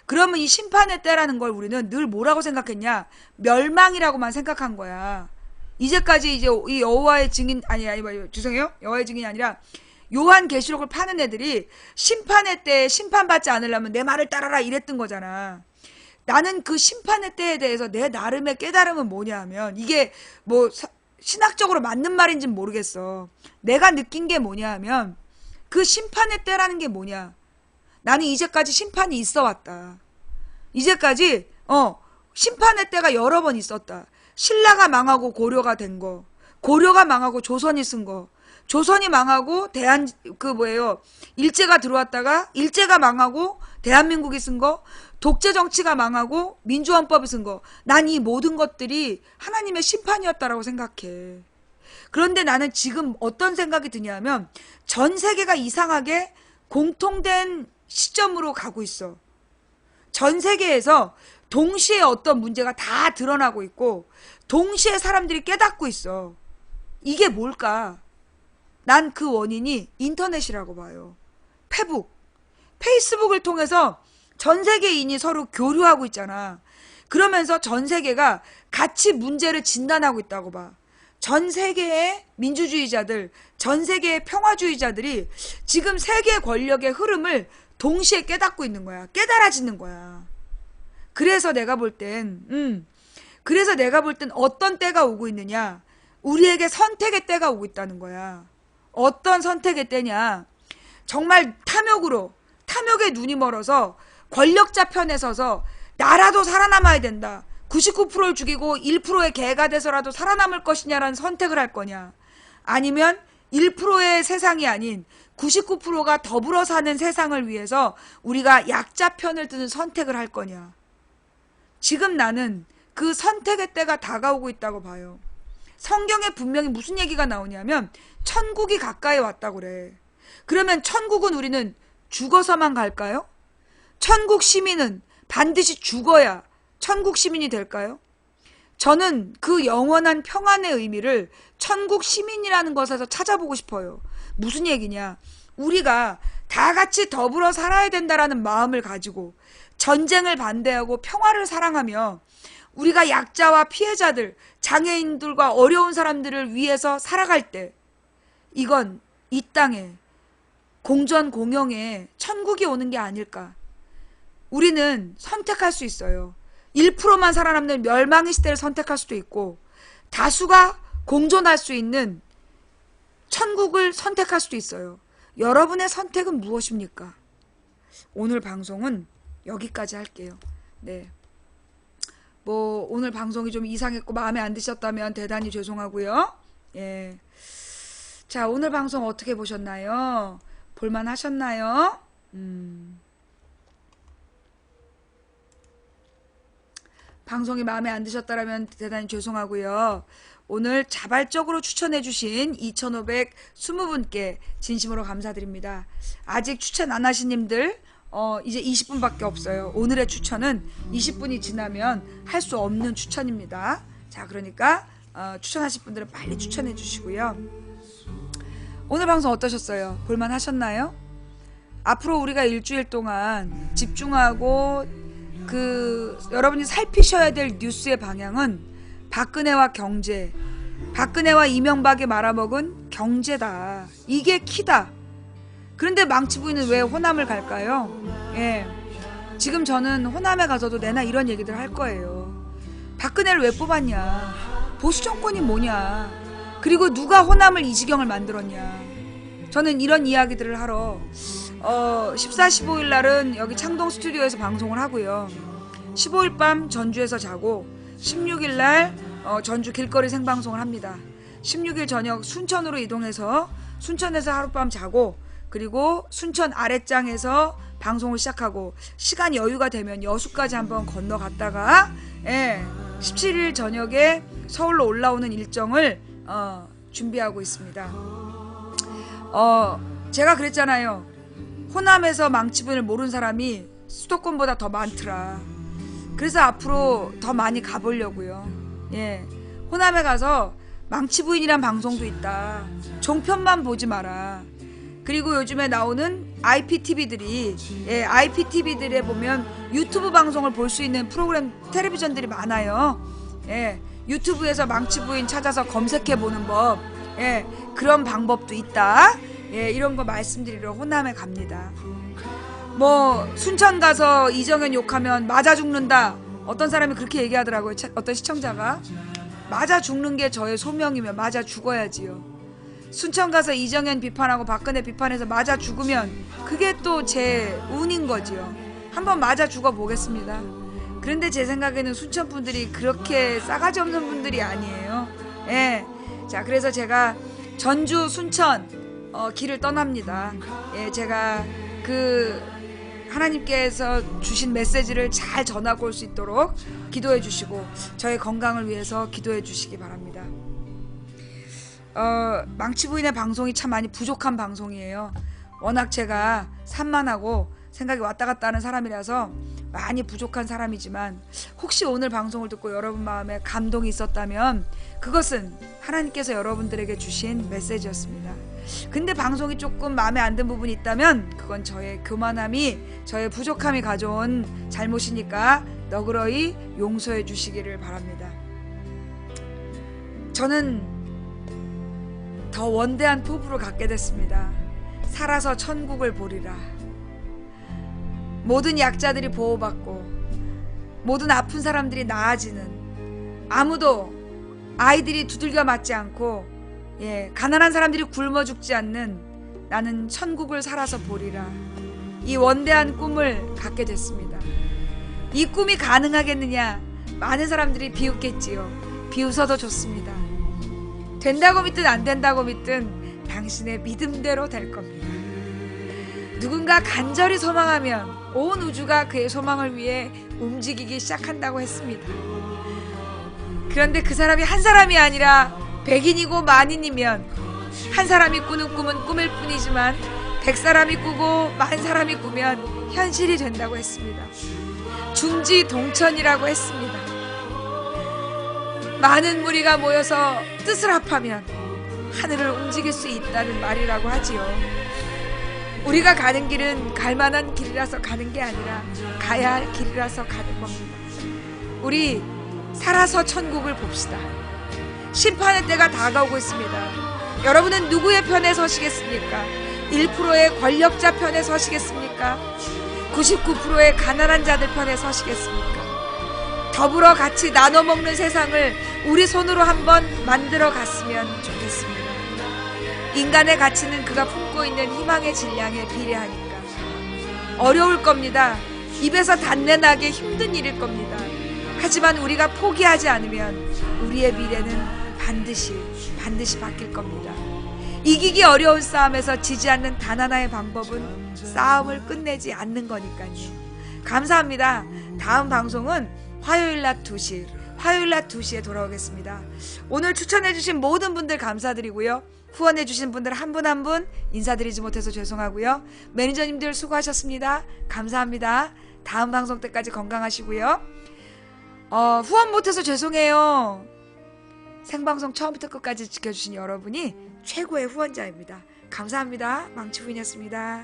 그러면 이 심판의 때라는 걸 우리는 늘 뭐라고 생각했냐? 멸망이라고만 생각한 거야. 이제까지 이제 이 여호와의 증인, 죄송해요. 여호와의 증인이 아니라 요한계시록을 파는 애들이 심판의 때에 심판받지 않으려면 내 말을 따라라 이랬던 거잖아. 나는 그 심판의 때에 대해서 내 나름의 깨달음은 뭐냐 하면, 이게 뭐 신학적으로 맞는 말인지는 모르겠어. 내가 느낀 게 뭐냐 하면, 그 심판의 때라는 게 뭐냐. 나는 이제까지 심판이 있어 왔다. 이제까지 심판의 때가 여러 번 있었다. 신라가 망하고 고려가 된 거, 고려가 망하고 조선이 쓴 거, 조선이 망하고 일제가 들어왔다가 일제가 망하고 대한민국이 쓴 거, 독재 정치가 망하고 민주헌법이 쓴 거, 난 이 모든 것들이 하나님의 심판이었다라고 생각해. 그런데 나는 지금 어떤 생각이 드냐면, 전 세계가 이상하게 공통된 시점으로 가고 있어. 전 세계에서 동시에 어떤 문제가 다 드러나고 있고 동시에 사람들이 깨닫고 있어. 이게 뭘까? 난 그 원인이 인터넷이라고 봐요. 페이스북을 통해서 전 세계인이 서로 교류하고 있잖아. 그러면서 전 세계가 같이 문제를 진단하고 있다고 봐. 전 세계의 민주주의자들, 전 세계의 평화주의자들이 지금 세계 권력의 흐름을 동시에 깨닫고 있는 거야. 깨달아지는 거야. 그래서 내가 볼 땐 어떤 때가 오고 있느냐? 우리에게 선택의 때가 오고 있다는 거야. 어떤 선택의 때냐? 정말 탐욕에 눈이 멀어서 권력자 편에 서서 나라도 살아남아야 된다. 99%를 죽이고 1%의 개가 돼서라도 살아남을 것이냐라는 선택을 할 거냐? 아니면 1%의 세상이 아닌 99%가 더불어 사는 세상을 위해서 우리가 약자 편을 드는 선택을 할 거냐? 지금 나는 그 선택의 때가 다가오고 있다고 봐요. 성경에 분명히 무슨 얘기가 나오냐면 천국이 가까이 왔다고 그래. 그러면 천국은 우리는 죽어서만 갈까요? 천국 시민은 반드시 죽어야 천국 시민이 될까요? 저는 그 영원한 평안의 의미를 천국 시민이라는 것에서 찾아보고 싶어요. 무슨 얘기냐? 우리가 다 같이 더불어 살아야 된다라는 마음을 가지고 전쟁을 반대하고 평화를 사랑하며 우리가 약자와 피해자들, 장애인들과 어려운 사람들을 위해서 살아갈 때, 이건 이 땅에 공전공영에 천국이 오는 게 아닐까. 우리는 선택할 수 있어요. 1%만 살아남는 멸망의 시대를 선택할 수도 있고, 다수가 공존할 수 있는 천국을 선택할 수도 있어요. 여러분의 선택은 무엇입니까? 오늘 방송은 여기까지 할게요. 네. 오늘 방송이 좀 이상했고 마음에 안 드셨다면 대단히 죄송하고요. 예. 자, 오늘 방송 어떻게 보셨나요? 볼만 하셨나요? 방송이 마음에 안 드셨다면 대단히 죄송하고요. 오늘 자발적으로 추천해주신 2,520분께 진심으로 감사드립니다. 아직 추천 안 하신 님들 이제 20분밖에 없어요. 오늘의 추천은 20분이 지나면 할 수 없는 추천입니다. 자, 그러니까 추천하실 분들은 빨리 추천해 주시고요. 오늘 방송 어떠셨어요? 볼만 하셨나요? 앞으로 우리가 일주일 동안 집중하고 여러분이 살피셔야 될 뉴스의 방향은 박근혜와 경제, 박근혜와 이명박이 말아먹은 경제다. 이게 키다. 그런데 망치 부인은 왜 호남을 갈까요? 예. 지금 저는 호남에 가서도 내나 이런 얘기들 할 거예요. 박근혜를 왜 뽑았냐? 보수 정권이 뭐냐? 그리고 누가 호남을 이 지경을 만들었냐. 저는 이런 이야기들을 하러 14, 15일 날은 여기 창동 스튜디오에서 방송을 하고요. 15일 밤 전주에서 자고 16일 날 전주 길거리 생방송을 합니다. 16일 저녁 순천으로 이동해서 순천에서 하룻밤 자고 그리고 순천 아랫장에서 방송을 시작하고 시간 여유가 되면 여수까지 한번 건너갔다가 17일 저녁에 서울로 올라오는 일정을 준비하고 있습니다. 제가 그랬잖아요. 호남에서 망치부인을 모르는 사람이 수도권보다 더 많더라. 그래서 앞으로 더 많이 가보려고요. 호남에 가서 망치부인이란 방송도 있다. 종편만 보지 마라. 그리고 요즘에 나오는 IPTV들이 IPTV들에 보면 유튜브 방송을 볼 수 있는 프로그램 텔레비전들이 많아요. 유튜브에서 망치부인 찾아서 검색해보는 법, 그런 방법도 있다. 이런 거 말씀드리러 호남에 갑니다. 뭐 순천 가서 이정현 욕하면 맞아 죽는다. 어떤 사람이 그렇게 얘기하더라고요. 어떤 시청자가. 맞아 죽는 게 저의 소명이면 맞아 죽어야지요. 순천 가서 이정현 비판하고 박근혜 비판해서 맞아 죽으면 그게 또 제 운인 거지요. 한번 맞아 죽어 보겠습니다. 그런데 제 생각에는 순천 분들이 그렇게 싸가지 없는 분들이 아니에요. 자, 그래서 제가 전주 순천 길을 떠납니다. 제가 그 하나님께서 주신 메시지를 잘 전하고 올 수 있도록 기도해 주시고 저의 건강을 위해서 기도해 주시기 바랍니다. 망치부인의 방송이 참 많이 부족한 방송이에요. 워낙 제가 산만하고 생각이 왔다 갔다 하는 사람이라서 많이 부족한 사람이지만 혹시 오늘 방송을 듣고 여러분 마음에 감동이 있었다면 그것은 하나님께서 여러분들에게 주신 메시지였습니다. 근데 방송이 조금 마음에 안 든 부분이 있다면 그건 저의 교만함이, 저의 부족함이 가져온 잘못이니까 너그러이 용서해 주시기를 바랍니다. 저는 더 원대한 포부를 갖게 됐습니다. 살아서 천국을 보리라. 모든 약자들이 보호받고 모든 아픈 사람들이 나아지는, 아무도 아이들이 두들겨 맞지 않고 가난한 사람들이 굶어 죽지 않는 나는 천국을 살아서 보리라. 이 원대한 꿈을 갖게 됐습니다. 이 꿈이 가능하겠느냐? 많은 사람들이 비웃겠지요. 비웃어도 좋습니다. 된다고 믿든 안 된다고 믿든 당신의 믿음대로 될 겁니다. 누군가 간절히 소망하면 온 우주가 그의 소망을 위해 움직이기 시작한다고 했습니다. 그런데 그 사람이 한 사람이 아니라 백인이고 만인이면 한 사람이 꾸는 꿈은 꿈일 뿐이지만 100사람이 꾸고 10,000사람이 꾸면 현실이 된다고 했습니다. 중지동천이라고 했습니다. 많은 무리가 모여서 뜻을 합하면 하늘을 움직일 수 있다는 말이라고 하지요. 우리가 가는 길은 갈만한 길이라서 가는 게 아니라 가야 할 길이라서 가는 겁니다. 우리 살아서 천국을 봅시다. 심판의 때가 다가오고 있습니다. 여러분은 누구의 편에 서시겠습니까? 1%의 권력자 편에 서시겠습니까? 99%의 가난한 자들 편에 서시겠습니까? 더불어 같이 나눠 먹는 세상을 우리 손으로 한번 만들어 갔으면 좋겠습니다. 인간의 가치는 그가 품고 있는 희망의 질량에 비례하니까. 어려울 겁니다. 입에서 단내 나게 힘든 일일 겁니다. 하지만 우리가 포기하지 않으면 우리의 미래는 반드시 바뀔 겁니다. 이기기 어려운 싸움에서 지지 않는 단 하나의 방법은 싸움을 끝내지 않는 거니까요. 감사합니다. 다음 방송은 화요일 낮 2시에 돌아오겠습니다. 오늘 추천해주신 모든 분들 감사드리고요. 후원해주신 분들 한 분 한 분 인사드리지 못해서 죄송하고요. 매니저님들 수고하셨습니다. 감사합니다. 다음 방송 때까지 건강하시고요. 후원 못해서 죄송해요. 생방송 처음부터 끝까지 지켜주신 여러분이 최고의 후원자입니다. 감사합니다. 망치부인이었습니다.